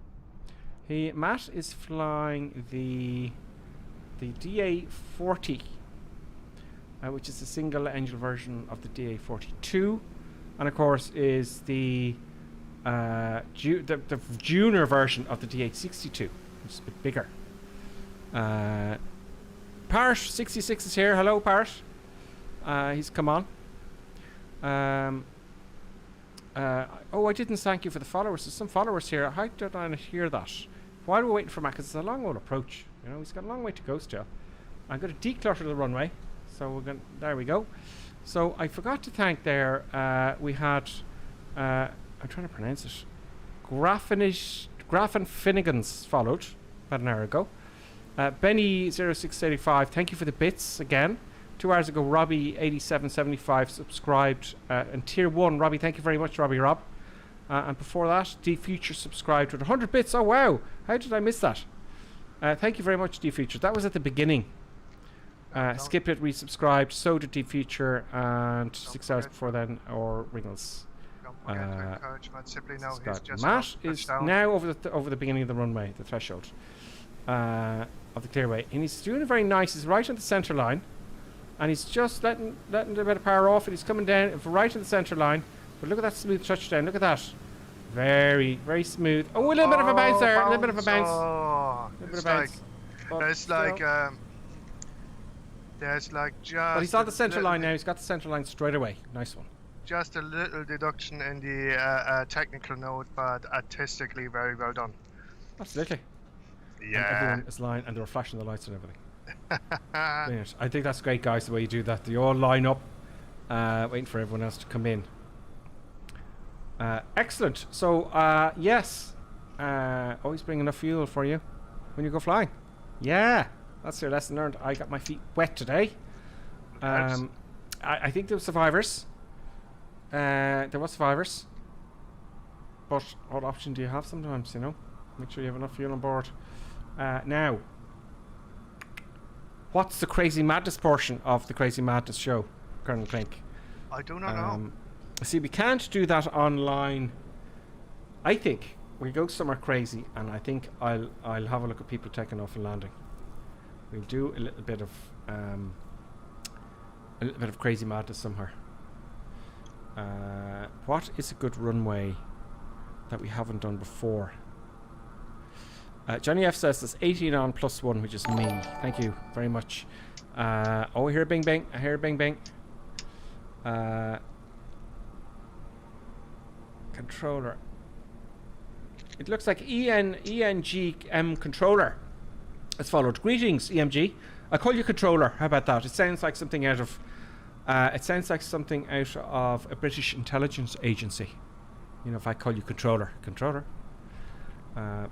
Matt is flying the DA40. which is the single engine version of the DA42, and of course is the junior version of the DH62, which is a bit bigger. Parrot66 is here. Hello, Parrot. He's come on. Oh, I didn't thank you for the followers. There's some followers here. How did I not hear that? While we're waiting for Matt, 'cause it's a long old approach. You know, he's got a long way to go still. I'm going to declutter the runway. So we're going. There we go. So I forgot to thank there. We had. I'm trying to pronounce it. Graffin Finnegans followed about an hour ago. Benny0685, thank you for the bits again. 2 hours ago, Robbie8775 subscribed. And tier 1, Robbie, thank you very much, Rob. And before that, D-Future subscribed with 100 bits. Oh, wow. How did I miss that? Thank you very much, D-Future. That was at the beginning. Skip it, resubscribed. So did D-Future. And 6 hours before then, or Ringles. Don't forget to encourage Matt Sibley now. He's just Matt is now over the beginning of the runway, the threshold of the clearway. And he's doing it very nice. He's right on the centre line. And he's just letting a bit of power off, and he's coming down right in the centre line. But look at that smooth touchdown. Look at that. Very, very smooth. Oh, a little bit of a bounce there. A little bit of a bounce. There's like just. But he's on the centre line now. He's got the centre line straight away. Nice one. Just a little deduction in the technical note, but artistically very well done. Absolutely. Yeah. And everyone is lying, and they were flashing the lights and everything. Brilliant. I think that's great, guys, the way you do that. They all line up, waiting for everyone else to come in. Excellent. So, yes. Always bring enough fuel for you when you go flying. Yeah. That's your lesson learned. I got my feet wet today. I think there were survivors. There were survivors. But what option do you have sometimes, you know? Make sure you have enough fuel on board. Now, what's the Crazy Madness portion of the Crazy Madness show, Colonel Clink? I do not know. See, we can't do that online. I think we go somewhere crazy, and I think I'll have a look at people taking off and landing. We'll do a little bit of Crazy Madness somewhere. What is a good runway that we haven't done before? Johnny F says there's 18 on plus 1, which is me. Thank you very much. Oh, I hear a bing bing. I hear a bing bing. Controller. It looks like ENGM controller has followed. Greetings, EMG. I call you controller. How about that? It sounds like something out of. It sounds like something out of a British intelligence agency. You know, if I call you controller.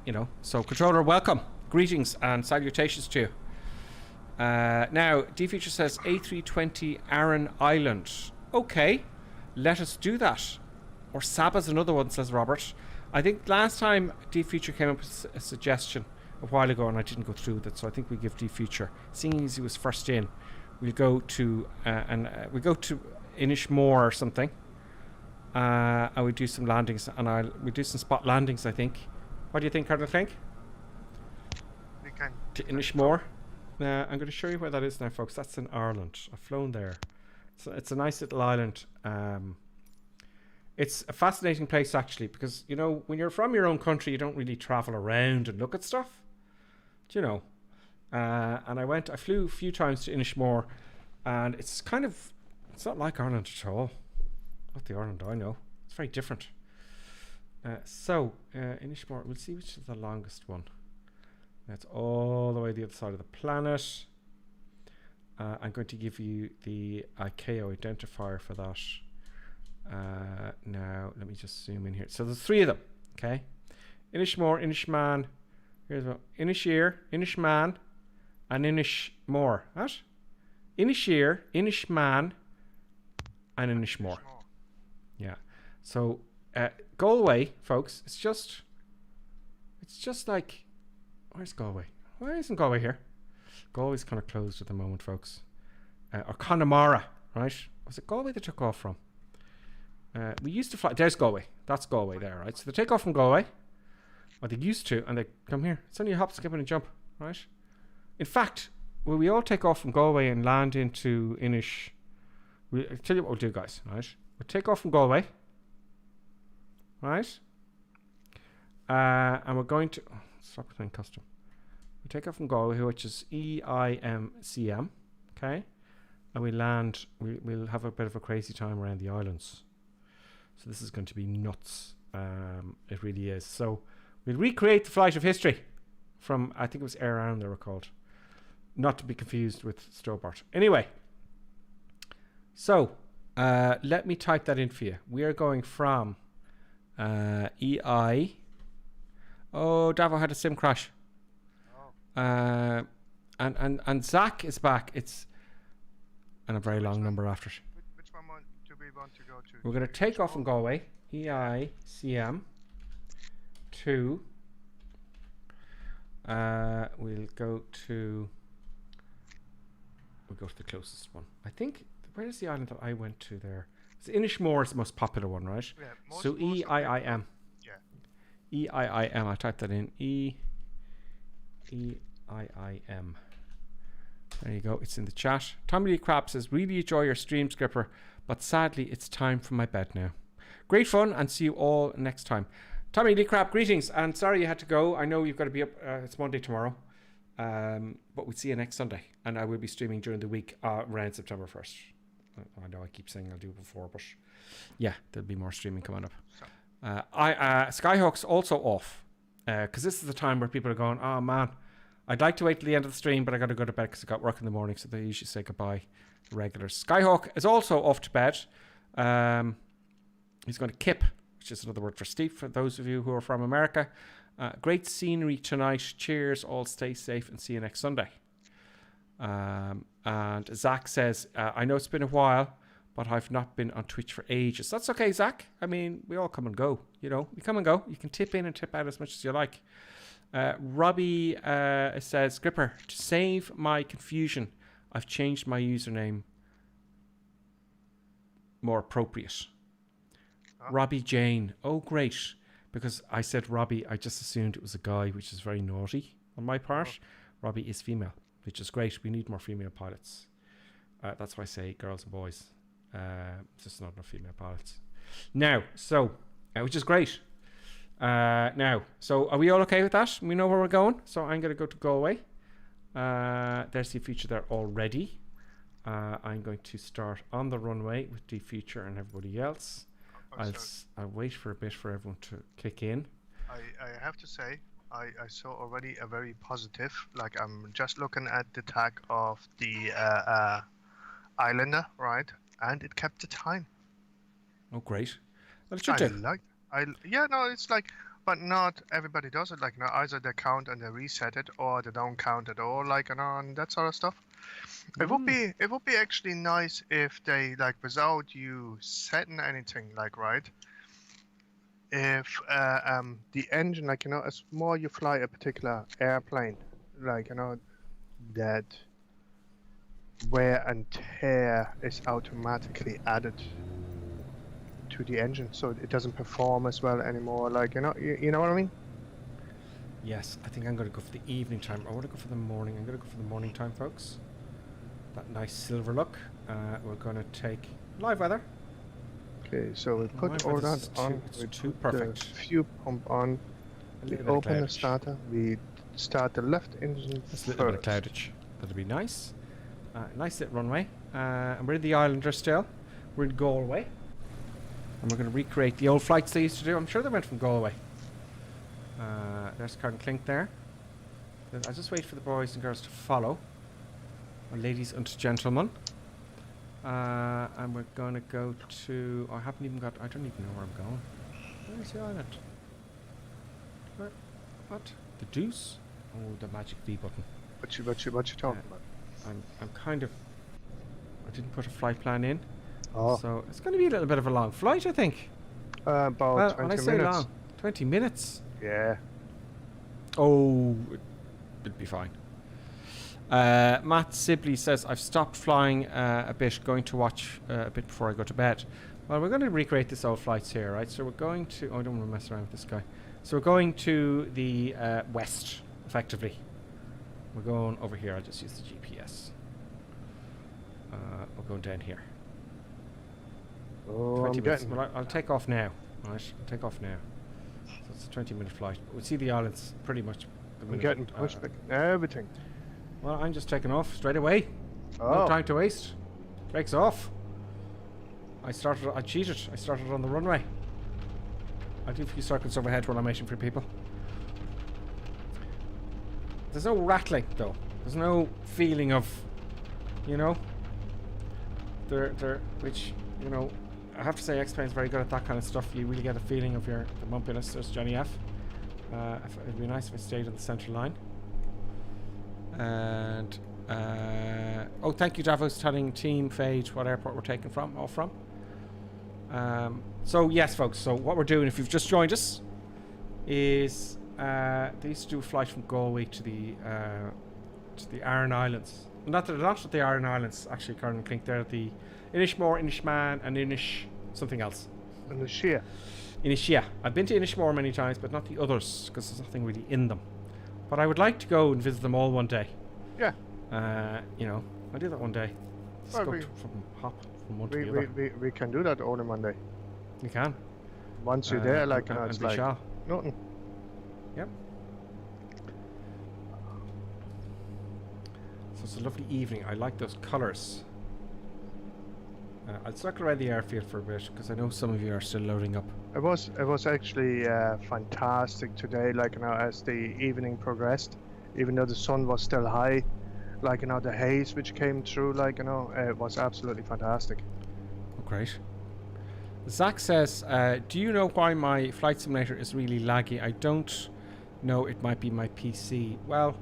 You know, so controller, welcome, greetings and salutations to you. Now, D-Future says A320 Aran Island. Okay, let us do that. Or Saba's another one, says Robert. I think last time D-Future came up with a suggestion a while ago, and I didn't go through with it, so I think we give D-Future, seeing as he was first in, we'll go to we go to Inishmore or something, and we do some landings, and we do some spot landings, I think. What do you think, Colonel Clink? We can. To Inishmore. I'm going to show you where that is now, folks. That's in Ireland. I've flown there. So it's a nice little island. It's a fascinating place, actually, because, you know, when you're from your own country, you don't really travel around and look at stuff. Do you know? And I flew a few times to Inishmore, and it's not like Ireland at all. Not the Ireland I know. It's very different. Inishmore, we'll see which is the longest one. That's all the way the other side of the planet. I'm going to give you the ICAO identifier for that. Now, let me just zoom in here. So there's 3 of them, okay? Inishmore, Inishman, here's one. Inishir, Inishman, and Inishmore. What? Inishir, Inishman, and Inishmore. Yeah. So, Galway, folks, it's just like, where's Galway? Why isn't Galway here? Galway's kind of closed at the moment, folks. Or Connemara, right? Was it Galway they took off from? We used to fly. There's Galway. That's Galway there, right? So they take off from Galway, or they used to, and they come here. It's only a hop, skip, and a jump, right? In fact, we all take off from Galway and land into Inish? I'll tell you what we'll do, guys. Right, we'll take off from Galway. Right, and we're going to stop playing custom. We take off from Galway, which is EIMCM. Okay, and we land. We'll have a bit of a crazy time around the islands. So this is going to be nuts. It really is. So we'll recreate the flight of history from, I think it was Air Ireland they were called. Not to be confused with Stobart. Anyway, so let me type that in for you. We are going from EI. Oh, Davo had a sim crash. And Zach is back. It's and a very long number after it. Which one do we want to go to? We're going to take off from Galway. EICM 2. We'll go to the closest one. I think, where's the island that I went to there? It's Inishmore is the most popular one, right? Yeah, so EIIM. Yeah. EIIM. I typed that in. EIIM. There you go. It's in the chat. Tommy Lee Crab says, really enjoy your stream, Skipper, but sadly it's time for my bed now. Great fun and see you all next time. Tommy Lee Crab, greetings, and sorry you had to go. I know you've got to be up. It's Monday tomorrow. But we'll see you next Sunday. And I will be streaming during the week around September 1st. I know I keep saying I'll do it before, but yeah, there'll be more streaming coming up. Skyhawk's also off. Because this is the time where people are going, oh man, I'd like to wait till the end of the stream, but I got to go to bed because I got work in the morning. So they usually say goodbye. The regulars. Skyhawk is also off to bed. He's going to kip, which is another word for Steve, for those of you who are from America. Great scenery tonight. Cheers. All stay safe and see you next Sunday. And Zach says, I know it's been a while, but I've not been on Twitch for ages. That's okay, Zach. I mean, we all come and go. You know, we come and go. You can tip in and tip out as much as you like. Robbie says, Gripper, to save my confusion, I've changed my username more appropriate. Robbie Jane. Oh, great. Because I said Robbie, I just assumed it was a guy, which is very naughty on my part. Robbie is female, which is great. We need more female pilots. That's why I say girls and boys. Just not enough female pilots. Now, so, which is great. Now, so are we all okay with that? We know where we're going. So I'm going to go to Galway. There's the feature there already. I'm going to start on the runway with the feature and everybody else. I'll wait for a bit for everyone to kick in. I have to say, I saw already a very positive, like I'm just looking at the tag of the Islander, right? And it kept the time. Oh, great. Well, it should do. It's like, but not everybody does it. Like, you know, either they count and they reset it, or they don't count at all, like, you know, and that sort of stuff. It would be actually nice if they, like, without you setting anything, like, right? If the engine, like, you know, as more you fly a particular airplane, like, you know, that wear and tear is automatically added to the engine, so it doesn't perform as well anymore. Like, you know what I mean? Yes, I think I'm going to go for the evening time. I want to go for the morning. I'm going to go for the morning time, folks. That nice silver look. We're going to take live weather. Okay, so we put all that on. It's too perfect. The fuel pump on. We open the starter. We start the left engine first. A little bit of cloudage. That'll be nice. Nice little runway. And we're in the Islander still. We're in Galway. And we're going to recreate the old flights they used to do. I'm sure they went from Galway. There's Karen Clink there. I'll just wait for the boys and girls to follow. Ladies and gentlemen. And we're going to go to... I don't even know where I'm going. Where's the island? What? The Deuce? Oh, the magic V button. What you talking about? I'm kind of... I didn't put a flight plan in. Oh. So it's going to be a little bit of a long flight, I think. About 20 minutes. Say long, 20 minutes? Yeah. Oh, it'll be fine. Matt Sibley says, I've stopped flying a bit, going to watch a bit before I go to bed. Well, we're going to recreate this old flights here, right? So we're going to... Oh, I don't want to mess around with this guy. So we're going to the west, effectively. We're going over here. I'll just use the GPS. We're going down here. Oh, 20 I'm minutes. getting. Well, I'll take off now. Right, I'll take off now. So it's a 20-minute flight. We'll see the islands pretty much. The I'm minute, getting pushed back. Everything. Well, I'm just taking off straight away. Oh. No time to waste. Brakes off. I cheated. I started on the runway. I'll do a few circles overhead while I'm waiting for people. There's no rattling though. There's no feeling of, you know, which, you know, I have to say X-Plane's very good at that kind of stuff. You really get a feeling of the bumpiness. There's Johnny F. It'd be nice if I stayed on the centre line. And oh, thank you, Davos, telling Team Fade what airport we're taking off from. So yes, folks. So what we're doing, if you've just joined us, is they used to do a flight from Galway to the Aran Islands. Not the Aran Islands, actually, Karen and Clink. They're the Inishmore, Inishman, and Inish something else. And the sheer. Inishia. I've been to Inishmore many times, but not the others, because there's nothing really in them. But I would like to go and visit them all one day. Yeah. You know, I'll do that one day. Just Well, go we- hop from one to the other. We can do that all in one day. You can. Once you're there, like, and it's we like shall. nothing. Yep. So it's a lovely evening. I like those colours. I'll circle around the airfield for a bit because I know some of you are still loading up. It was actually fantastic today. Like, you know, as the evening progressed, even though the sun was still high, like, you know, the haze which came through, like, you know, it was absolutely fantastic. Oh, great. Zach says, do you know why my flight simulator is really laggy? I don't know. It might be my PC. Well,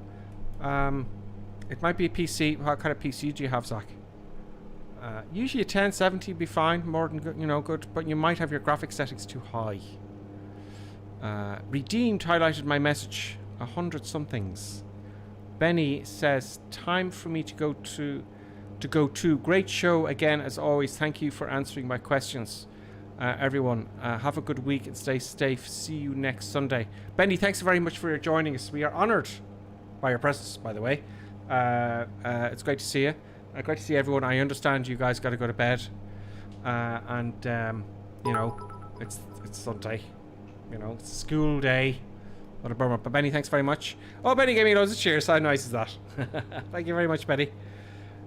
it might be a PC. What kind of PC do you have, Zach? Usually a 1070 would be fine, more than good, you know, good, but you might have your graphics settings too high. Redeemed highlighted my message. 100 somethings. Benny says, time for me to go to. Great show again, as always. Thank you for answering my questions. Everyone, have a good week and stay safe. See you next Sunday. Benny, thanks very much for joining us. We are honoured by your presence, by the way. It's great to see you. Great to see everyone. I understand you guys got to go to bed, and you know, it's Sunday. You know, it's school day. What a bummer. But Benny, thanks very much. Oh, Benny gave me loads of cheers. How nice is that? Thank you very much, Benny.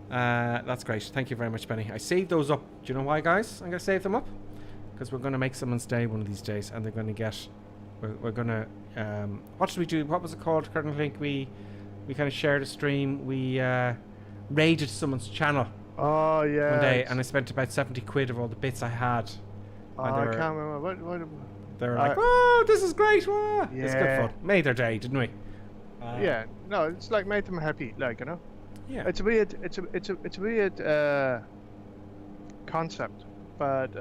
That's great. Thank you very much, Benny. I saved those up. Do you know why, guys? I'm going to save them up because we're going to make someone's day one of these days, and they're going to get. We're going to. What did we do? What was it called, Colonel Link? We kind of shared a stream. We raided someone's channel. Oh yeah. One day, and I spent about 70 quid of all the bits I had. Oh, I can't remember what. They were like, "Oh, this is great! Wow. Yeah. It's good fun." Made their day, didn't we? Yeah. No, it's like made them happy, like, you know. Yeah. It's a weird concept, but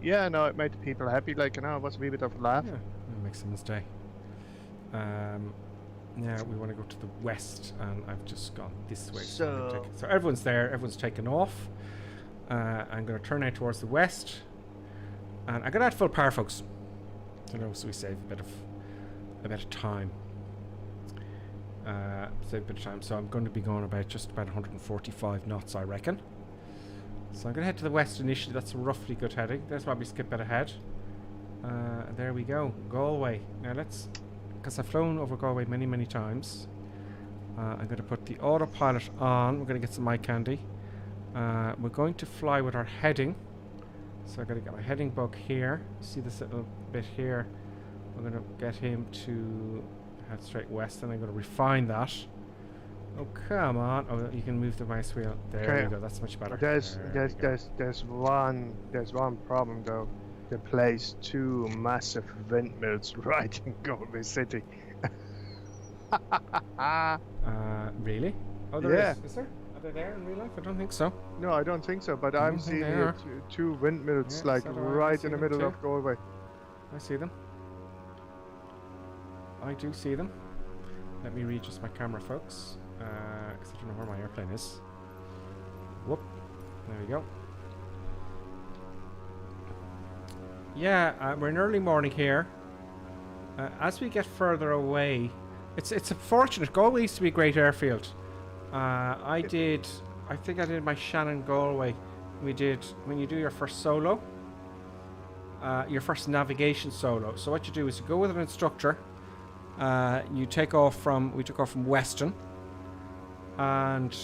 yeah, no, it made the people happy, like, you know. It was a wee bit of a laugh. Yeah, it'll make someone's day. Now we want to go to the west, and I've just gone this way. So everyone's there. Everyone's taken off. I'm going to turn out towards the west, and I'm going to add full power, folks. You know, so we save a bit of time. Save a bit of time. So I'm going to be going about 145 knots, I reckon. So I'm going to head to the west initially. That's a roughly good heading. There's probably skip bit ahead. There we go. Galway. Now let's, because I've flown over Galway many times. I'm going to put the autopilot on. We're going to get some eye candy. We're going to fly with our heading. So I'm going to get my heading bug here. See this little bit here? We're going to get him to head straight west, and I'm going to refine that. Oh, come on. Oh, you can move the mouse wheel. There you go. That's much better. There's one problem though. They placed two massive windmills right in Galway City. Really? Oh, there is. Is there? Are they there in real life? I don't think so. No, I don't think so. But I'm seeing here two windmills, like, so right in the middle of Galway. I see them. I do see them. Let me readjust my camera, folks, because I don't know where my airplane is. Whoop. There we go. Yeah, we're in early morning here. As we get further away, It's unfortunate. Galway used to be a great airfield. I think I did my Shannon Galway. We did, when you do your first solo, your first navigation solo. So what you do is you go with an instructor. We took off from Weston, and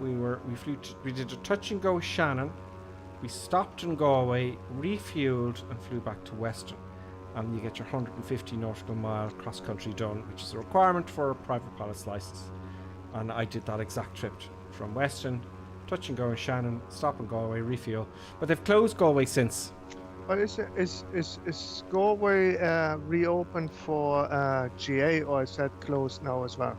we did a touch and go with Shannon. We stopped in Galway, refueled, and flew back to Weston. And you get your 150 nautical mile cross country done, which is a requirement for a private pilot's license. And I did that exact trip from Weston, touch and go in Shannon, stop in Galway, refuel. But they've closed Galway since. But is Galway reopened for GA, or is that closed now as well?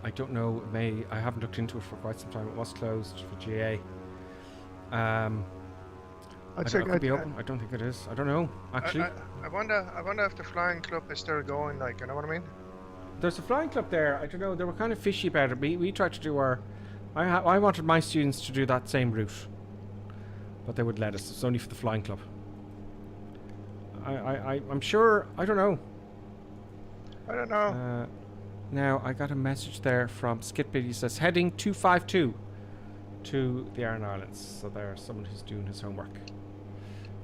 I don't know. I haven't looked into it for quite some time. It was closed for GA. It could be open. I don't think it is. I don't know. Actually, I wonder if the flying club is still going. Like, you know what I mean? there's a flying club there. I don't know. They were kind of fishy about it. We tried to do our. I wanted my students to do that same route, but they would let us. It's only for the flying club. I'm sure. I don't know. I don't know. Now I got a message there from Skitbit. He says heading 252 to the Aran Islands. So there's someone who's doing his homework.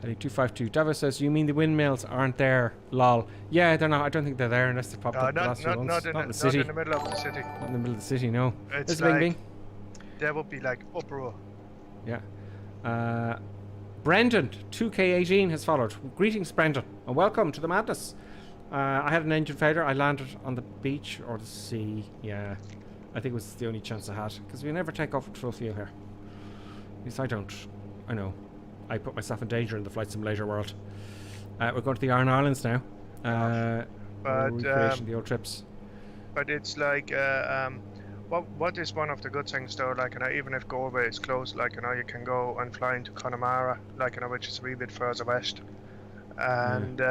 Heading 252. Davos says, you mean the windmills aren't there? Lol. Yeah, they're not. I don't think they're there unless they popped up the last few months. Not in the city. Not in the middle of the city. Not in the middle of the city, no. It's Bing like, Bing. there would be like uproar. Yeah. Brendan, 2K18 has followed. Greetings, Brendan, and welcome to the madness. I had an engine failure. I landed on the beach or the sea. Yeah, I think it was the only chance I had because we never take off with full fuel here. At least I don't. I know. I put myself in danger in the flight simulator world. We're going to the Aran Islands now. But recreation the old trips. But it's like what is one of the good things though, like, you know, even if Galway is closed, like, you know, you can go and fly into Connemara, like, you know, which is a wee bit further west, and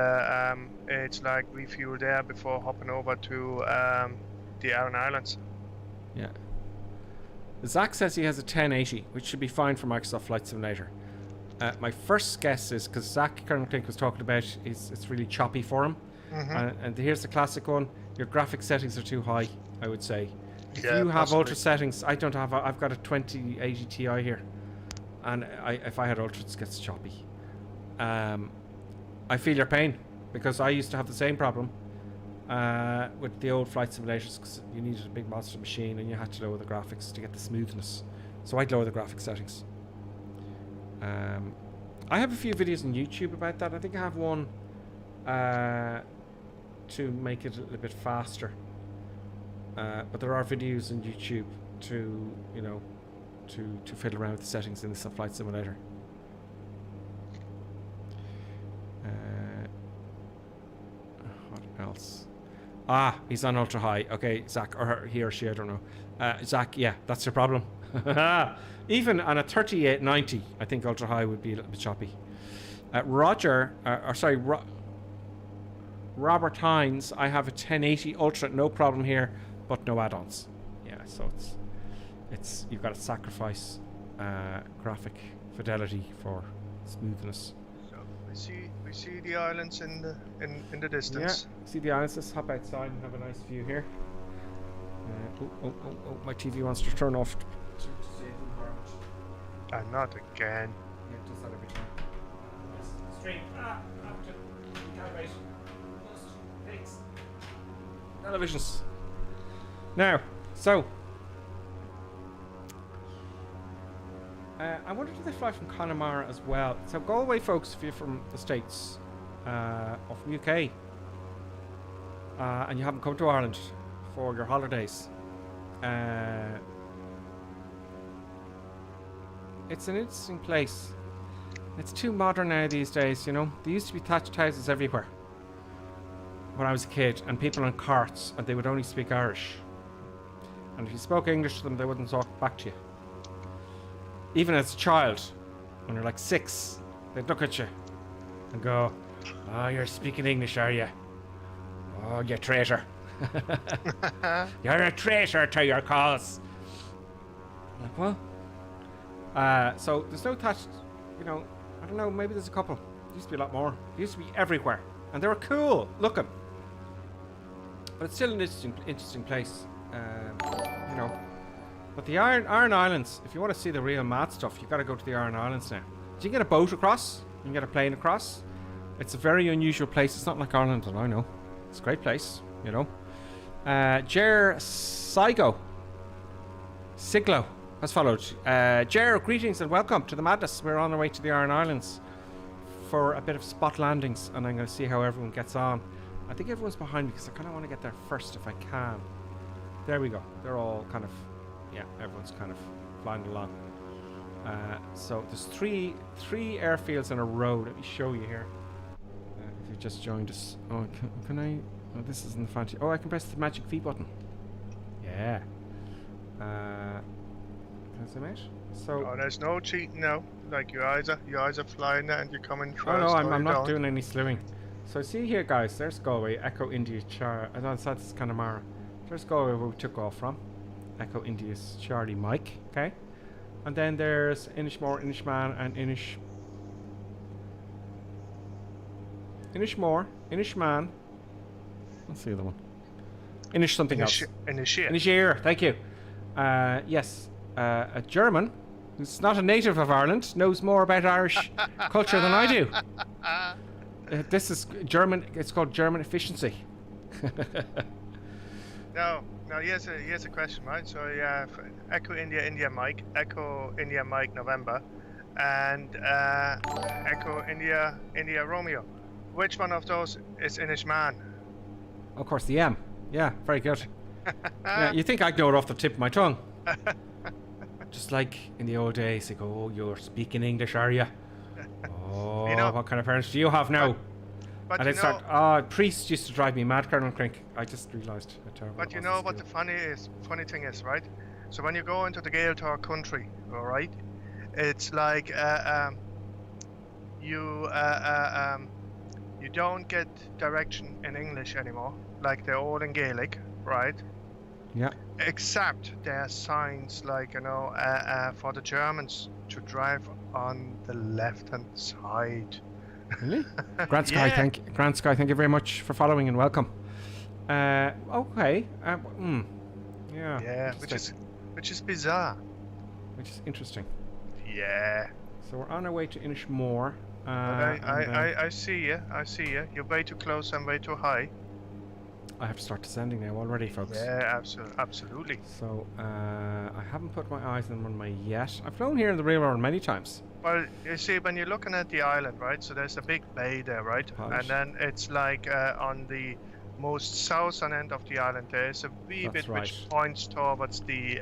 it's like refuel there before hopping over to the Aran Islands. Yeah. Zach says he has a 1080, which should be fine for Microsoft Flight Simulator. My first guess is because Zach currently was talking about it's really choppy for him, and here's the classic one: your graphic settings are too high. I would say. If you have ultra settings, I don't have. I've got a 2080 Ti here, and if I had ultra, it gets choppy. I feel your pain because I used to have the same problem with the old flight simulators because you needed a big monster machine and you had to lower the graphics to get the smoothness. So I'd lower the graphic settings. I have a few videos on YouTube about that. I think I have one to make it a little bit faster. But there are videos on YouTube to, you know, to fiddle around with the settings in the flight simulator. What else? He's on ultra high. Okay, Zach, or he or she, I don't know. Zach, yeah, that's your problem. Even on a 3890, I think ultra high would be a little bit choppy. Robert Hines, I have a 1080 Ultra, no problem here, but no add-ons. Yeah, so it's you've got to sacrifice graphic fidelity for smoothness. So we see the islands in the distance. Yeah, see the islands. Let's hop outside and have a nice view here. Oh, my TV wants to turn off. To save the environment. And not again. Yeah, it does that every time. Yes. Stream. Have to calibrate. Thanks. Televisions. Now, so I wonder if they fly from Connemara as well. So Galway, folks, if you're from the States or from UK and you haven't come to Ireland for your holidays, it's an interesting place. It's too modern now these days, you know. There used to be thatched houses everywhere when I was a kid, and people on carts, and they would only speak Irish. And if you spoke English to them, they wouldn't talk back to you. Even as a child, when you're like 6, they'd look at you and go, "Oh, you're speaking English, are you? Oh, you traitor. You're a traitor to your cause." I'm like, what? So there's no thatched, you know, I don't know, maybe there's a couple. There used to be a lot more. There used to be everywhere. And they were cool looking. But it's still an interesting place, you know. But the Iron Islands, if you want to see the real mad stuff, you've got to go to the Iron Islands now. You can get a boat across, you can get a plane across. It's a very unusual place. It's not like Ireland, and I know. It's a great place, you know. Jer Siglo has followed. Jer, greetings and welcome to the madness. We're on our way to the Iron Islands for a bit of spot landings, and I'm going to see how everyone gets on. I think everyone's behind me because I kind of want to get there first if I can. There we go. They're all kind of, yeah, everyone's kind of flying along. So there's three airfields in a row. Let me show you here. If you've just joined us. Oh, can I? Oh, this isn't the fancy. Oh, I can press the magic V button. Yeah. Can I zoom out? So. Oh, there's no cheating now. Like you either flying there and you're coming first. Oh no, I'm not doing any slewing. So see here, guys. There's Galway, Echo India Char. I know that's Connemara. There's Galway where we took off from. Echo India's Charlie Mike. Okay. And then there's Inishmore, Inishman, and Inishmore, Inishman. What's the other one? Inish something else. Inishere. Thank you. Yes. A German who's not a native of Ireland knows more about Irish culture than I do. This is German. It's called German efficiency. No, here's a question, right? So yeah, Echo India Mike, Echo India Mike November, and Echo India Romeo. Which one of those is Inishman? Of course, the M. Yeah, very good. Yeah, you think I'd know it off the tip of my tongue? Just like in the old days, they go, "Oh, you're speaking English, are you?" Oh, you know, what kind of parents do you have now? But and they start. Priests used to drive me mad, Colonel Crink. I just realised how terrible. But you know what the funny thing is, right? So when you go into the Gaeltacht country, all right, it's like you don't get direction in English anymore, like they're all in Gaelic, right? Yeah. Except there are signs like, you know, for the Germans to drive on the left-hand side. Really? Grant Sky, Yeah. Grant Sky, thank you very much for following and welcome. Okay. Yeah. Yeah, which is bizarre. Which is interesting. Yeah. So we're on our way to Inishmore. But I see you. You're way too close and way too high. I have to start descending now already, folks. Yeah, absolutely. So I haven't put my eyes on the runway yet. I've flown here in the real world many times. Well, you see, when you're looking at the island, right? So there's a big bay there, right? Polish. And then it's like on the most southern end of the island, there's a wee That's bit right. which points towards the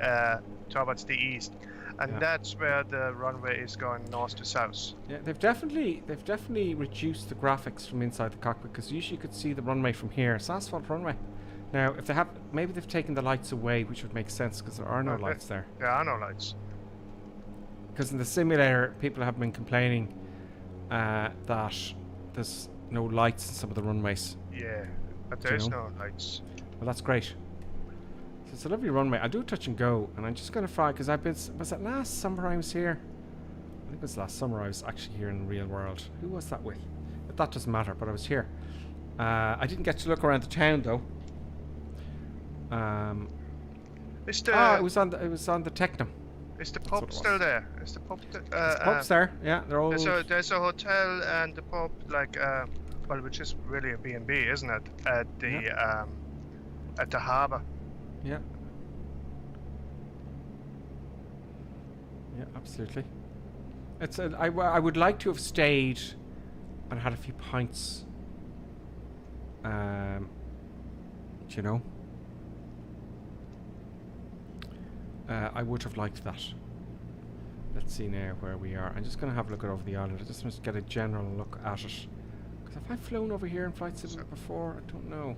east, and Yeah. that's where the runway is going north to south. Yeah, they've definitely reduced the graphics from inside the cockpit because usually you could see the runway from here. It's asphalt runway. Now, if they have, maybe they've taken the lights away, which would make sense because there are no lights there. There are no lights. Because in the simulator, people have been complaining that there's no lights in some of the runways. Yeah, but Do you there's know? no lights. Well, that's great. So it's a lovely runway. I'll do a touch and go, and I'm just going to fly because was it last summer I was here? I think it was last summer I was actually here in the real world. Who was that with? But that doesn't matter, but I was here. I didn't get to look around the town though. Is the it was on the Technum. is the what pub it was. still there? Is the pub? The pub's there. Yeah, they're all. There's a hotel and the pub, like well, which is really a B&B, isn't it? At the harbour. Yeah. Yeah, absolutely. It's I would like to have stayed and had a few pints. You know. I would have liked that. Let's see now where we are. I'm just going to have a look over the island. I just want to get a general look at it. Because have I flown over here in Flight Sim before? I don't know.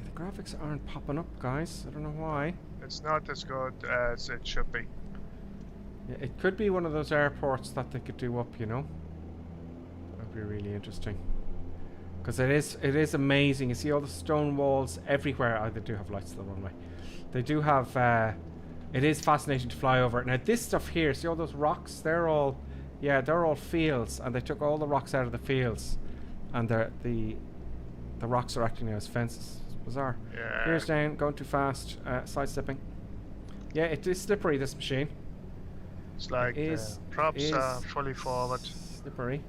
The graphics aren't popping up, guys. I don't know why. It's not as good as it should be. Yeah, it could be one of those airports that they could do up, you know. That would be really interesting. Because it is amazing. You see all the stone walls everywhere. Oh, they do have lights to the runway. They do have. It is fascinating to fly over. Now this stuff here, see all those rocks? They're all fields, and they took all the rocks out of the fields, and The rocks are acting now as fences. It's bizarre. Yeah. Gears down, going too fast, side-stepping. Yeah, it is slippery, this machine. It's like the props are fully forward. Slippery.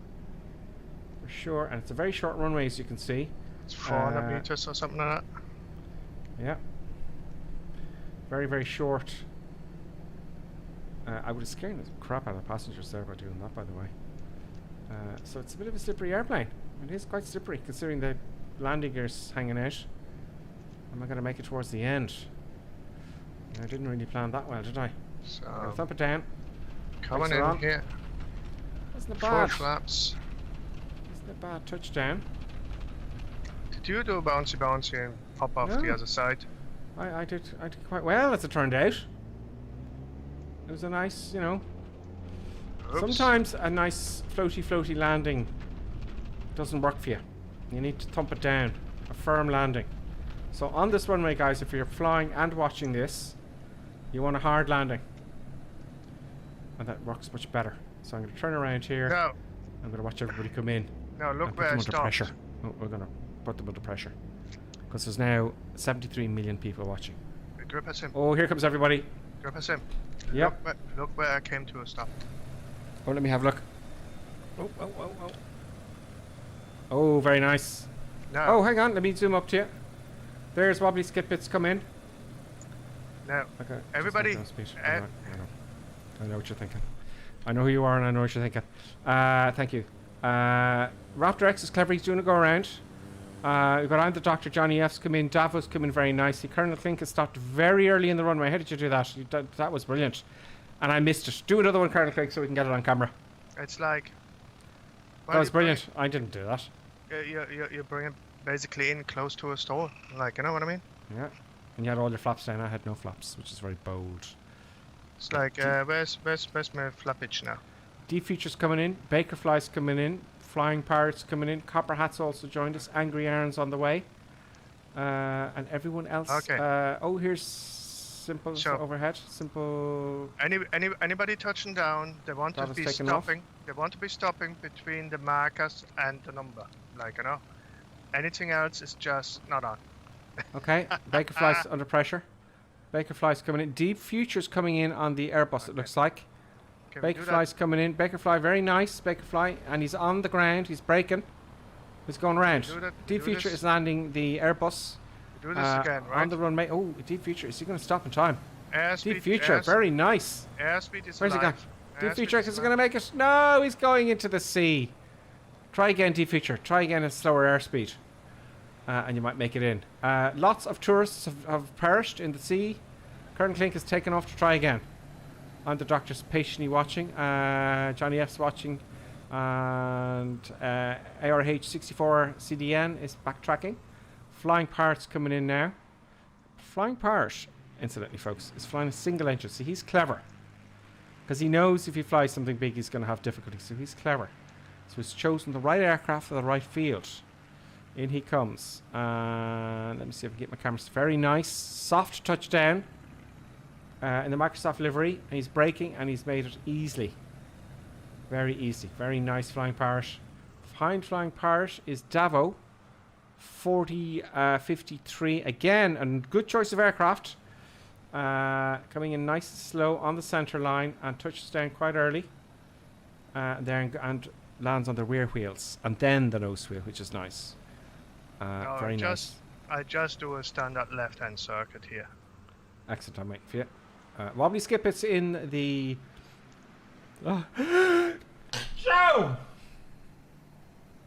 For sure, and it's a very short runway, as you can see. It's 400 meters or something like that. Yeah. Very, very short. I would have scared the crap out of the passengers there by doing that, by the way. So it's a bit of a slippery airplane. It is quite slippery, considering the landing gear's hanging out. Am I going to make it towards the end? I didn't really plan that well, did I? So I'm going to thump it down. coming Brakes are in on. here. Isn't it Full bad? flaps. Isn't it bad? Touchdown. Did you do a bouncy and pop off No. the other side? I did quite well, as it turned out. It was a nice, you know. Oops. Sometimes a nice floaty landing doesn't work for you. You need to thump it down. A firm landing. So on this runway, guys, if you're flying and watching this, you want a hard landing. And that works much better. So I'm going to turn around here. No, I'm going to watch everybody come in. no, and look put where I them under stopped. pressure. Oh, we're going to put them under pressure. Because there's now 73 million people watching. Grip us in. Oh, here comes everybody. Grip us in. Yep. Look where I came to a stop. Oh, let me have a look. Oh. Oh, very nice. No. Oh, hang on. Let me zoom up to you. There's wobbly skip bits come in. No. Okay. just Everybody, like no speed. I know what you're thinking. I know who you are and I know what you're thinking. Thank you. Raptor X is clever. He's doing a go around. We've got I'm the Doctor. Johnny F's come in. Davos come in very nicely. Colonel Klink has stopped very early in the runway. How did you do that? That was brilliant. And I missed it. Do another one, Colonel Klink, so we can get it on camera. It's like. That was brilliant. I didn't do that. You bring it basically in close to a store. Like, you know what I mean? Yeah. And you had all your flaps down. I had no flaps, which is very bold. It's like, where's my flappage now? Deep Features coming in. Baker Flies coming in. Flying Pirates coming in. Copper Hats also joined us. Angry Aaron's on the way. And everyone else. Okay. Oh, here's Simple So- overhead. Simple. Anybody touching down, they want to That was be taken off. stopping. They want to be stopping between the markers and the number. Like, you know. Anything else is just not on. Okay. Baker Flies under pressure. Baker Flies coming in. Deep Futures coming in on the Airbus, it looks like. Can we Baker do that? Fly's coming in. Baker Fly, very nice. Baker Fly. And he's on the ground. He's braking. He's going round. Do that- Deep do Future this. is landing the Airbus. Do this again, right? On the runway. Oh, Deep Future. Is he going to stop in time? Airspeed, Deep Future. Very nice. Airspeed is Where's he alive. gone? Deep Airspeed Future. is Is he alive. going to make it? No, he's going into the sea. Try again, Deep Future. Try again at slower airspeed. And you might make it in. Lots of tourists have perished in the sea. Colonel Klink has taken off to try again. I'm the Doctor's patiently watching. Johnny F's watching. And ARH64 CDN is backtracking. Flying Pirate's coming in now. Flying Pirate, incidentally, folks, is flying a single engine. See, he's clever. Because he knows if he flies something big, he's going to have difficulty. So he's clever. So he's chosen the right aircraft for the right field. In he comes. Let me see if I can get my cameras. Very nice. Soft touchdown. In the Microsoft livery. And he's braking and he's made it easily. Very easy. Very nice Flying Pirate. Behind Flying Pirate is Davo. 4053. Again, a good choice of aircraft. Coming in nice and slow on the center line and touches down quite early. And lands on the rear wheels. And then the nose wheel, which is nice. No, Very nice. I just do a standard left-hand circuit here. Excellent, I'm waiting for you. Wobbly skip, it's in the... Joe!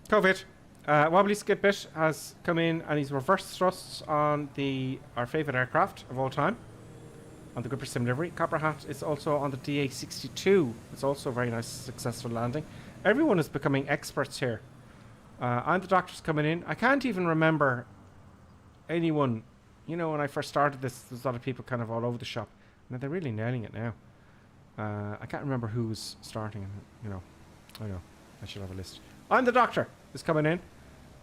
COVID. Wobbly skip bit has come in and he's reverse thrusts on our favourite aircraft of all time. On the Gripper Sim livery. Copper Hat is also on the DA62. It's also a very nice, successful landing. Everyone is becoming experts here. I'm the Doctor's coming in. I can't even remember anyone. You know, when I first started this, there's a lot of people kind of all over the shop. Now they're really nailing it now. I can't remember who was starting. You know, I know. I should have a list. I'm the Doctor is coming in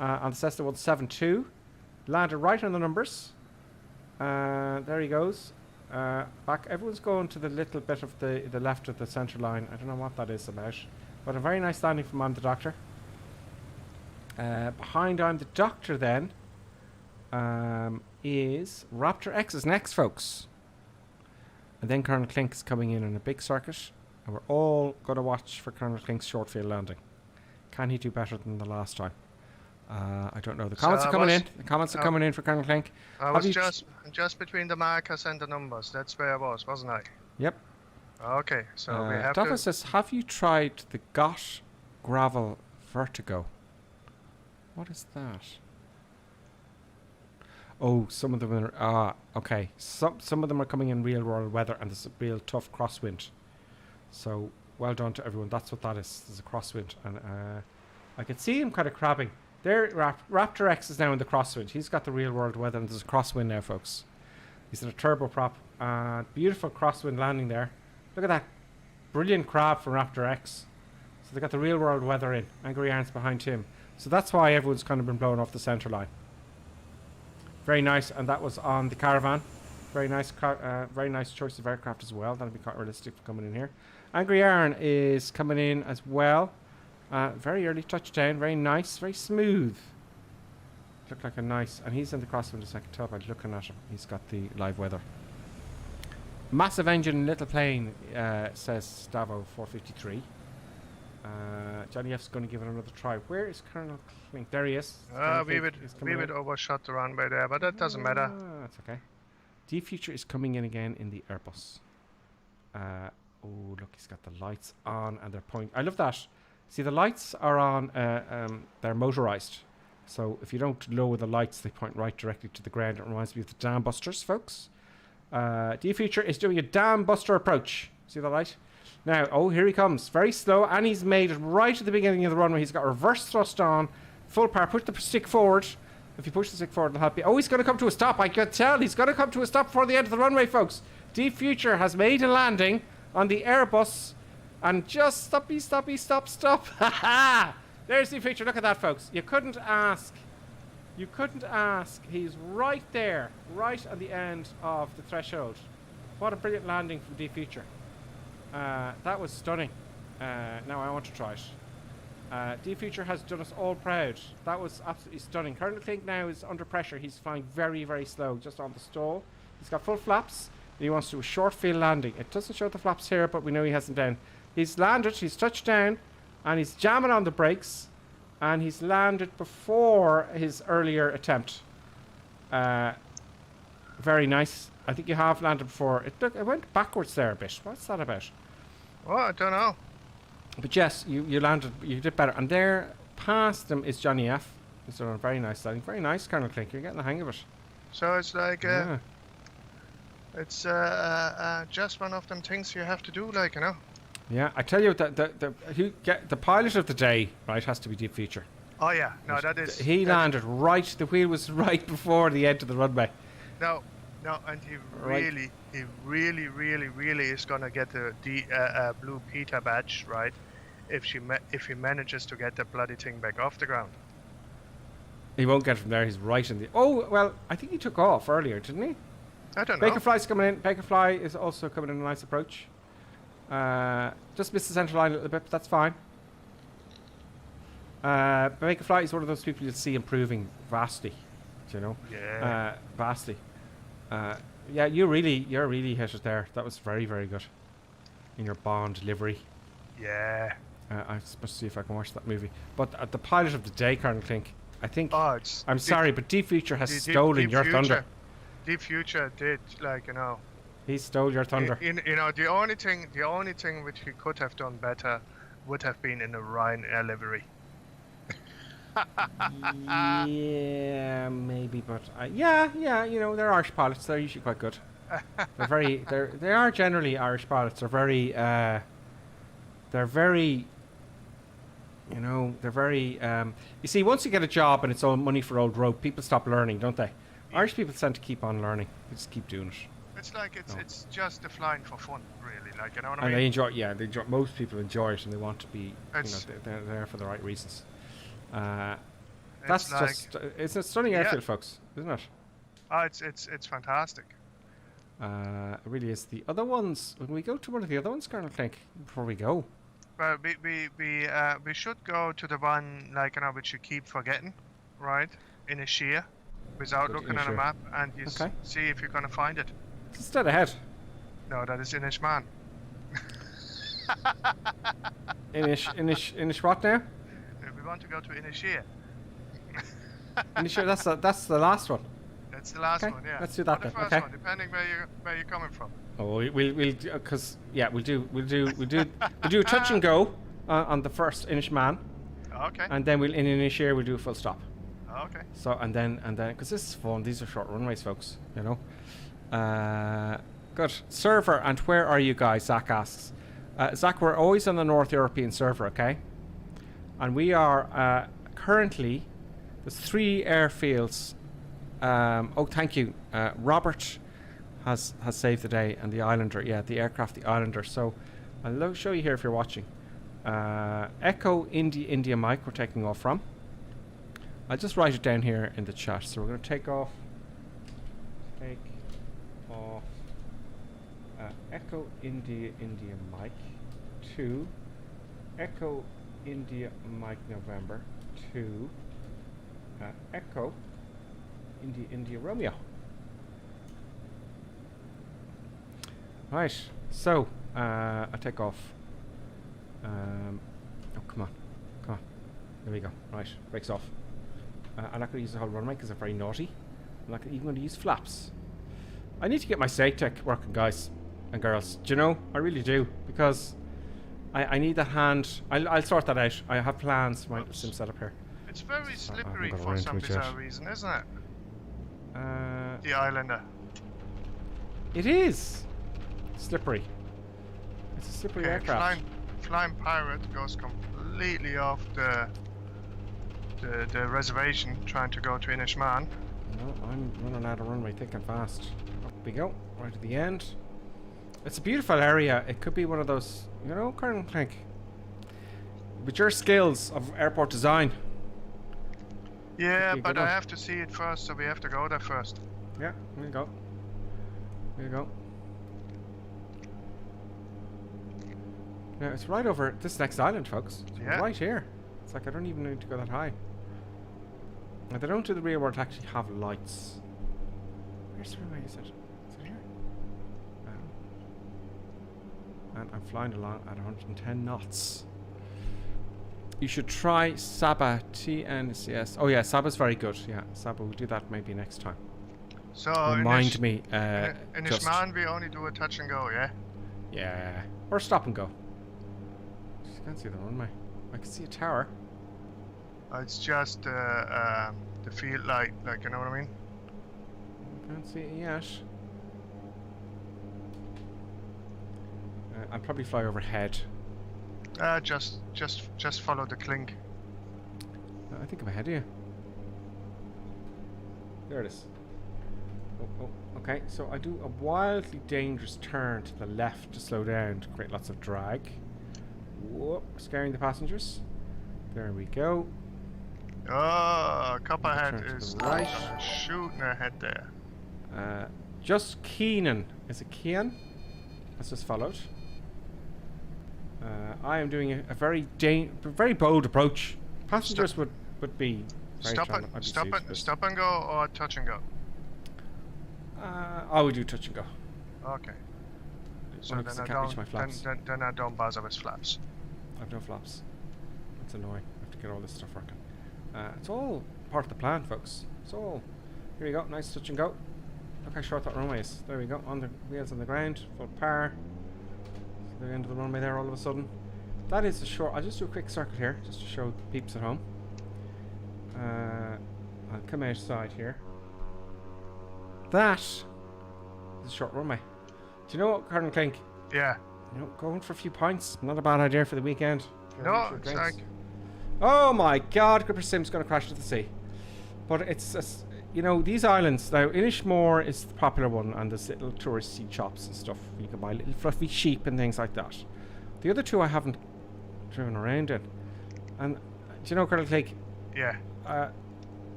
on the Cessna 172. Landed right on the numbers. There he goes. Back. Everyone's going to the little bit of the left of the centre line. I don't know what that is about. But a very nice landing from I'm the Doctor. Behind I'm the Doctor then is Raptor X is next, folks. And then Colonel Clink is coming in a big circuit. And we're all going to watch for Colonel Clink's short field landing. Can he do better than the last time? I don't know. The comments are coming in. The comments are coming in for Colonel Clink. I was just between the markers and the numbers. That's where I was, wasn't I? Yep. Okay, so we have Dava says, have you tried the GOT Gravel Vertigo? What is that? Oh, some of them are... okay. Some of them are coming in real world weather and there's a real tough crosswind. So, well done to everyone. That's what that is. There's a crosswind. And I can see him kind of crabbing. There, Raptor X is now in the crosswind. He's got the real world weather and there's a crosswind now, folks. He's in a turboprop. Beautiful crosswind landing there. Look at that. Brilliant crab from Raptor X. So they got the real world weather in. Angry Yarns behind him. So that's why everyone's kind of been blown off the centre line. Very nice. And that was on the Caravan. Very nice choice of aircraft as well. That'll be quite realistic for coming in here. Angry Yarn is coming in as well. Very early touchdown. Very nice. Very smooth. Looked like a nice... and he's in the crosswind as I can tell by looking at him. He's got the live weather. Massive engine, little plane, says Stavo 453. Johnny F's going to give it another try. Where is Colonel Clink? There he is. We would overshot the runway there, but that doesn't matter. That's okay. D-Future is coming in again in the Airbus. Oh, look, he's got the lights on and they're pointing. I love that. See, the lights are on, they're motorized. So if you don't lower the lights, they point right directly to the ground. It reminds me of the Dam Busters, folks. D-Future is doing a Dam Buster approach. See the light? Now, oh, here he comes. Very slow, and he's made it right at the beginning of the runway. He's got reverse thrust on, full power. Push the stick forward. If you push the stick forward, it'll help you. Oh, he's going to come to a stop. I can tell he's going to come to a stop before the end of the runway, folks. D-Future has made a landing on the Airbus. And just stop. Ha ha! There's D-Future. Look at that, folks. You couldn't ask. He's right there, right at the end of the threshold. What a brilliant landing from D-Future. That was stunning. Now I want to try it. D-Future has done us all proud. That was absolutely stunning. Colonel Clink now is under pressure. He's flying very, very slow, just on the stall. He's got full flaps. And he wants to do a short field landing. It doesn't show the flaps here, but we know he hasn't down. He's landed, he's touched down, and he's jamming on the brakes. And he's landed before his earlier attempt. Very nice. I think you have landed before. It went backwards there a bit. What's that about? Oh, I don't know. But yes, you landed. You did better. And there, past him is Johnny F. He's done a very nice landing. Very nice, Colonel Clink. You're getting the hang of it. So it's like, it's just one of them things you have to do, like, you know. Yeah, I tell you, the pilot of the day, right, has to be D-Future. Oh yeah, no, that is. He landed right. The wheel was right before the end of the runway. No, and he really is gonna get the blue Peter badge, right? If he manages to get the bloody thing back off the ground. He won't get it from there. He's right in the. Oh well, I think he took off earlier, didn't he? I don't know. Bakerfly's coming in. Bakerfly is also coming in a nice approach. Just missed the centre line a little bit, but that's fine. Bakerfly is one of those people you'll see improving vastly, you know. Yeah. Vastly. Yeah, you're really hit it there. That was very, very good. In your Bond livery. Yeah. I'm supposed to see if I can watch that movie. But the pilot of the day, Colonel Clink, I think. Oh, I'm sorry, but D-Future has stolen your thunder. D-Future did, like, you know. He stole your thunder. You know, the only thing which he could have done better would have been in a Ryanair livery. Yeah, maybe, but yeah, you know, they're Irish pilots. They're usually quite good. They are generally Irish pilots. They're very, you know, they're very. You see, once you get a job and it's all money for old rope, people stop learning, don't they? Irish people tend to keep on learning. They just keep doing it. It's like it's just the flying for fun, really. Like, you know what I mean? And they enjoy. Yeah, they enjoy. Most people enjoy it, and they want to be. You know, they're there for the right reasons. That's like, just. It's a stunning airfield, folks, isn't it? Oh, it's fantastic. It really is. The other ones. When we go to one of the other ones, Colonel Clink, before we go. But we should go to the one like which you keep forgetting, right? In a sheer, without Good, looking at a Inisheer. map, and you Okay. see if you're gonna find it. It's dead ahead. No, that is Inishman. Inish what now? We want to go to Inisheer. Inisheer, that's the last one. That's the last Okay, one, yeah. let's do that or the then, first okay. one, depending where you're coming from. Oh, we'll because yeah, we'll do a touch and go on the first Inish man, Okay. and then in Inisheer we'll do a full stop. Okay. So and then because this is fun. These are short runways, folks. You know. Good server, and where are you guys? Zach asks. Zach, we're always on the North European server, okay? And we are currently there's 3 airfields. Oh, thank you, Robert. Has saved the day, and the Islander, the aircraft, the Islander. So I'll show you here if you're watching. Echo India Mike we're taking off from. I'll just write it down here in the chat. So we're going to take off. Take off. Echo India Mike to Echo India Mike November to Echo India Romeo. Right, so I take off. Oh, come on. There we go. Right, breaks off. I'm not going to use the whole runway because I'm very naughty. I'm not even going to use flaps. I need to get my state tech working, guys and girls. Do you know? I really do, because I need that hand. I'll sort that out. I have plans for my sim setup here. It's very So, slippery I'm gonna for run some into it yet. bizarre reason, isn't it? Uh, The Islander. it is slippery. It's a slippery Okay, aircraft. flying pirate goes completely off the reservation trying to go to Inishman. No, I'm running out of runway thick and fast. Up we go, right at the end. It's a beautiful area. It could be one of those, you know, Colonel Clink. With your skills of airport design. Yeah, be a but good I one. have to see it first, so we have to go there first. Yeah, there you go. There you go. Now it's right over this next island, folks. It's Yeah. right here. It's like I don't even need to go that high. Now they don't do the real world actually have lights. Where's the runway? Is it here? And I'm flying along at 110 knots. You should try Saba TNCS. Oh yeah, Saba's very good. Yeah, Saba, we'll do that maybe next time. So Remind me. in just- Ishman we only do a touch and go, yeah? Yeah, or stop and go. Just can't see the runway. I can see a tower. It's just the field light, like, you know what I mean? Can't see it yet. I'll probably fly overhead. Just follow the clink. I think I'm ahead of you. There it is. Oh, okay. So I do a wildly dangerous turn to the left to slow down to create lots of drag. Whoop, scaring the passengers. There we go. Oh, Copperhead Turn to is the right. shooting ahead there. Just Keenan. Is it Kean? That's just followed. I am doing a very bold approach. Passengers would be very Stop and go or touch and go. I would do touch and go. Okay. So Only then 'cause I I can't reach don't. my flaps. Then I don't bother with flaps. I've no flaps. It's annoying. I have to get all this stuff working. It's all part of the plan, folks. It's all. Here we go. Nice touch and go. Look how short that runway is. There we go. On the wheels on the ground. Full power. So the end of the runway there all of a sudden. That is a short. I'll just do a quick circle here just to show the peeps at home. I'll come outside here. That is a short runway. Do you know what, Colonel Clink? Yeah. You know, going for a few pints, not a bad idea for the weekend. No, it's like. Oh my God, Gripper Sim's going to crash into the sea. But it's you know, these islands now. Inishmore is the popular one, and there's little touristy shops and stuff. You can buy little fluffy sheep and things like that. The other two I haven't driven around in. And do you know, Colonel Clink? Yeah.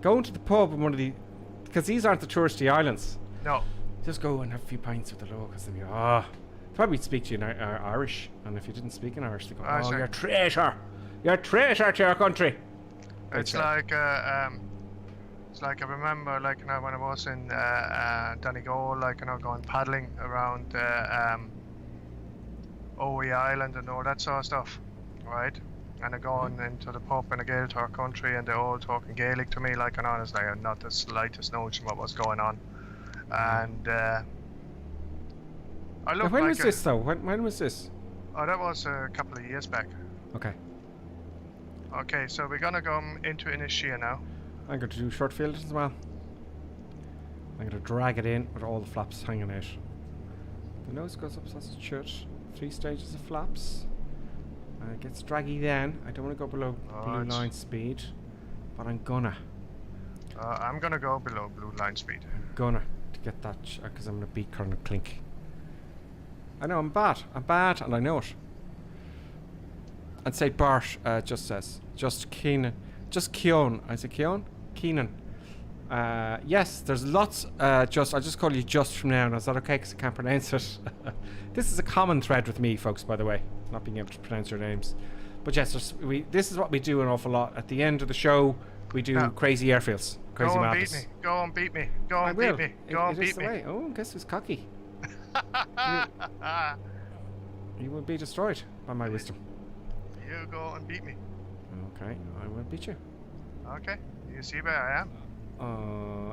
Going to the pub in one of the, because these aren't the touristy islands. No. Just go and have a few pints with the locals and Probably speak to you in Irish, and if you didn't speak in Irish, they go, Ah, "Oh, sorry. you're a traitor! You're a traitor to your country." It's like I remember like when I was in Donegal, like going paddling around OE Island and all that sort of stuff, right? And I going into the pub in a Gaeltacht country, and they're all talking Gaelic to me, like, and honestly, I had not the slightest notion what was going on. And I looked when like was this though? When was this? Oh, that was a couple of years back. Okay. Okay, so we're gonna go into Inisheer now. I'm going to do short field as well. I'm going to drag it in with all the flaps hanging out. The nose goes up as it should. 3 stages of flaps. It gets draggy then. I don't want to go below blue line speed, but I'm gonna. I'm gonna go below blue line speed. I'm gonna to get that because I'm gonna beat Colonel Clink. I know I'm bad, and I know it. And say Bart just says Keenan, just Keon. I say Keon, Keenan. Yes, there's lots. I'll just call you Just from now on. Is that okay? Because I can't pronounce it. This is a common thread with me, folks. By the way, not being able to pronounce your names. But yes, this is what we do an awful lot. At the end of the show, we do crazy airfields, crazy Go and madness. beat me. Go and beat me. Go I and will. beat me. Go and It is beat the me. way. Oh, guess who's cocky? You will be destroyed by my wisdom. You go and beat me. Okay, I will beat you. Okay. You see where I am?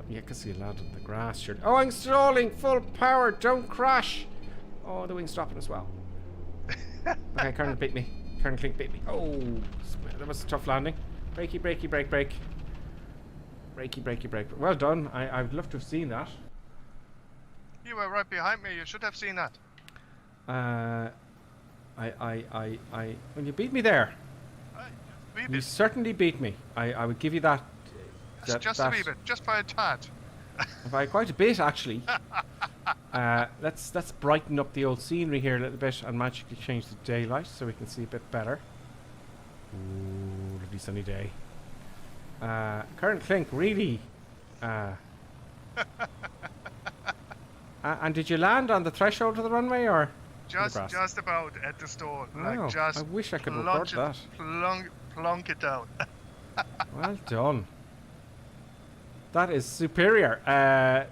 Yeah, because you landed on the grass. Sure. Oh, I'm stalling. Full power. Don't crash. Oh, the wing's dropping as well. Okay, Colonel beat me. Colonel Clink beat me. Oh, that was a tough landing. Brakey, brakey, brake, brake. Brakey, brakey, brake. Well done. I'd love to have seen that. You were right behind me. You should have seen that. When you beat me there, Wee you bit. certainly beat me. I would give you that. Just a wee bit. Just by a tad. By quite a bit, actually. Let's brighten up the old scenery here a little bit and magically change the daylight so we can see a bit better. Ooh, lovely sunny day. Colonel Clink, really. And did you land on the threshold of the runway or? Just about at the stall. Oh, Like just I wish I could record that. Plunk it down. Well done. That is superior. I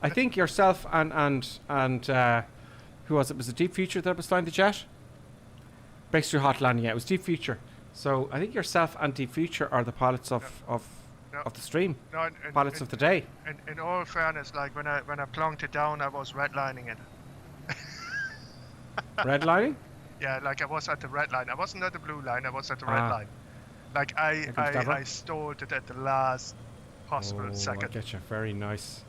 think yourself and who was it? Was it Deep Future that was flying the jet? Breaks through hot landing. Yeah, it was Deep Future. So I think yourself and Deep Future are the pilots of the stream. No, Pilots of the day. In all fairness, like when I plunked it down, I was redlining it. Redlining? Yeah, like I was at the red line. I wasn't at the blue line. I was at the red line. Like I stalled it at the last possible second. I get you. Very nice.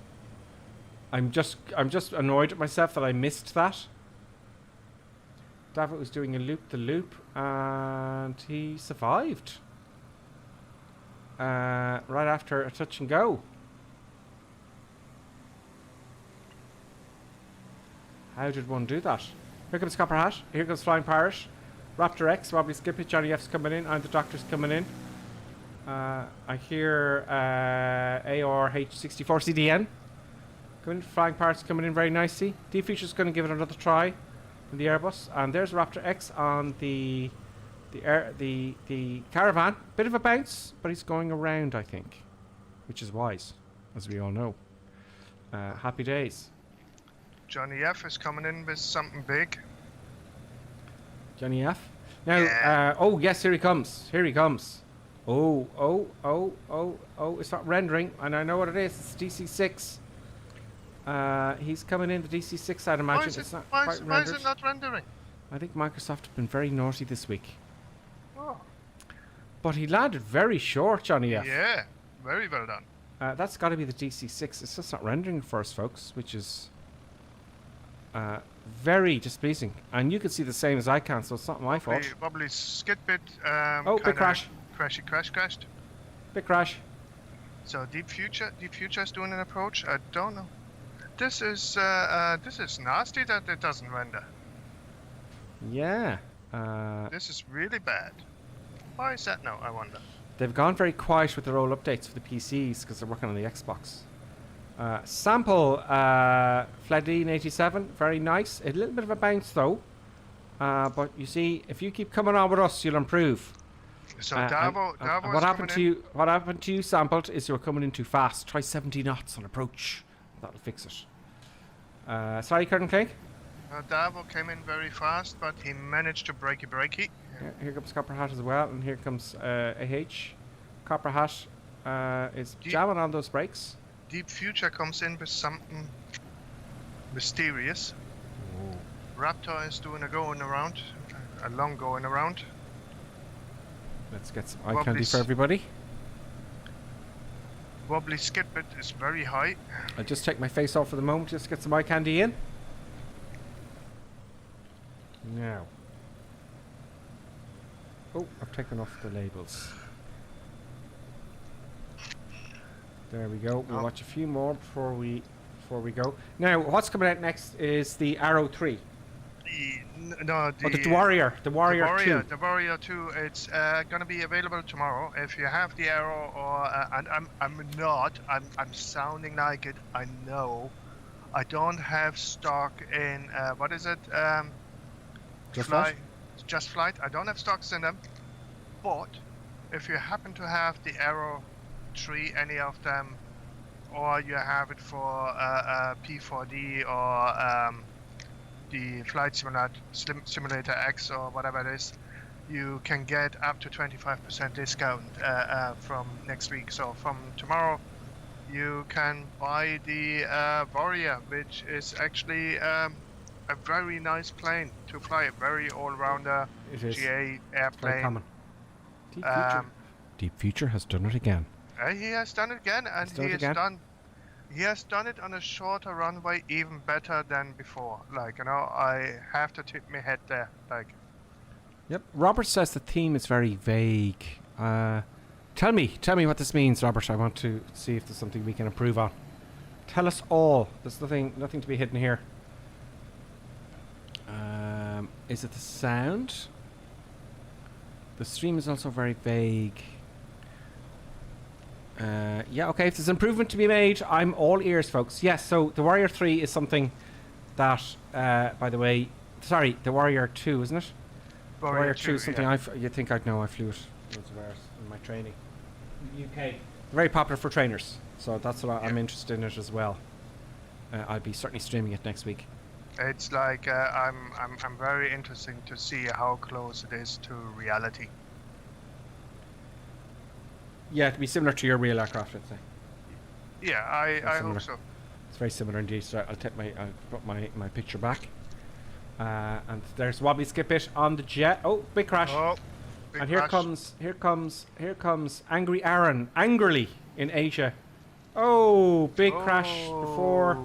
I'm just annoyed at myself that I missed that. David was doing a loop-the-loop and he survived. Right after a touch and go. How did one do that? Here comes Copper Hat. Here comes Flying Pirate. Raptor X, Robbie Skip it. Johnny F's coming in. And the Doctor's coming in. I hear ARH64CDN. Coming in. Flying Pirate's coming in very nicely. Deep Future's going to give it another try in the Airbus. And there's Raptor X on the caravan. Bit of a bounce, but he's going around, I think. Which is wise, as we all know. Happy days. Johnny F is coming in with something big. Johnny F. Now, oh yes, here he comes. Here he comes. Oh, it's not rendering, and I know what it is. It's DC6. He's coming in the DC6, I'd imagine. It's not quite rendered. Why is it not rendering? I think Microsoft have been very naughty this week. Oh. But he landed very short, Johnny F. Yeah, very well done. That's got to be the DC6. It's just not rendering for us, folks, which is very displeasing. And you can see the same as I can, so it's not my fault. Probably skid bit. Big crash. Crashed. Big crash. So Deep Future is doing an approach. I don't know. This is nasty that it doesn't render. Yeah. This is really bad. Why is that now, I wonder? They've gone very quiet with their old updates for the PCs because they're working on the Xbox. Sample Fladine 87, very nice. A little bit of a bounce though. But you see, if you keep coming on with us, you'll improve. So Davo what happened to you? What happened to you, Sampled, is you were coming in too fast. Try 70 knots on approach. That'll fix it. Sorry, Colonel Clegg. Davo came in very fast, but he managed to breaky. Yeah, here comes Copper Hat as well, and here comes AH. Copper Hat is jamming on those brakes. Deep Future comes in with something mysterious. Ooh. Raptor is doing a long going around. Let's get some eye candy for everybody. Wobbly Skidbit is very high. I'll just take my face off for the moment, just get some eye candy in. Now. Oh, I've taken off the labels. There we go. We'll watch a few more before we go. Now, what's coming out next is the Arrow 3. The Warrior. The Warrior 2. The Warrior 2. It's gonna be available tomorrow. If you have the Arrow, or and I'm not. I'm sounding like it. I know. I don't have stock in what is it? Just Flight. I don't have stocks in them. But if you happen to have the Arrow 3, any of them, or you have it for P4D or the Flight Simulator X or whatever it is, you can get up to 25% discount from next week. So from tomorrow, you can buy the Warrior, which is actually a very nice plane to fly. A very all-rounder GA airplane. Deep Future. Deep Future has done it again. He has done it again, and he has done it on a shorter runway, even better than before. Like, you know, I have to tip my head there. Like, yep. Robert says the theme is very vague. Tell me what this means, Robert. I want to see if there's something we can improve on. Tell us all. There's nothing to be hidden here. Is it the sound? The stream is also very vague. Yeah, okay, if there's improvement to be made, I'm all ears, folks. Yes, so the Warrior 3 is something that, by the way, sorry, the Warrior 2, isn't it? Warrior 2 is something you think I'd know. I flew it loads of hours in my training. UK. Very popular for trainers, so that's what I'm interested in it as well. I'll be certainly streaming it next week. It's like I'm very interested to see how close it is to reality. Yeah, to be similar to your real aircraft, I'd say. Yeah, I hope so. It's very similar indeed. So I'll put my picture back. And there's Wobbly Skidbit on the jet. Oh, big crash! Oh, and here comes Angry Aaron, angrily in Asia. Oh, big crash before.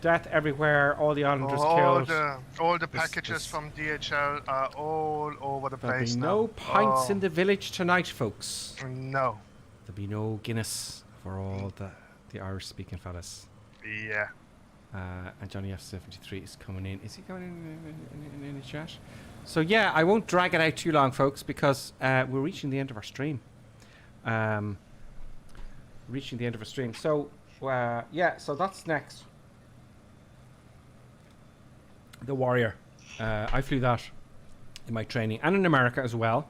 Death everywhere, all the islanders killed. All the packages from DHL are all over the place now. There'll be no pints in the village tonight, folks. No. There'll be no Guinness for all the Irish-speaking fellas. Yeah. And Johnny F73 is coming in. Is he coming in the chat? So yeah, I won't drag it out too long, folks, because we're reaching the end of our stream. So, yeah, so that's next. The Warrior. I flew that in my training and in America as well.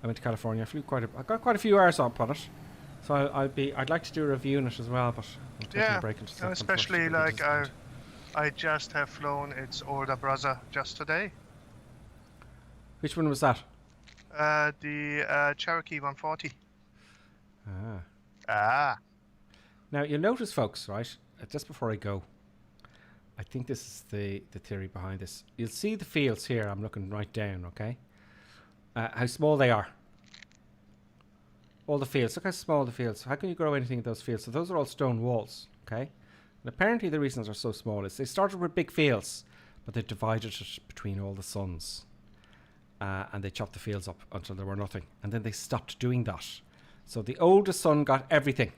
I went to California. I got quite a few hours up on it. So I'd like to do a review on it as well, but I'm taking a break into September. Especially like I just have flown its older brother just today. Which one was that? The Cherokee 140. Now you'll notice, folks, right? Just before I go, I think this is the theory behind this. You'll see the fields here. I'm looking right down, okay? How small they are. All the fields. Look how small the fields. How can you grow anything in those fields? So those are all stone walls, okay? And apparently the reasons they're so small is they started with big fields, but they divided it between all the sons. And they chopped the fields up until there were nothing. And then they stopped doing that. So the oldest son got everything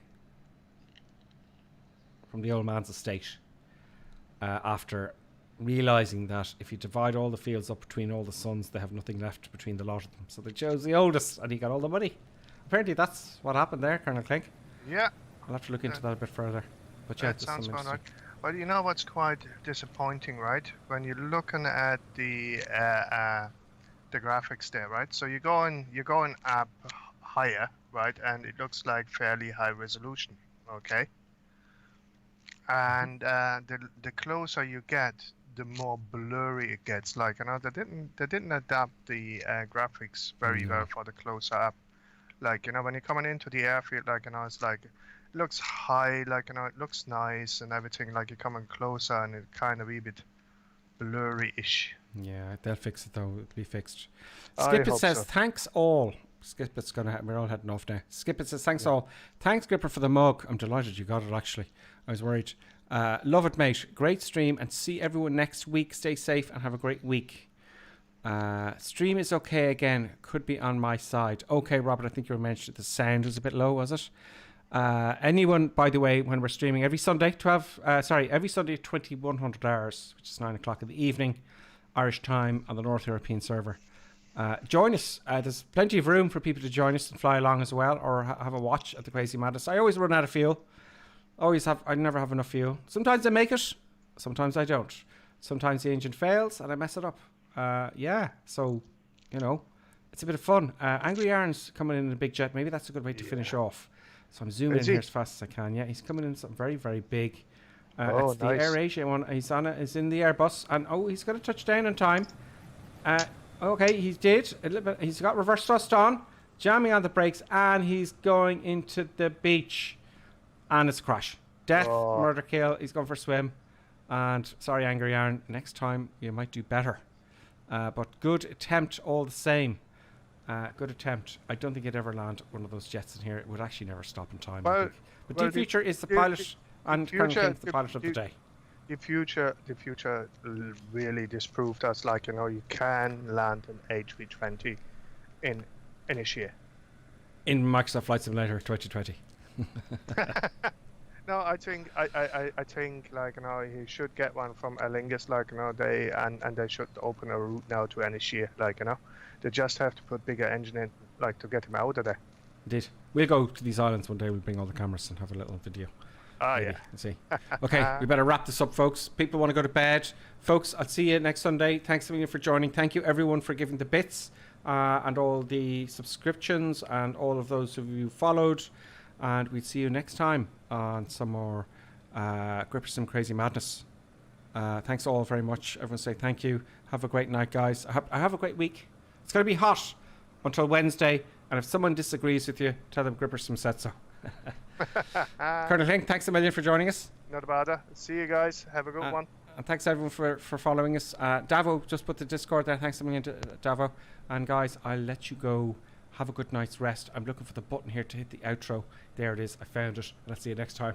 from the old man's estate. After realizing that if you divide all the fields up between all the sons, they have nothing left between the lot of them. So they chose the oldest, and he got all the money. Apparently that's what happened there, Colonel Clegg. Yeah. I'll have to look into that a bit further. But yeah, That there's sounds some about right. interesting- But you know what's quite disappointing, right? When you're looking at the graphics there, right? So you're going up higher, right? And it looks like fairly high resolution, okay? And the closer you get, the more blurry it gets. Like, you know, they didn't adapt the graphics very No. well for the closer up. Like, you know, when you're coming into the airfield, like, you know, it's like it looks high, like, you know, it looks nice and everything. Like, you're coming closer and it kind of a bit blurry-ish. Yeah, they'll fix it though. It'll be fixed. I Skip it hope says so. thanks all. Skip it's gonna. We're all heading off now. Skip it says thanks all. Thanks Gripper for the mug. I'm delighted you got it. Actually, I was worried. Love it, mate. Great stream and see everyone next week. Stay safe and have a great week. Stream is okay again. Could be on my side. Okay, Robert. I think you were mentioning the sound was a bit low. Was it? Anyone, by the way, when we're streaming every Sunday, every Sunday at 2100 hours, which is 9 o'clock in the evening, Irish time on the North European server. Join us. There's plenty of room for people to join us and fly along as well, or have a watch at the Crazy Madness. I always run out of fuel. I never have enough fuel. Sometimes I make it, sometimes I don't. Sometimes the engine fails and I mess it up. So, you know, it's a bit of fun. Angry Yarn's coming in a big jet. Maybe that's a good way to finish off. So I'm zooming in here as fast as I can. Yeah, he's coming in something very, very big. It's the nice. Air Asia one. He's in the Airbus, and he's going to touch down on time. Okay, he did a little bit. He's got reverse thrust on, jamming on the brakes, and he's going into the beach, and it's a crash. Death, murder, kill. He's going for a swim, and sorry, Angry Yarn. Next time you might do better. But good attempt all the same. Good attempt. I don't think he'd ever land one of those jets in here. It would actually never stop in time. I think. But Deep Future is the pilot, and Colonel King's the pilot of the day. The future really disproved us, like, you know, you can land an A320 in a year. In Microsoft Flight Simulator 2020. No, I think like, you know, he should get one from Aer Lingus, like, you know, they should open a route now to Anishir, like, you know. They just have to put bigger engine in, like, to get him out of there. Indeed. We'll go to these islands one day. We'll bring all the cameras and have a little video. Yeah. Let's see. Okay, we better wrap this up, folks. People want to go to bed. Folks, I'll see you next Sunday. Thanks a million for joining. Thank you, everyone, for giving the bits and all the subscriptions and all of those of you followed. And we'll see you next time on some more Gripper Sim Crazy Madness. Thanks all very much. Everyone say thank you. Have a great night, guys. I have a great week. It's going to be hot until Wednesday. And if someone disagrees with you, tell them Gripper Sim said so. Colonel King, thanks a million for joining us. Not a bother. See you guys. Have a good one. And thanks everyone for following us. Davo just put the Discord there. Thanks a million to Davo. And guys, I'll let you go. Have a good night's rest. I'm looking for the button here to hit the outro. There it is. I found it. Let's see you next time.